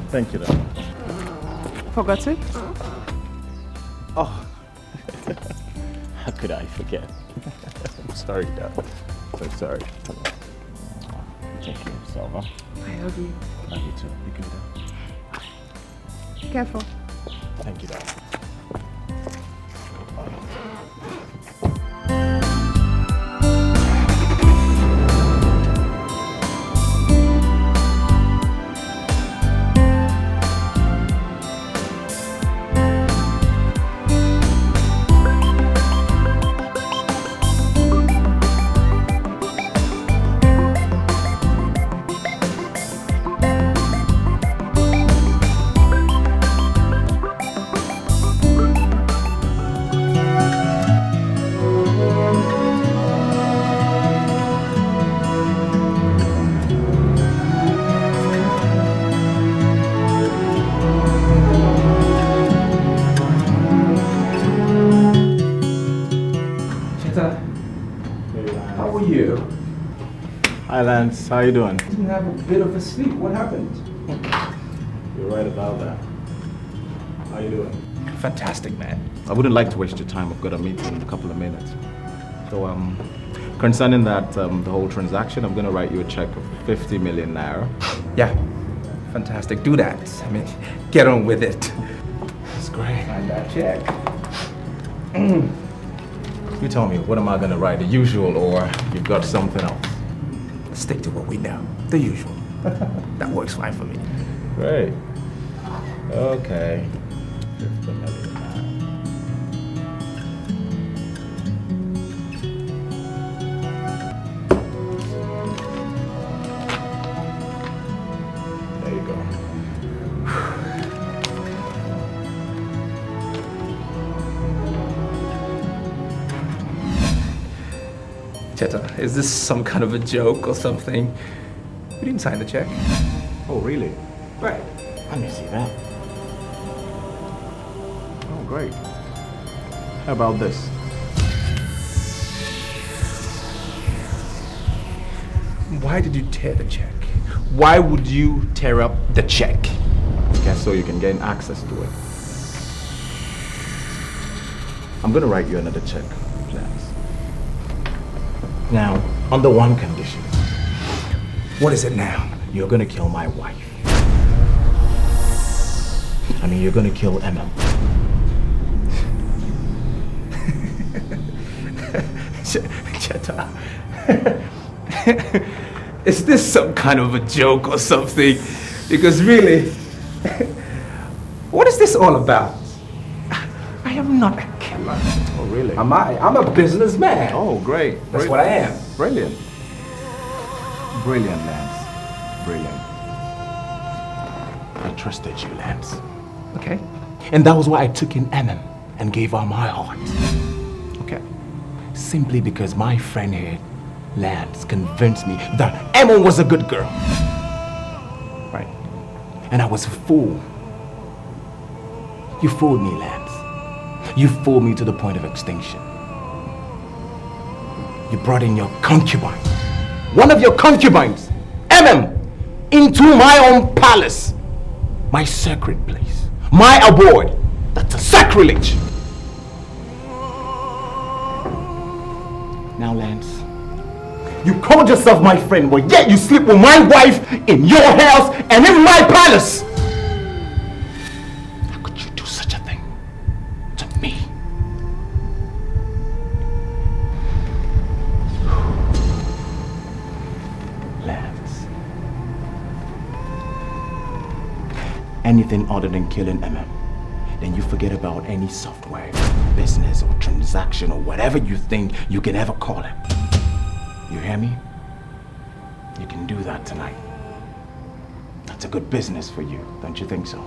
Thank you, Dad. Forgot it? Oh, how could I forget? I'm sorry, Dad. So sorry. Take care of yourself, huh? I love you. Love you too. You can do. Careful. Thank you, Dad. Hi Lance, how you doing? I didn't have a bit of a sleep. What happened? You're right about that. How you doing? Fantastic, man. I wouldn't like to waste your time. I've got a meeting in a couple of minutes. So concerning that, the whole transaction, I'm going to write you a check of 50 million naira. Yeah, fantastic. Do that. I mean, get on with it. That's great. Find that check. You tell me, what am I going to write? The usual, or you've got something else? Stick to what we know. The usual. That works fine for me. Great. Okay. 50 million naira. There you go. Cheta, is this some kind of a joke or something? You didn't sign the check. Oh, really? Right. Let me see that. Oh, great. How about this? Why did you tear the check? Why would you tear up the check? I guess so you can gain access to it. I'm gonna write you another check, Lance. Now, under one condition. What is it now? You're gonna kill my wife. I mean, you're gonna kill Emma. Cheta. Is this some kind of a joke or something? Because really, what is this all about? I am not a killer. Oh, really? Am I? I'm a businessman. Oh, great. That's what I am. Brilliant. Brilliant, Lance. Brilliant. I trusted you, Lance. Okay. And that was why I took in Emma and gave her my heart. Okay. Simply because my friend here, Lance, convinced me that Emma was a good girl. Right. And I was a fool. You fooled me, Lance. You fooled me to the point of extinction. You brought in your concubine, one of your concubines, Emma, into my own palace, my sacred place, my abode. That's a sacrilege. Now, Lance, you called yourself my friend, but yet you sleep with my wife in your house and in my palace. How could you do such a thing to me? anything other than killing MM, then you forget about any software, business or transaction or whatever you think you can ever call it. You hear me? You can do that tonight. That's a good business for you, don't you think so?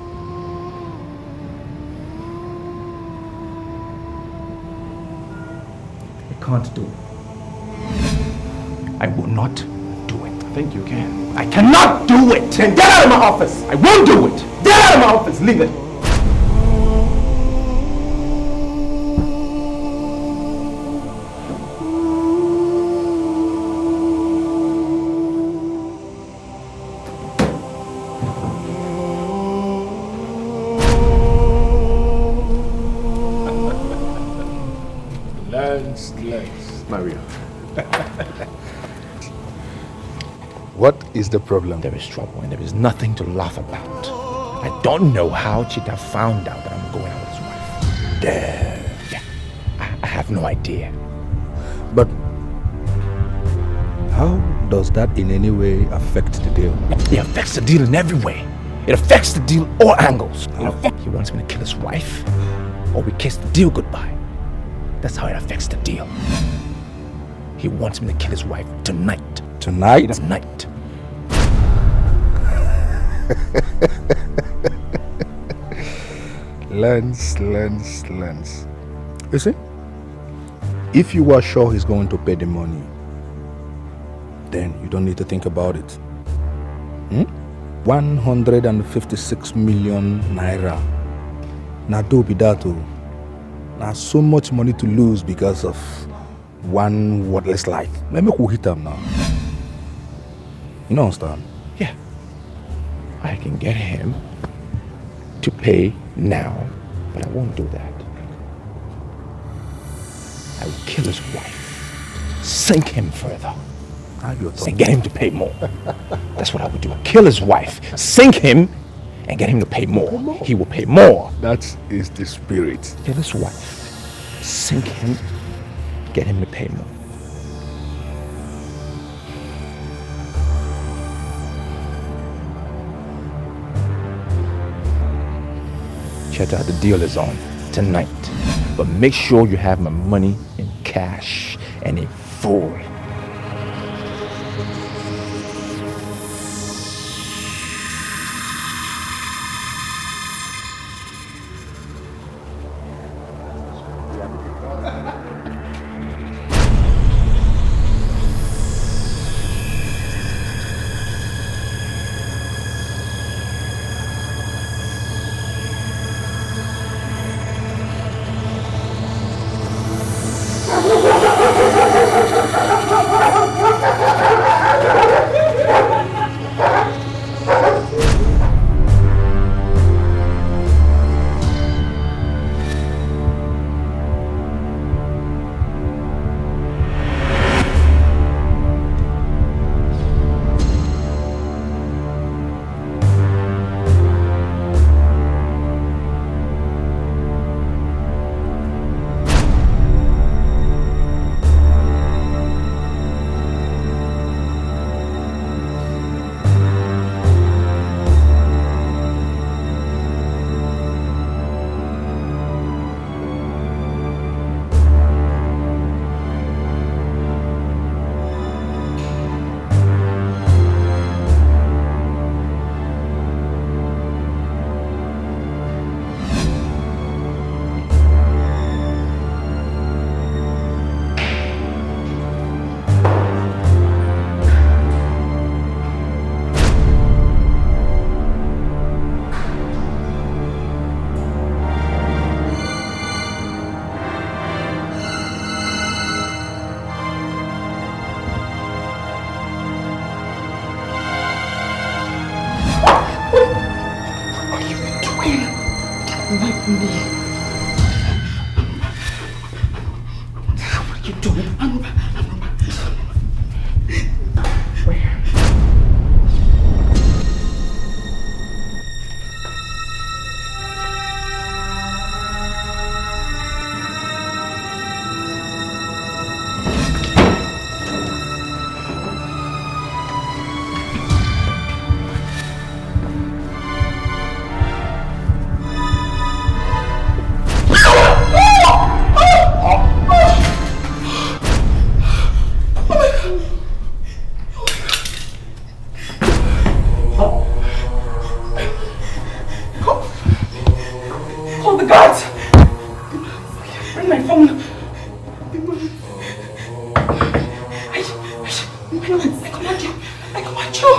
I can't do it. I will not do it. I think you can. I cannot do it! Then get out of my office! I won't do it! Get out of my office! Leave it! Lance, Mario. What is the problem? There is trouble and there is nothing to laugh about. I don't know how Chita found out that I'm going out with his wife. Yeah, I have no idea. But how does that in any way affect the deal? It affects the deal in every way. It affects the deal all angles. He wants me to kill his wife, or we kiss the deal goodbye. That's how it affects the deal. He wants me to kill his wife tonight. Tonight? Tonight. Lance. You see, if you are sure he's going to pay the money, then you don't need to think about it. 156 million naira. Now do be that too. Now so much money to lose because of one wordless life. Let me hit him now. You don't understand? Yeah. I can get him to pay now, but I won't do that. I will kill his wife, sink him further, and get him to pay more. That's what I would do. Kill his wife, sink him, and get him to pay more. He will pay more. That is the spirit. Kill his wife, sink him, get him to pay more. Cheta, the deal is on tonight. But make sure you have my money in cash and in full. I command you. I command you.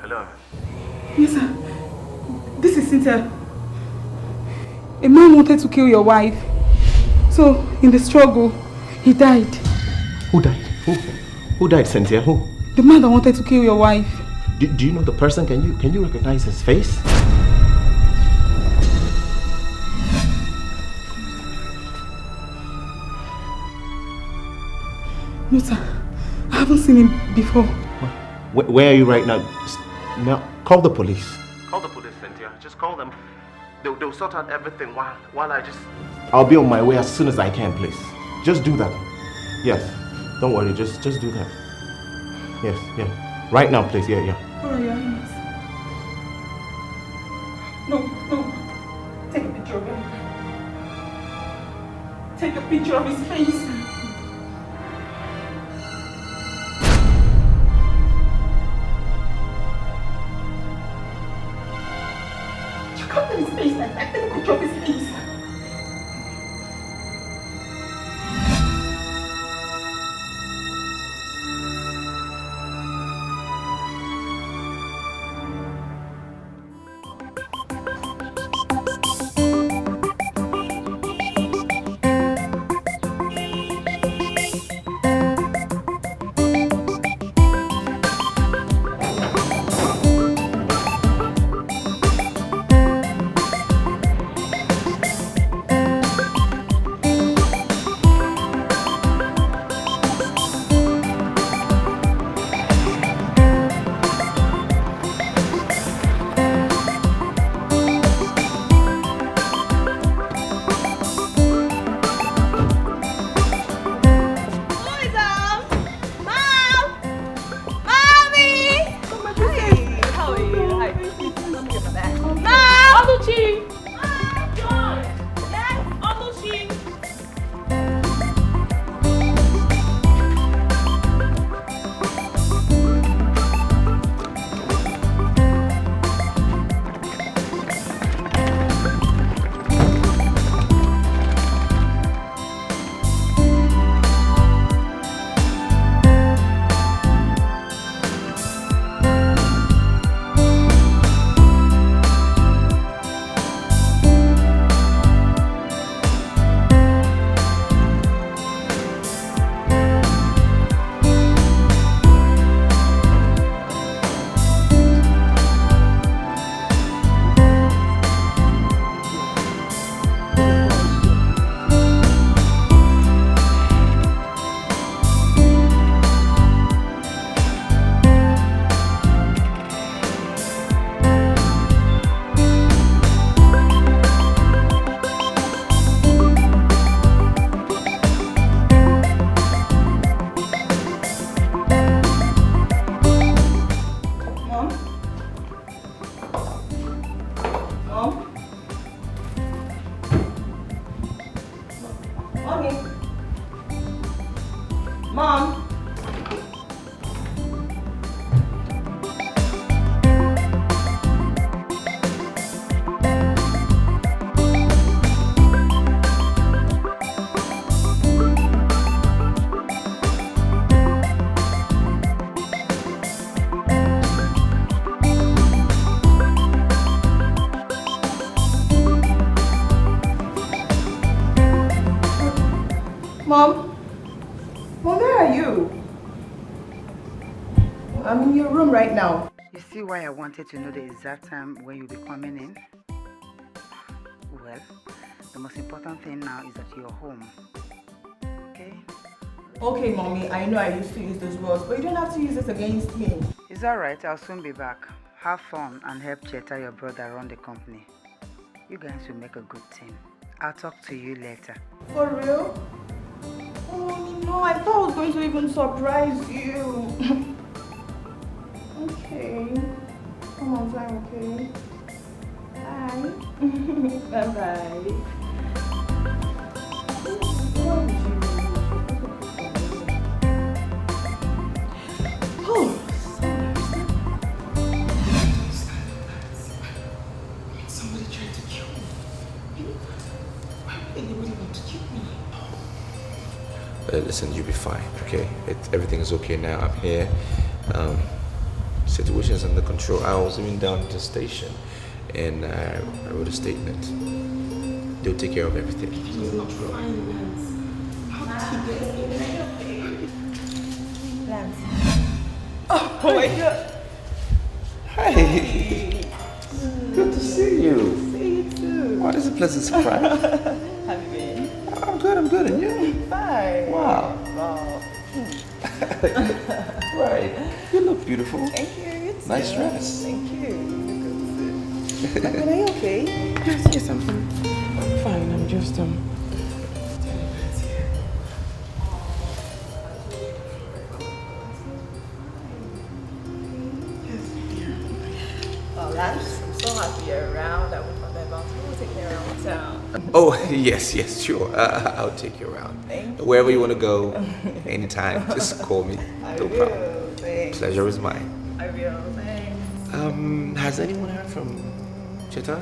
Hello. Yes, sir. This is Cynthia. A man wanted to kill your wife. So, in the struggle, he died. Who died? Who died, Cynthia? Who? The man that wanted to kill your wife. Do you know the person? Can you recognize his face? No, sir. I haven't seen him before. Where are you right now? Now, call the police. Call the police, Cynthia. Just call them. They'll sort out everything while I just... I'll be on my way as soon as I can, please. Just do that. Yes. Don't worry. Just do that. Yes, yeah. Right now, please. Yeah. Alright, Your Highness. No. Take a picture of him. Take a picture of his face. Look at his face like that. Take a picture of his face. Mom, where are you? I'm in your room right now. You see why I wanted to know the exact time when you'll be coming in? Well, the most important thing now is that you're home. Okay? Okay, Mommy, I know I used to use those words, but you don't have to use this against me. It's alright, I'll soon be back. Have fun and help Cheta, your brother, run the company. You guys will make a good team. I'll talk to you later. For real? Oh, no, I thought I was going to even surprise you. Okay. Come on, time, okay? Bye. Bye-bye. Oh, somebody tried to kill me. Why would anybody want to kill me? Listen, you'll be fine, okay? Everything is okay now. I'm here. Situation's under control. I was even down at the station and I wrote a statement. They'll take care of everything. He's not fine, Lance. How did he get me? Lance. Oh my God. Hey. Good to see you. See you too. What is a pleasant surprise? Have you been? I'm good, and you? Fine. Wow. Wow. Right. You look beautiful. Thank you. Nice dress. Thank you. Are you okay? Yes, I'm fine. I'm just Oh, Lance, I'm so happy you're around. I would not about to take me around town. Oh, yes, sure. I'll take you around. Thank you. Wherever you want to go, anytime, just call me. No problem. Thanks. Pleasure is mine. I will. Thanks. Has anyone heard from Cheta?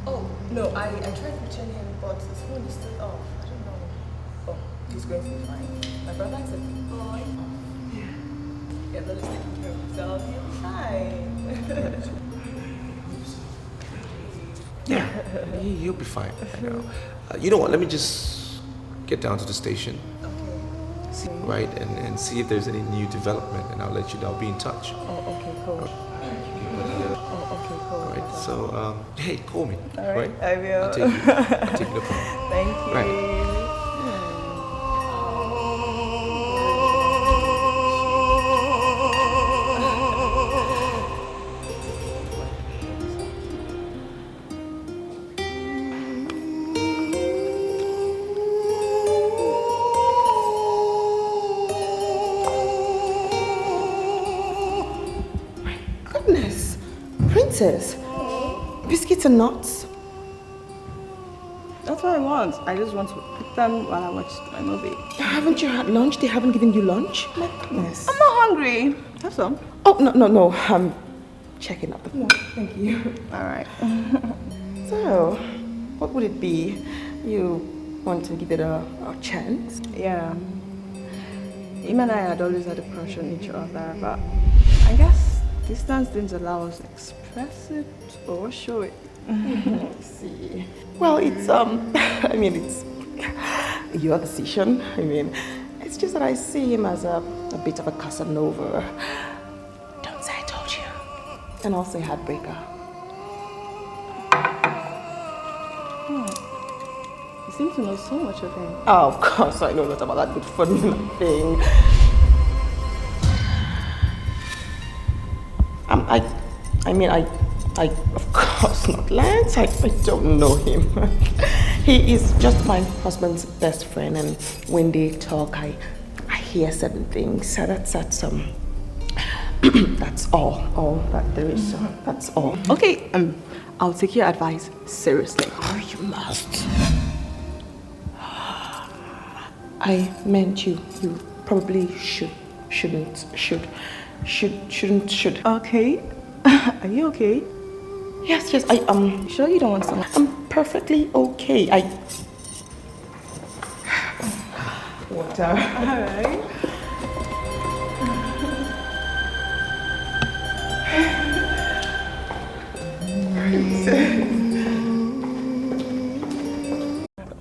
Oh, no, I tried reaching him, but his phone is still off. I don't know. Oh, he's going to be fine. My brother is a big boy. Yeah, but he's taking care of himself. He'll be fine. Yeah, he'll be fine. I know. You know what? Let me just get down to the station, right, and see if there's any new development, and I'll let you know. I'll be in touch. Oh, okay, cool. Oh, okay, cool. All right. So, hey, call me. All right, I will. I'll take you. No problem. Thank you. Right. Goodness, princess, biscuits and nuts. That's what I want. I just want to eat them while I watch my movie. Haven't you had lunch? They haven't given you lunch? My goodness. I'm not hungry. Have some. Oh, no. I'm checking up. No, thank you. All right. So, what would it be? You want to give it a chance? Yeah. Him and I had always had a crush on each other, but I guess distance didn't allow us to express it or show it. See. Well, it's it's your decision. It's just that I see him as a bit of a Casanova. Don't say I told you. And also a heartbreaker. You seem to know so much of him. Oh, of course I know not about that good formula thing. I of course not, Lance. I don't know him. He is just my husband's best friend, and when they talk, I hear certain things. So that's all that there is. That's all. Okay, I'll take your advice seriously. Oh, you must. I meant you probably shouldn't. Okay. Are you okay? Yes, Sure you don't want some? I'm perfectly okay. Water. Alright.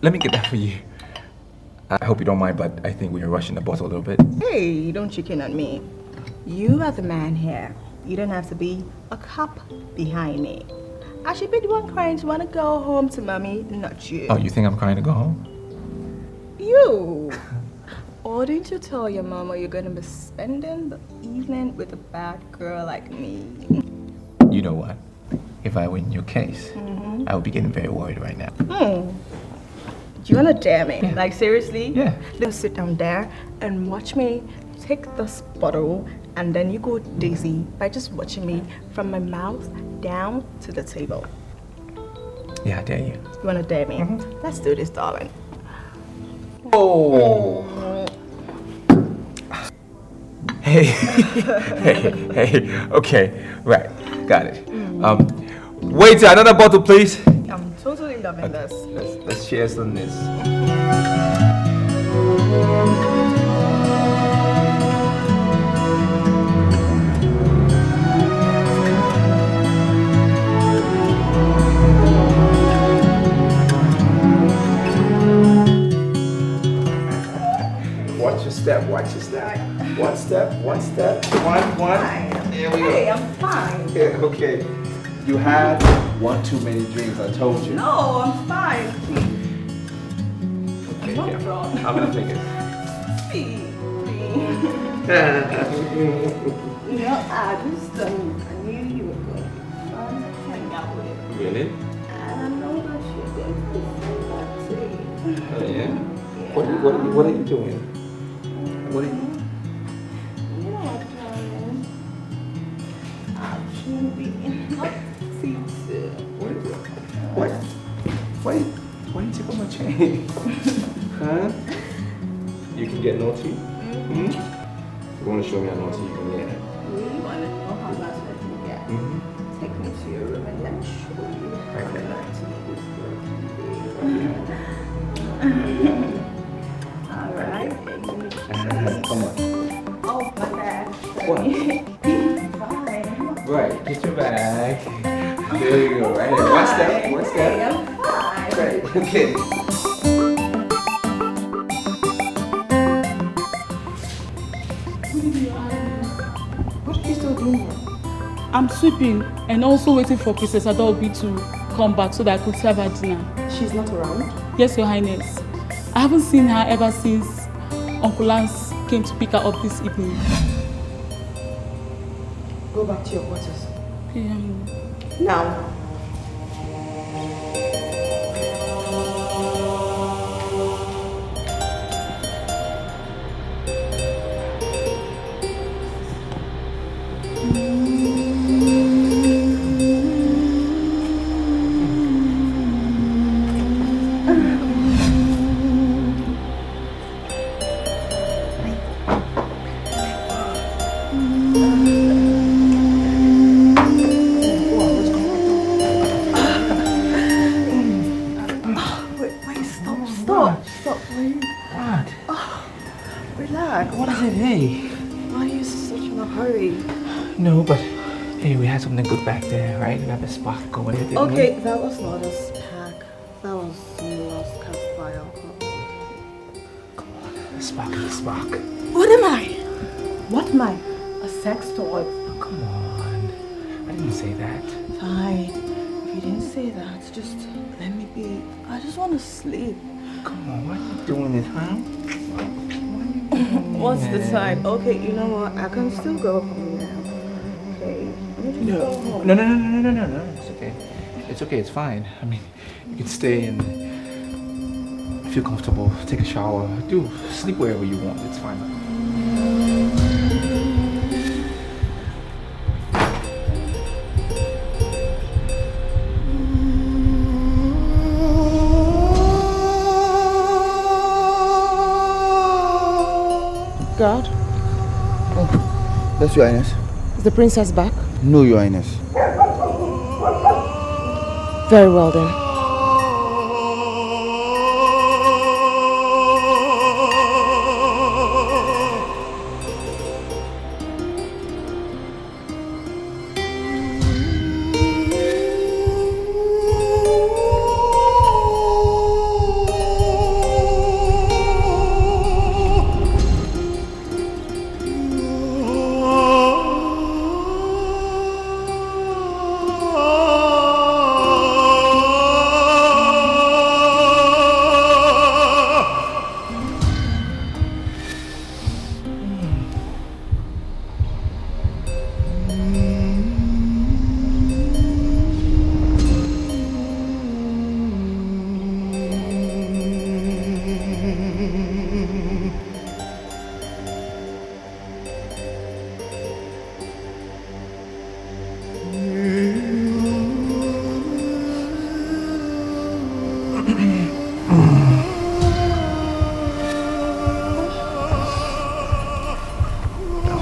Let me get that for you. I hope you don't mind, but I think we are rushing the boss a little bit. Hey, don't chicken on me. You are the man here. You don't have to be a cop behind me. I should be the one crying to want to go home to mommy, not you. Oh, you think I'm crying to go home? You! Or didn't you tell your mama you're going to be spending the evening with a bad girl like me? You know what? If I win your case, I would be getting very worried right now. you wanna dare me? Yeah. Like seriously? Yeah. Then sit down there and watch me take this bottle and then you go dizzy by just watching me from my mouth down to the table. Yeah, I dare you. You wanna dare me? Let's do this, darling. Oh. Hey. hey. Okay. Right. Got it. Wait, another bottle, please. I'm totally loving this. Let's share some of this. Watch your step. Watch your step. One step. One step. One. There we go. Hey, I'm fine. Yeah, okay. You had one too many drinks, I told you. No, I'm fine. Okay, What's yeah. wrong? How many fingers? You know, I knew you were going to be fun to hang out with. Really? And I know that you're going to be fun Oh, yeah? yeah. What are you doing? What are you? You know what, darling? I'm trying to be hot too. Why you take off my chain? Huh? You can get naughty? Hmm? You want to show me how naughty you can get? You really want to know how much I can get? Take me to your room and let me show you how naughty this girl can be. Alright. Come on. Oh, my bad. What? Fine. Right, get your bag. There you go, right here. One step, one step. Hey, I'm fine. Right, okay. What are you still doing here? I'm sweeping and also waiting for Princess Adobe to come back so that I could serve her dinner. She's not around? Yes, Your Highness. I haven't seen her ever since Uncle Lance came to pick her up this evening. Go back to your quarters. Now. No, but hey, we had something good back there, right? We had a spark going there, didn't Okay, we? that was not a spark. That was lost campfire alcohol. A spark is a spark. What am I? What am I? A sex toy? Oh, come on. I didn't say that. Fine. If you didn't say that, just let me be. I just want to sleep. Come on, why are you doing it, huh? What's the time? Okay, you know what? I can still go home now. Okay. Let me just go home. No. It's okay. It's okay, it's fine. I mean, you can stay and feel comfortable, take a shower, do sleep wherever you want. It's fine. God, Yes, Your Highness. is the princess back? No, Your Highness. Very well then.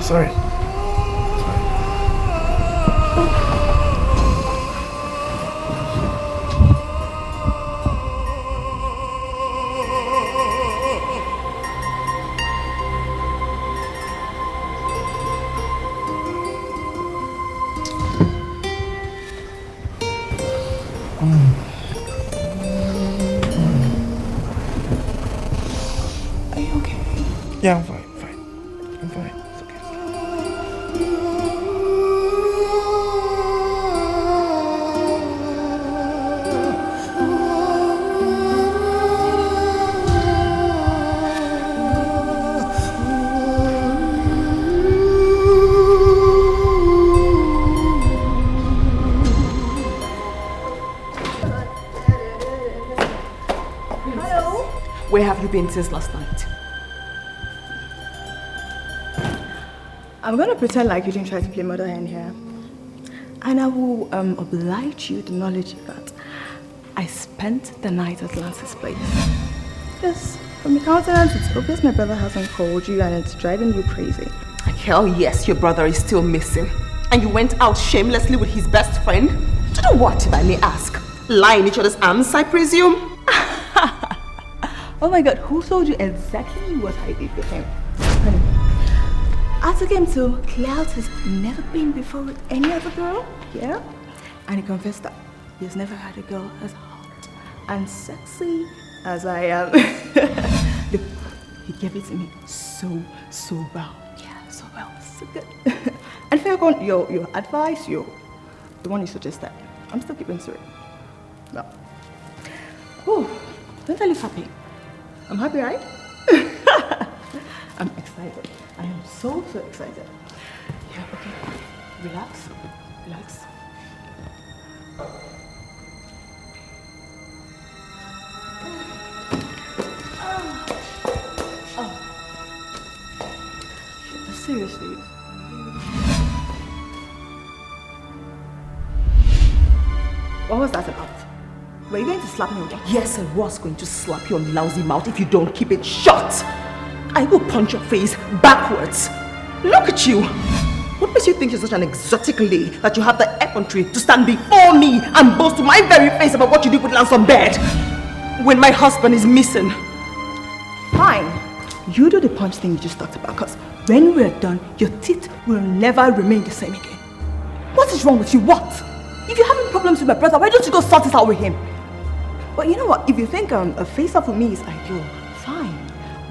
Sorry. Are you okay? Yeah, I'm fine. I'm fine. It's okay. Where have you been since last night? I'm gonna pretend like you didn't try to play mother hen here. And I will oblige you the knowledge that I spent the night at Lance's place. Yes, from your countenance, it's obvious my brother hasn't called you and it's driving you crazy. Hell yes, your brother is still missing. And you went out shamelessly with his best friend? To do what, if I may ask? Lie in each other's arms, I presume? Oh my god, who told you exactly what I did with him? Honey, I took him to clouds he's never been before with any other girl, yeah? And he confessed that he's never had a girl as hot and sexy as I am. Look, he gave it to me so well. Yeah, so well, so good. And for your advice, the one you suggested, I'm still keeping to it. Well, whew, don't I look happy? I'm happy, right? I'm excited. I am so excited. Yeah, okay. Relax. Oh. Seriously. What was that about? Were you going to slap me again? Yes, I was going to slap your lousy mouth if you don't keep it shut. I will punch your face backwards. Look at you. What makes you think you're such an exotic lady that you have the effrontery to stand before me and boast to my very face about what you did with Lance on bed when my husband is missing? Fine. You do the punch thing you just talked about, because when we're done, your teeth will never remain the same again. What is wrong with you? What? If you're having problems with my brother, why don't you go sort it out with him? But you know what? If you think a face-off with me is ideal, fine.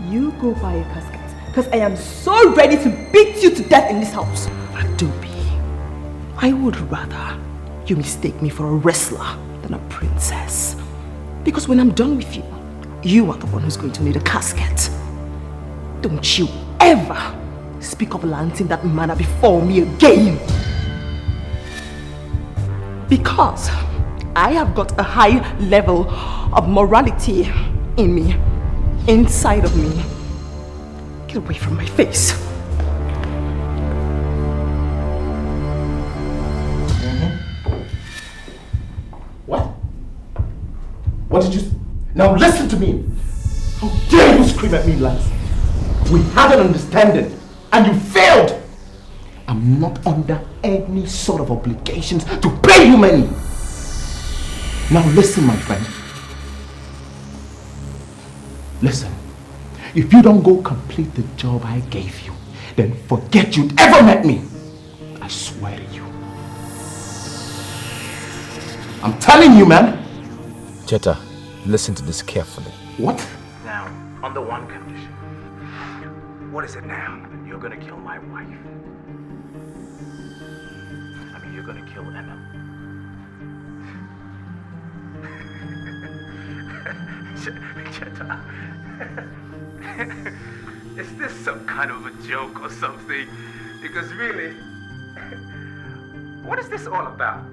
You go buy a casket. Because I am so ready to beat you to death in this house. Adobe, I would rather you mistake me for a wrestler than a princess. Because when I'm done with you, you are the one who's going to need a casket. Don't you ever speak of Lance in that manner before me again. Because I have got a high level of morality in me, inside of me. Get away from my face. What? What did you... Now listen to me. How dare you scream at me, Lance? We had an understanding and you failed. I'm not under any sort of obligations to pay you money. Now listen, my friend. Listen. If you don't go complete the job I gave you, then forget you'd ever met me. I swear to you. I'm telling you, man. Cheta, listen to this carefully. What? Now, under one condition. What is it now? You're gonna kill my wife. I mean, you're gonna kill Emma. Cheta. Is this some kind of a joke or something? Because really, what is this all about?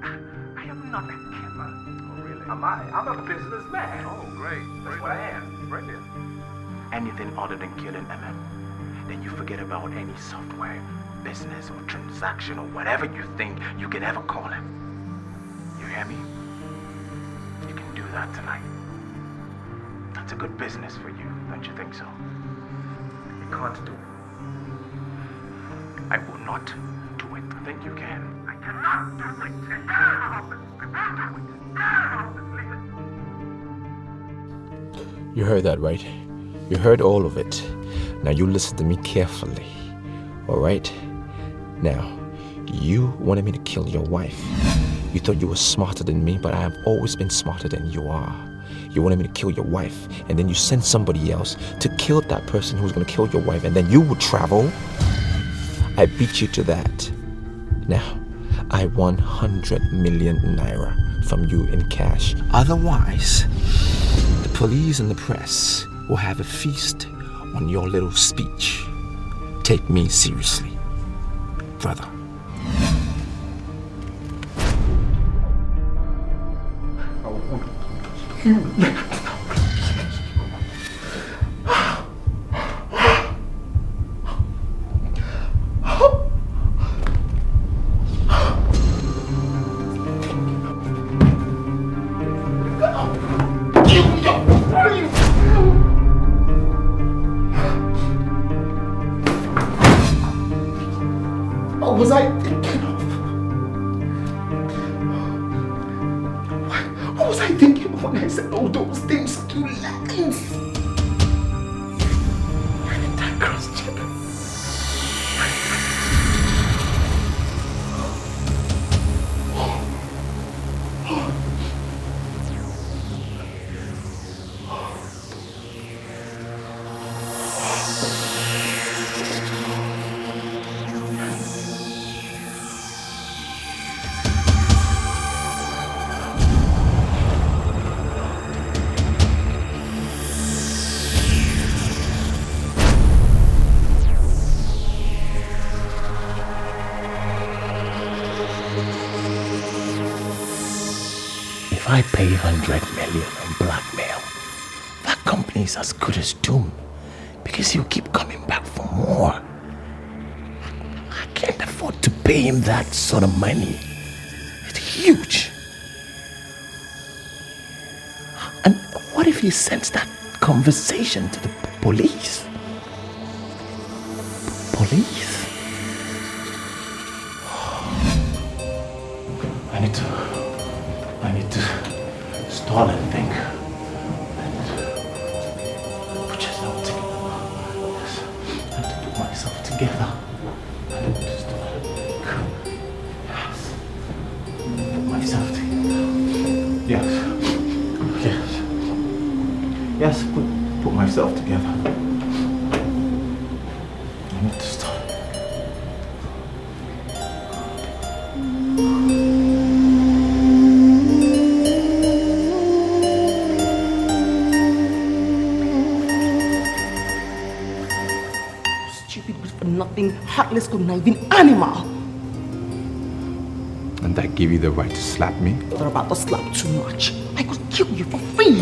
I am not a killer. Oh, really? Am I? I'm a businessman. Oh, great. That's what I am. Brilliant. Anything other than killing Emma, then you forget about any software, business, or transaction, or whatever you think you can ever call it. You hear me? You can do that tonight. That's a good business for you, don't you think so? You can't do it. I will not do it. I think you can. I cannot do it. It cannot happen. I won't do it. It cannot happen. Listen. You heard that, right? You heard all of it. Now you listen to me carefully. Alright? Now, you wanted me to kill your wife. You thought you were smarter than me, but I have always been smarter than you are. You wanted me to kill your wife, and then you sent somebody else to kill that person who was going to kill your wife, and then you would travel. I beat you to that. Now, I want 100 million naira from you in cash. Otherwise, the police and the press will have a feast on your little speech. Take me seriously, brother. What was I thinking of? What was I thinking of when I said all those things to lies? Why didn't I cross-check? If I pay 100 million on blackmail, that company is as good as doomed because he'll keep coming back for more. I can't afford to pay him that sort of money. It's huge. And what if he sends that conversation to the police? Police? I need to stall and think. Put yourself together. Yes. I need to put myself together. I need to stall and think. Yes. Put myself together. Yes. Yes. Yes, put myself together. I need to stall. Nothing, heartless, conniving animal. And that give you the right to slap me? You're about to slap too much. I could kill you for free.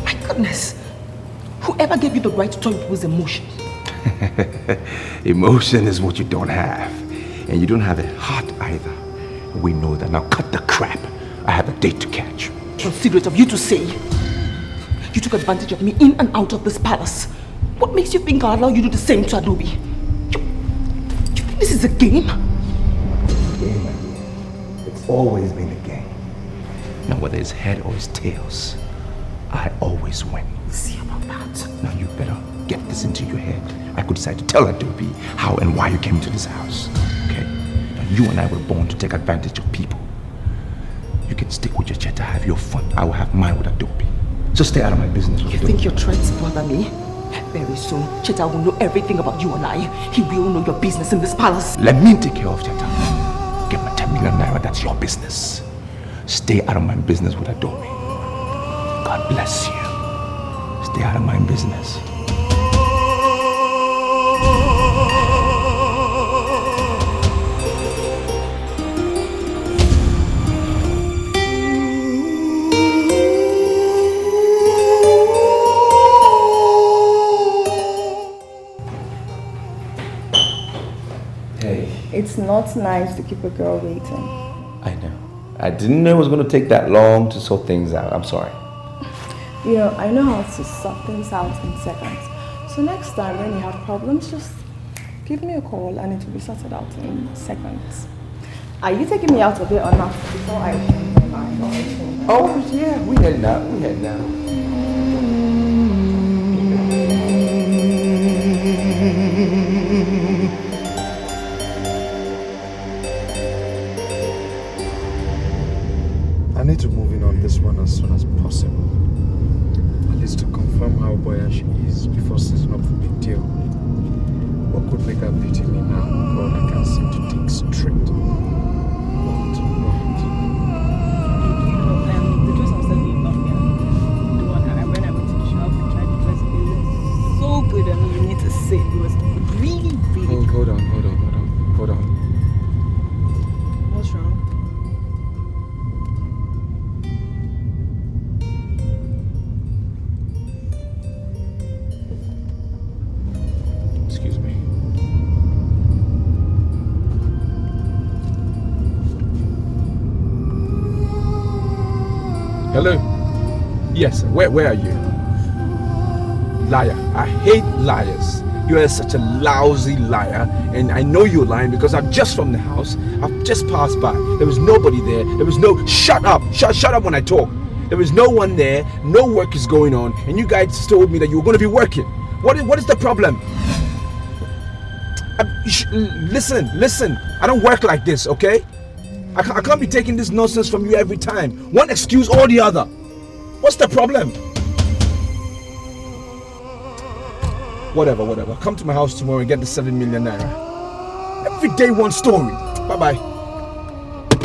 My goodness. Whoever gave you the right to tell people's emotions? Emotion is what you don't have. And you don't have a heart either. We know that. Now cut the crap. I have a date to catch. Considerate of you to say. You took advantage of me in and out of this palace. What makes you think I'll allow you to do the same to Adobe? This is a game? It's a game, my dear. It's always been a game. Now, whether it's head or it's tails, I always win. See about that. Now, you better get this into your head. I could decide to tell Adobe how and why you came to this house. Okay? Now, you and I were born to take advantage of people. You can stick with your Cheta, have your fun. I will have mine with Adobe. So stay out of my business. You think your threats bother me? Very soon, Cheta will know everything about you and I. He will know your business in this palace. Let me take care of Cheta. Get my 10 million naira, that's your business. Stay out of my business with Adobe. God bless you. Stay out of my business. It's not nice to keep a girl waiting. I know. I didn't know it was going to take that long to sort things out. I'm sorry. You know, I know how to sort things out in seconds. So next time when you have problems, just give me a call and it will be sorted out in seconds. Are you taking me out of it or not before I change my mind? Oh, yeah, we heading out. We heading out. I need to move in on this one as soon as possible. At least to confirm how buoyant she is before setting up the big deal. What could make her pity me now? God, I can't seem to think straight. The dress I'm selling is not here. The one when I went to the shop and tried to dress it, it looked so good. I mean, you need to sit. It was really, really Oh, hold on. What's wrong? Excuse me. Hello? Yes, where are you? Liar. I hate liars. You are such a lousy liar, and I know you're lying because I'm just from the house. I've just passed by. There was nobody there. There was no... Shut up! Shut up when I talk. There was no one there. No work is going on, and you guys told me that you were going to be working. What is the problem? Listen. I don't work like this, okay? I can't be taking this nonsense from you every time. One excuse or the other. What's the problem? Whatever. Come to my house tomorrow and get the 7 million naira. Every day one story. Bye-bye.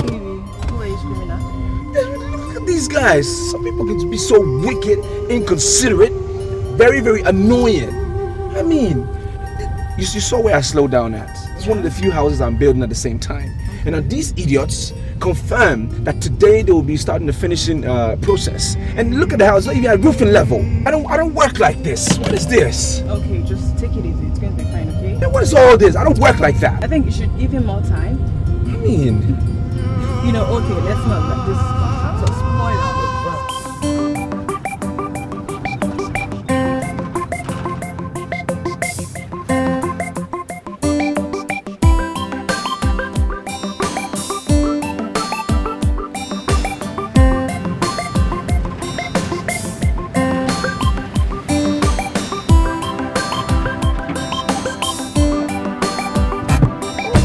Baby, who are you screaming at? Look at these guys. Some people can be so wicked, inconsiderate, very, very annoying. I mean, you saw where I slowed down at. It's one of the few houses I'm building at the same time. And now these idiots confirm that today they will be starting the finishing process. And look at the house, not even at roofing level. I don't work like this. What is this? Okay, just take it easy. It's going to be fine, okay? And what is all this? I don't work like that. I think you should give him more time. I mean... You know, okay, let's not let this contractor spoil our work.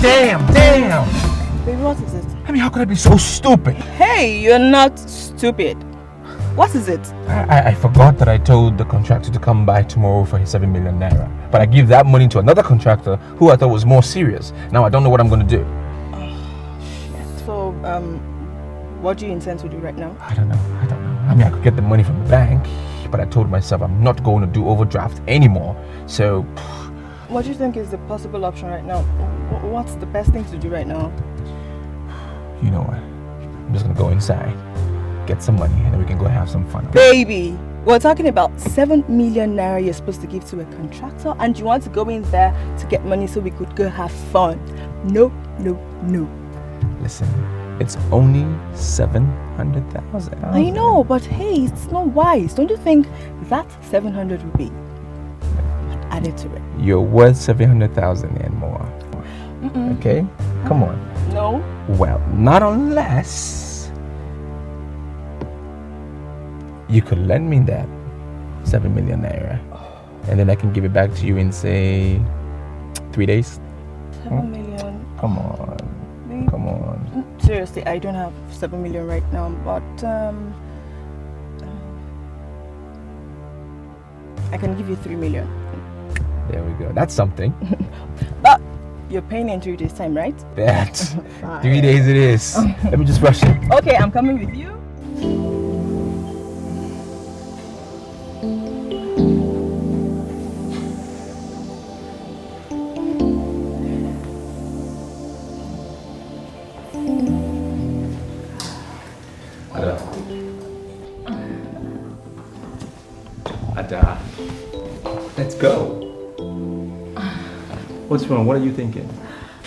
Damn! Baby, what is it? I mean, how could I be so stupid? Hey, you're not stupid. What is it? I forgot that I told the contractor to come by tomorrow for his 7 million naira. But I give that money to another contractor who I thought was more serious. Now I don't know what I'm going to do. So, what do you intend to do right now? I don't know. I mean, I could get the money from the bank, but I told myself I'm not going to do overdraft anymore. So... What do you think is the possible option right now? What's the best thing to do right now? You know what? I'm just going to go inside, get some money, and then we can go have some fun. Baby, we're talking about 7 million naira you're supposed to give to a contractor, and you want to go in there to get money so we could go have fun. No. Listen, it's only 700,000. I know, but hey, it's not wise. Don't you think that 700 would be added to it? You're worth 700,000 and more. Okay? Come on. No. Well, not unless you could lend me that 7 million naira, and then I can give it back to you in, say, 3 days. 7 million. Come on. Babe. Come on. Seriously, I don't have 7 million right now, but I can give you 3 million. There we go. That's something. But you're paying in 3 days' time, right? That 3 days it is. Let me just rush it. Okay, I'm coming with you. Ada, let's go. What's wrong? What are you thinking?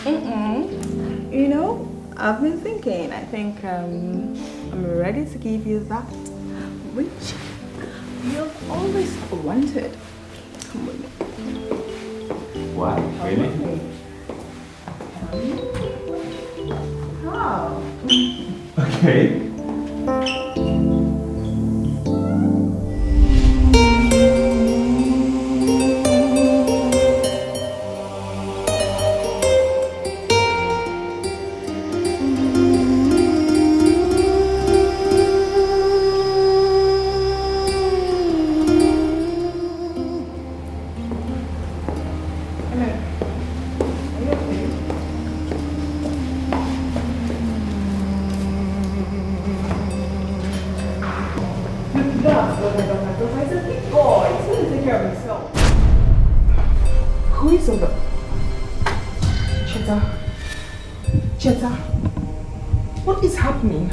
You know, I've been thinking. I think I'm ready to give you that which you've always wanted. Come with me. What? Really? Oh. Okay. Who is over? Cheta, what is happening?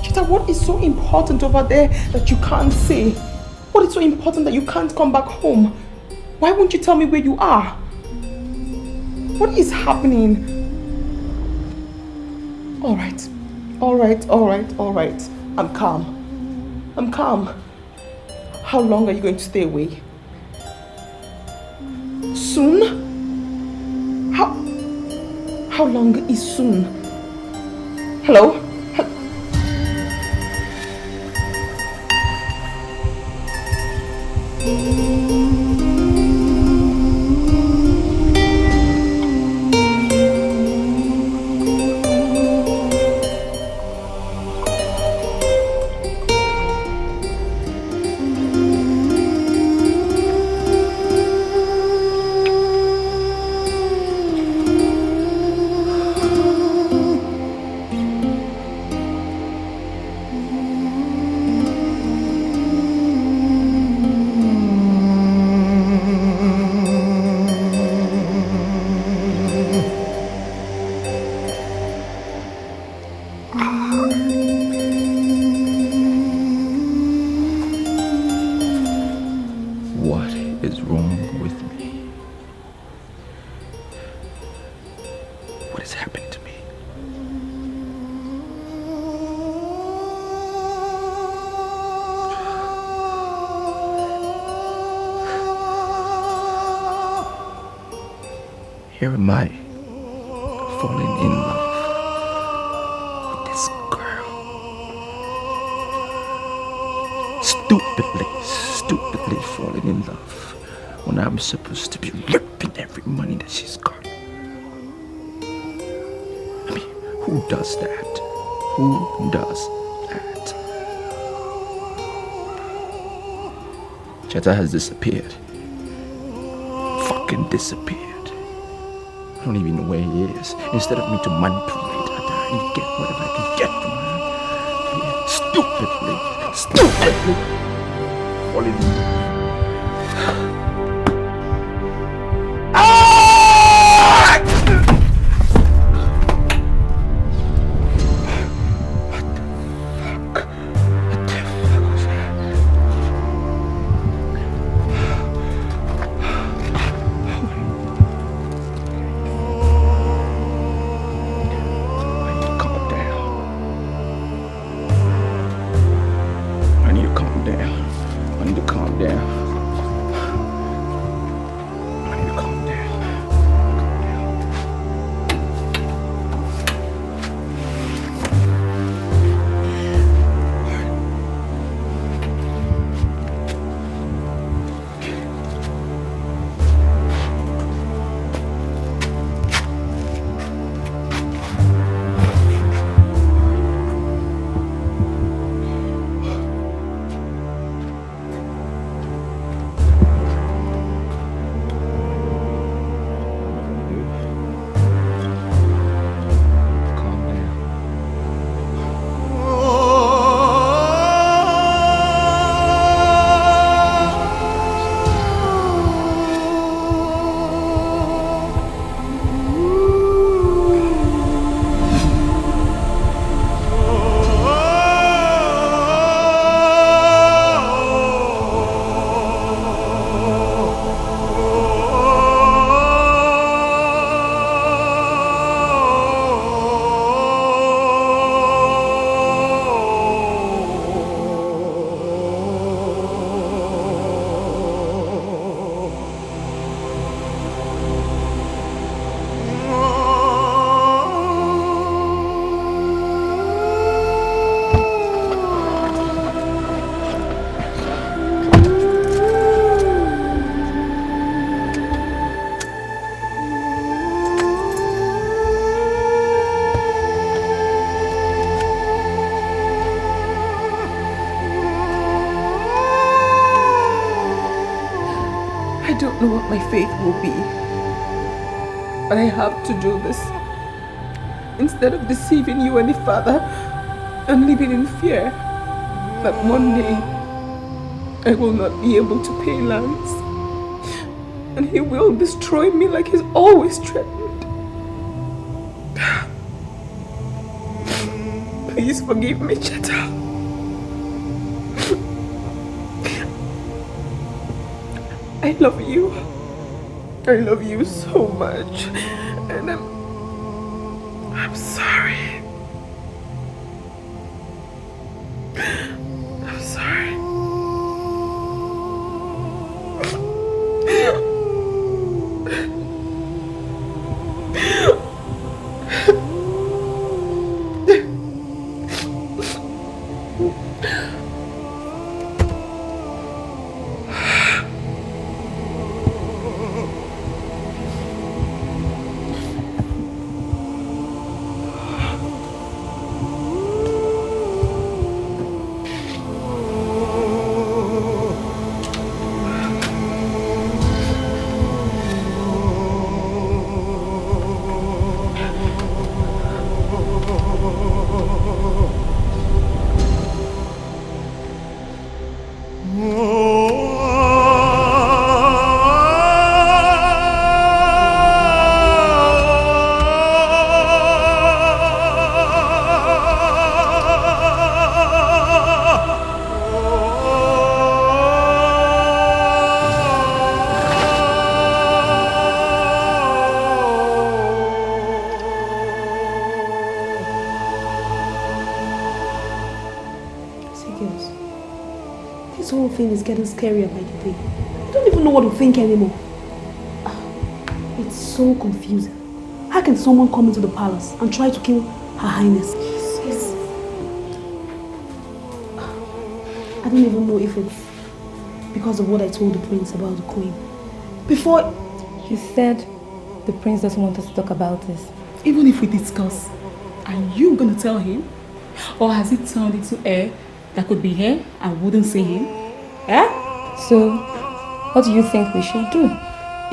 Cheta, what is so important over there that you can't say? What is so important that you can't come back home? Why won't you tell me where you are? What is happening? All right. I'm calm. How long are you going to stay away? Soon? How long is soon? Hello? Here am I, falling in love with this girl. Stupidly falling in love when I'm supposed to be ripping every money that she's got. I mean, who does that? Who does that? Cheta has disappeared. Fucking disappeared. I don't even know where he is. Instead of me to manipulate her and get whatever I can get from her, stupidly falling in love. I need to calm down. my faith will be. But I have to do this. Instead of deceiving you and the father and living in fear that one day I will not be able to pay lands and he will destroy me like he's always threatened. Please forgive me, Cheta. I love you. I love you so much. And I'm sorry. I'm sorry. Thing is getting scarier by the day. I don't even know what to think anymore. It's so confusing. How can someone come into the palace and try to kill Her Highness? Yes. I don't even know if it's because of what I told the prince about the queen. Before... You said the prince doesn't want us to talk about this. Even if we discuss, are you gonna tell him? Or has it turned into air that could be here and wouldn't see him? Yeah? So, what do you think we should do?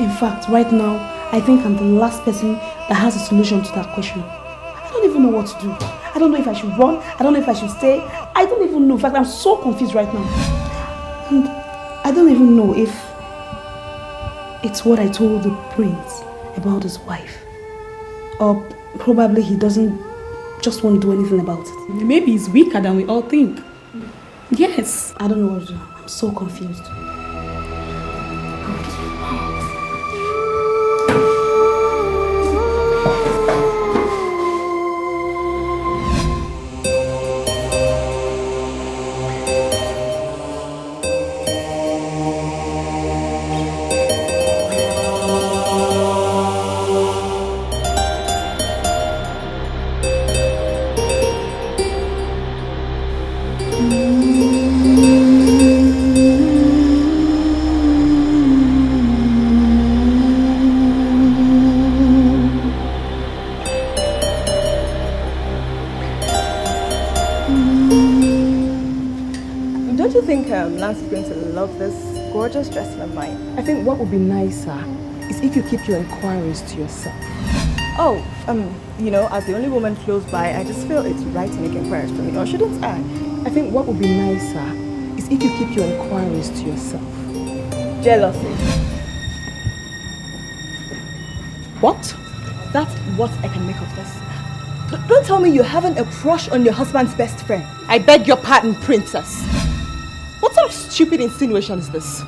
In fact, right now, I think I'm the last person that has a solution to that question. I don't even know what to do. I don't know if I should run. I don't know if I should stay. I don't even know. In fact, I'm so confused right now. And I don't even know if it's what I told the prince about his wife. Or probably he doesn't just want to do anything about it. Maybe he's weaker than we all think. Yes. I don't know what to do. I'm so confused. Lance is going to love this gorgeous dress of mine. I think what would be nicer is if you keep your inquiries to yourself. Oh, you know, as the only woman close by, I just feel it's right to make inquiries for me, or shouldn't I? I think what would be nicer is if you keep your inquiries to yourself. Jealousy. What? That's what I can make of this. Don't tell me you're having a crush on your husband's best friend. I beg your pardon, princess. What sort of stupid insinuation is this?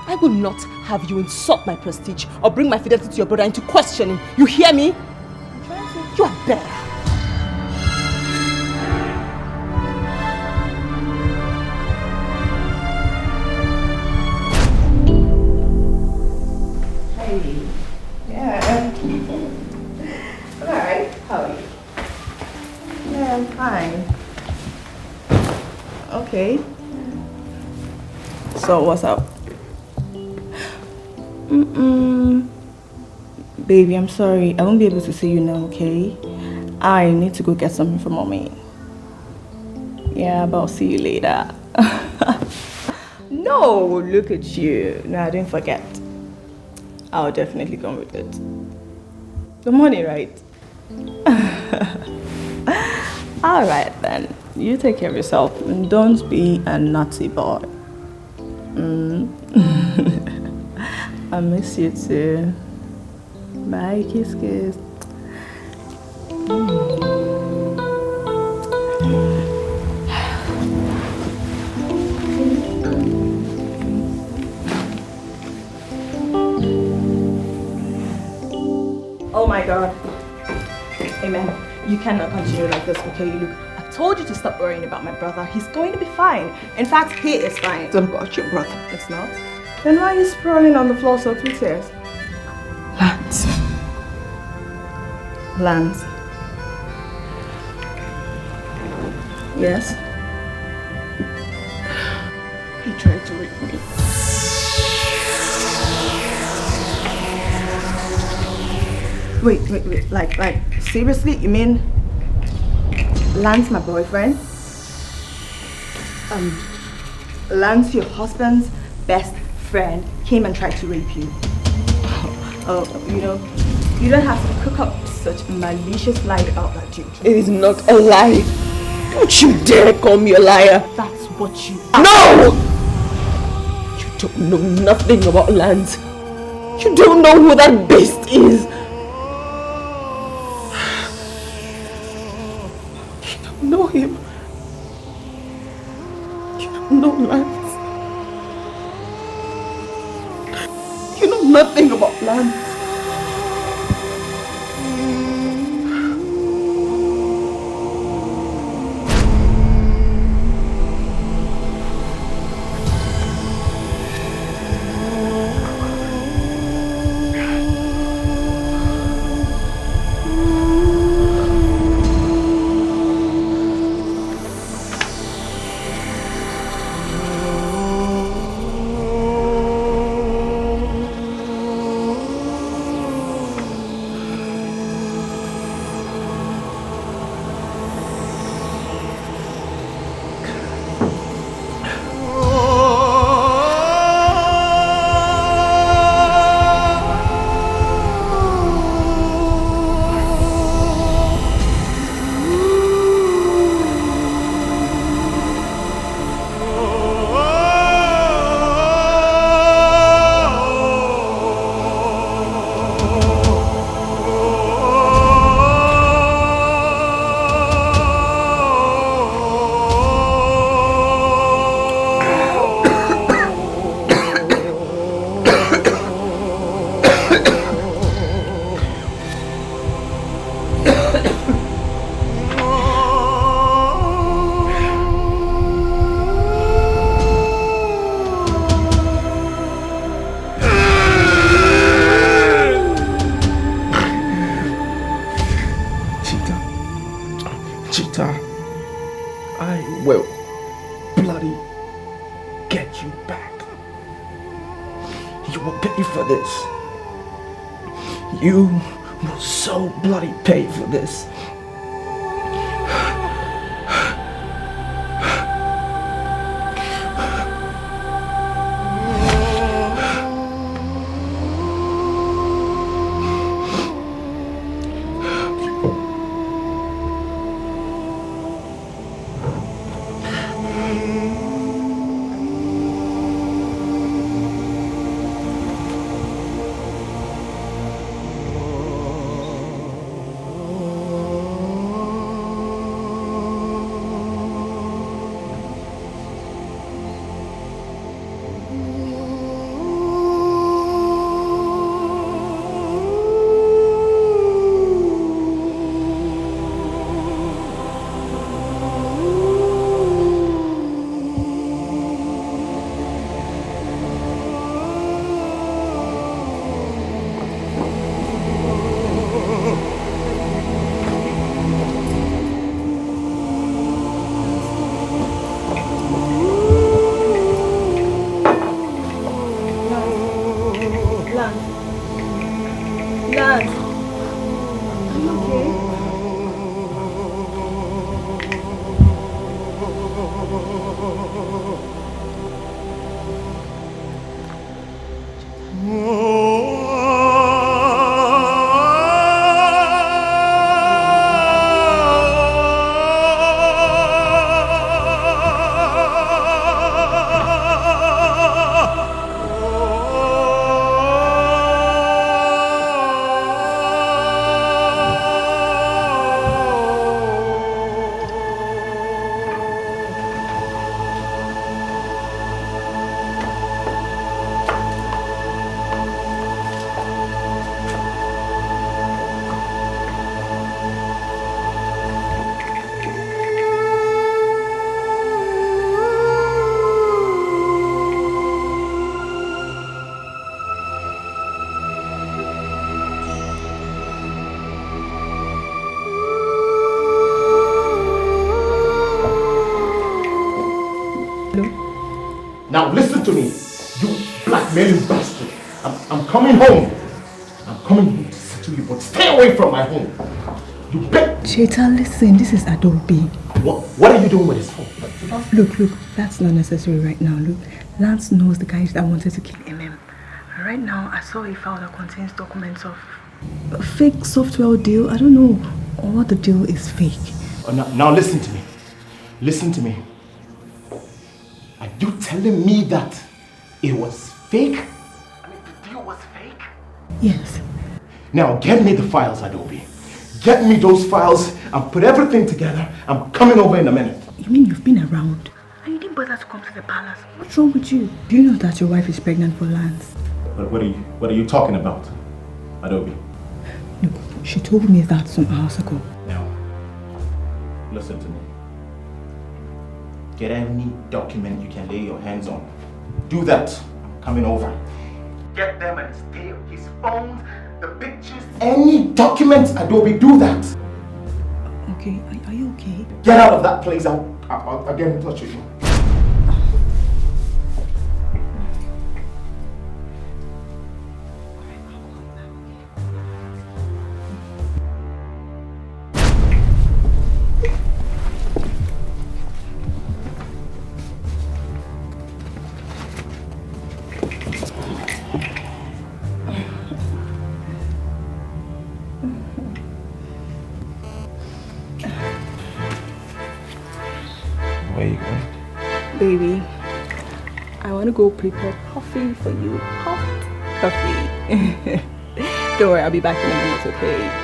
I will not have you insult my prestige or bring my fidelity to your brother into questioning. You hear me? I'm trying to... You are better. Hey. Yeah. Alright. How are you? Yeah, I'm fine. Okay. So what's up? Baby, I'm sorry. I won't be able to see you now, okay? I need to go get something from mommy. Yeah, but I'll see you later. No, look at you. No, I didn't forget. I'll definitely come with it. The money, right? Alright then. You take care of yourself and don't be a naughty boy. I miss you too. Bye, kiss kiss. Oh my God. Amen. You cannot continue like this, okay? Look, I told you to stop worrying about my brother. He's going to be fine. In fact, he is fine. It's not about your brother. It's not? Then why are you sprawling on the floor so two tears? Lance. Lance. Yes? He tried to rape me. Wait, like, seriously? You mean Lance, my boyfriend? Lance, your husband's best friend, came and tried to rape you. Oh, you know, you don't have to cook up such a malicious lie about that, dude. It is not a lie. Don't you dare call me a liar. That's what you are. No! You don't know nothing about Lance. You don't know who that beast is. You don't know him. You don't know Lance. You know nothing about Lance. You will so bloody pay for this. Oh Now listen to me, you blackmailing bastard. I'm coming home. I'm coming home to settle you, but stay away from my home. You bet. Cheta, listen, this is Adobe. What are you doing with his phone? Look, that's not necessary right now. Look, Lance knows the guys that wanted to kill MM. Right now, I saw a file that contains documents of a fake software deal. I don't know what the deal is fake. Oh, now listen to me. Listen to me. Are you telling me that it was fake? I mean, the deal was fake? Yes. Now get me the files, Adobe. Get me those files and put everything together. I'm coming over in a minute. You mean you've been around? And you didn't bother to come to the palace? What's wrong with you? Do you know that your wife is pregnant for Lance? What are you talking about, Adobe? Look, she told me that some hours ago. Now, listen to me. Get any document you can lay your hands on. Do that. I'm coming over. Get them and his phones, the pictures, any documents, Adobe, do that. Okay, are you okay? Get out of that place. I'll get in touch with you. Where are you going? Baby, I want to go prepare coffee for you. Hot coffee. Don't worry, I'll be back in a minute, okay?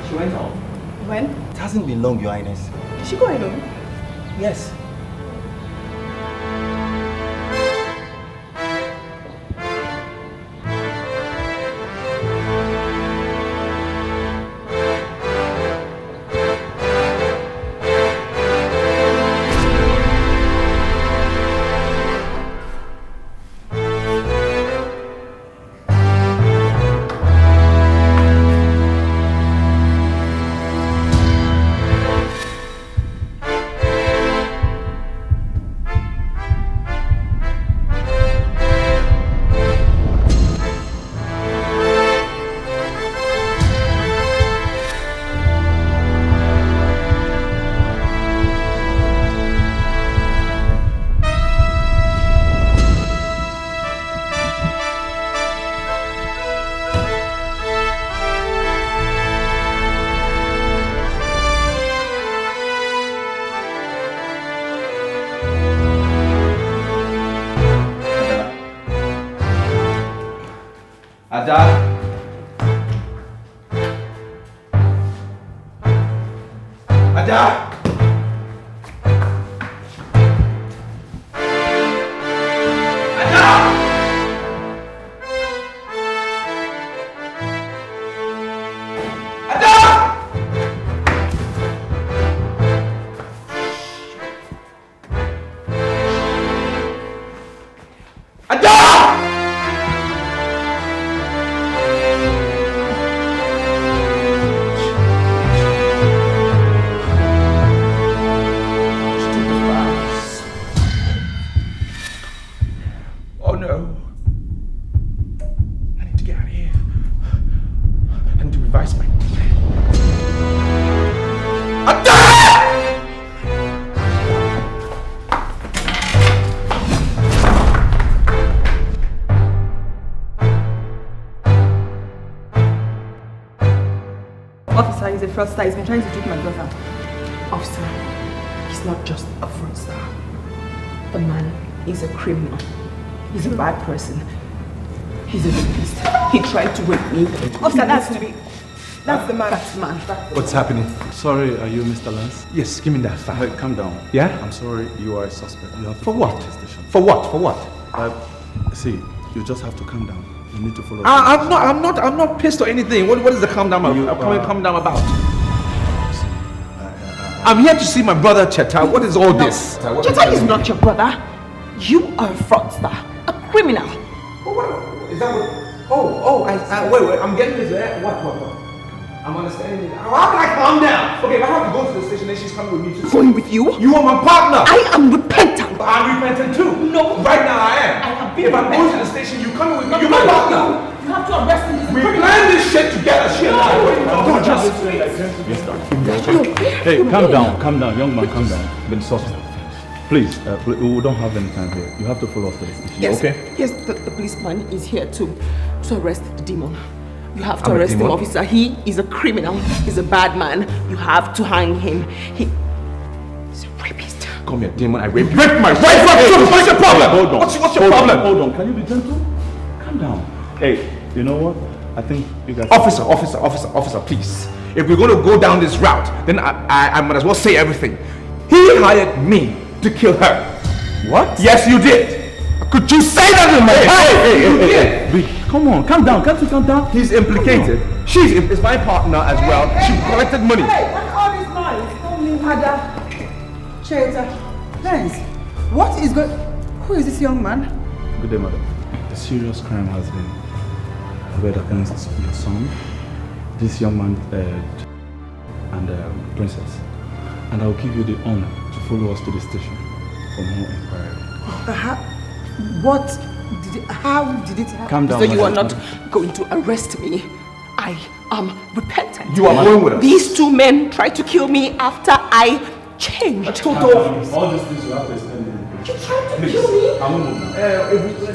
She went home. When? It hasn't been long, Your Highness. Did she go alone? Yes. Officer, he's a fraudster. He's been trying to trick my brother. Officer, he's not just a fraudster. The man is a criminal. He's a bad person. He's a rapist. He tried to rape me. Officer, that's the man. That's the man. What's happening? Sorry, are you Mr. Lance? Yes, give me that file. Hey, calm down. Yeah? I'm sorry, you are a suspect. You have to For follow what? the station. For what? For what? See, you just have to calm down. You need to follow. I'm not pissed or anything. What is the calm down calm down about? I'm here to see my brother Cheta. What is all this? Cheta is not your brother. You are a fraudster, a criminal. Is that what? Wait, I'm getting this. What? I'm understanding it. How can I calm down? Okay, if I have to go to the station, then she's coming with me too. Going with you? You are my partner. I am repentant. I'm repentant too. No. Right now I am. I have been If I'm going to the station, you coming with me. You're my partner. You have to arrest him. We planned this shit together. Hey, calm down, young man, calm down. Been soft. Please, we don't have any time here. You have to follow us to the station, Yes, okay? yes, the policeman is here to arrest the demon. You have to arrest him, officer. He is a criminal. He's a bad man. You have to hang him. He's a rapist. Come here, demon. I raped my wife. What's your problem? Hold on. What's your problem? Hold on. Can you be gentle? Calm down. Hey, you know what? I think you guys... Officer, please. If we're going to go down this route, then I might as well say everything. He hired me to kill her. What? Yes, you did. Could you say that in my Hey, come on, calm down. Can't you calm down? He's implicated. Is my partner as well. She collected money. Hey, what all this noise? Don't leave Ada. Cheta. Lance, what is going... Who is this young man? Good day, madam. A serious crime has been committed against your son, this young man, and Princess. And I'll give you the honor to follow us to the station for more inquiry. How did it happen? Calm down. So you are not going to arrest me. I am repentant. You are going with us. These two men tried to kill me after I changed. All these things you have to explain. You tried to kill me? I won't move now.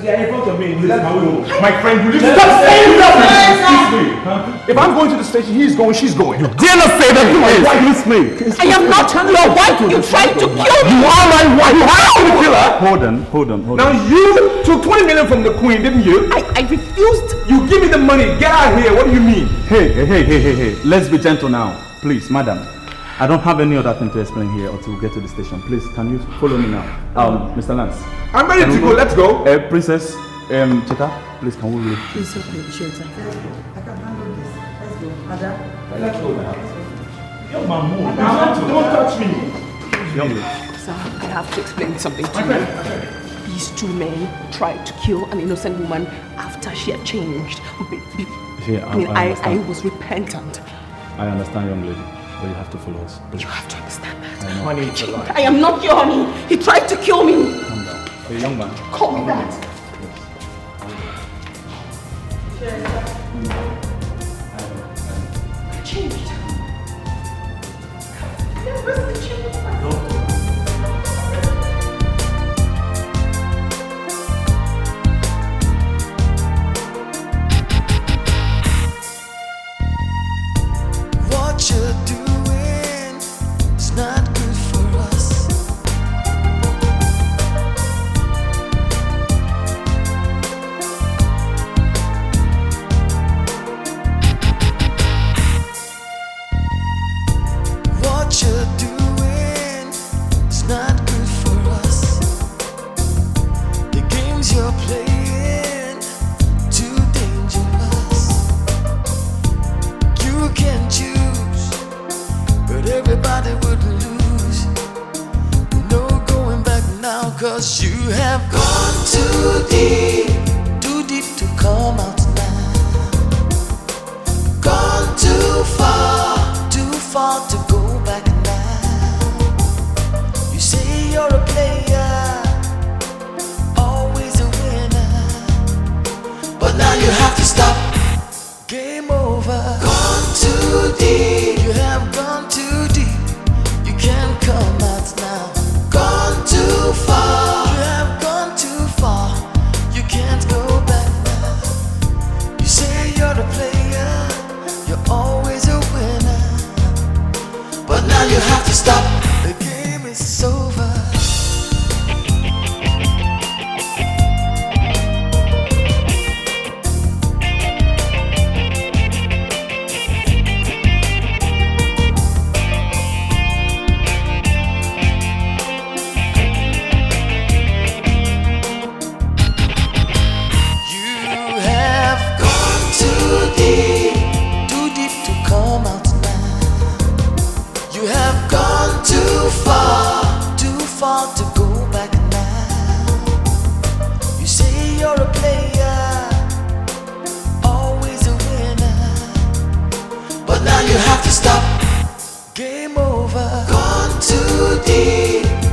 In front of me. Listen, I will. My friend, will you Stop saying that? Excuse me. If I'm going to the station, he's going, she's going. You dare not say that to my wife. Kiss me. I am not your wife. You tried to kill me. You are my wife. You are the killer. Hold on. Now you took 20 million from the queen, didn't you? I refused. You give me the money. Get out of here. What do you mean? Hey. Let's be gentle now. Please, madam. I don't have any other thing to explain here until we get to the station. Please, can you follow me now? Mr. Lance. I'm ready to go. Let's go. Princess, Cheta, please, can we leave? It's okay, Cheta. I can handle this. Let's go. Ada. Let's go now. Young man, move. Don't touch me. Young lady. Sir, I have to explain something to you. These two men tried to kill an innocent woman after she had changed. I was repentant. I understand, young lady. But you have to follow us. You have to understand that. Honey, I am not your honey. He tried to kill me. Calm down. Hey, young man. Call me that. I changed. What you're doing is not good for us. What you're doing is not good for us. The games you're playing too dangerous. You can choose, but everybody would lose. No going back now, 'cause you have gone too deep to come out now. Gone too far to go back now. You say you're a player, always a winner, but now you have to stop. Game over. Gone too deep. You have gone too deep. You can't come out now. Gone too far. You have gone too far. You can't go back now. You say you're the player. You're always a winner. But now you have to stop. The game is over. too far to go back now. You say you're a player, always a winner, but now you have to stop. Game over. Gone too deep.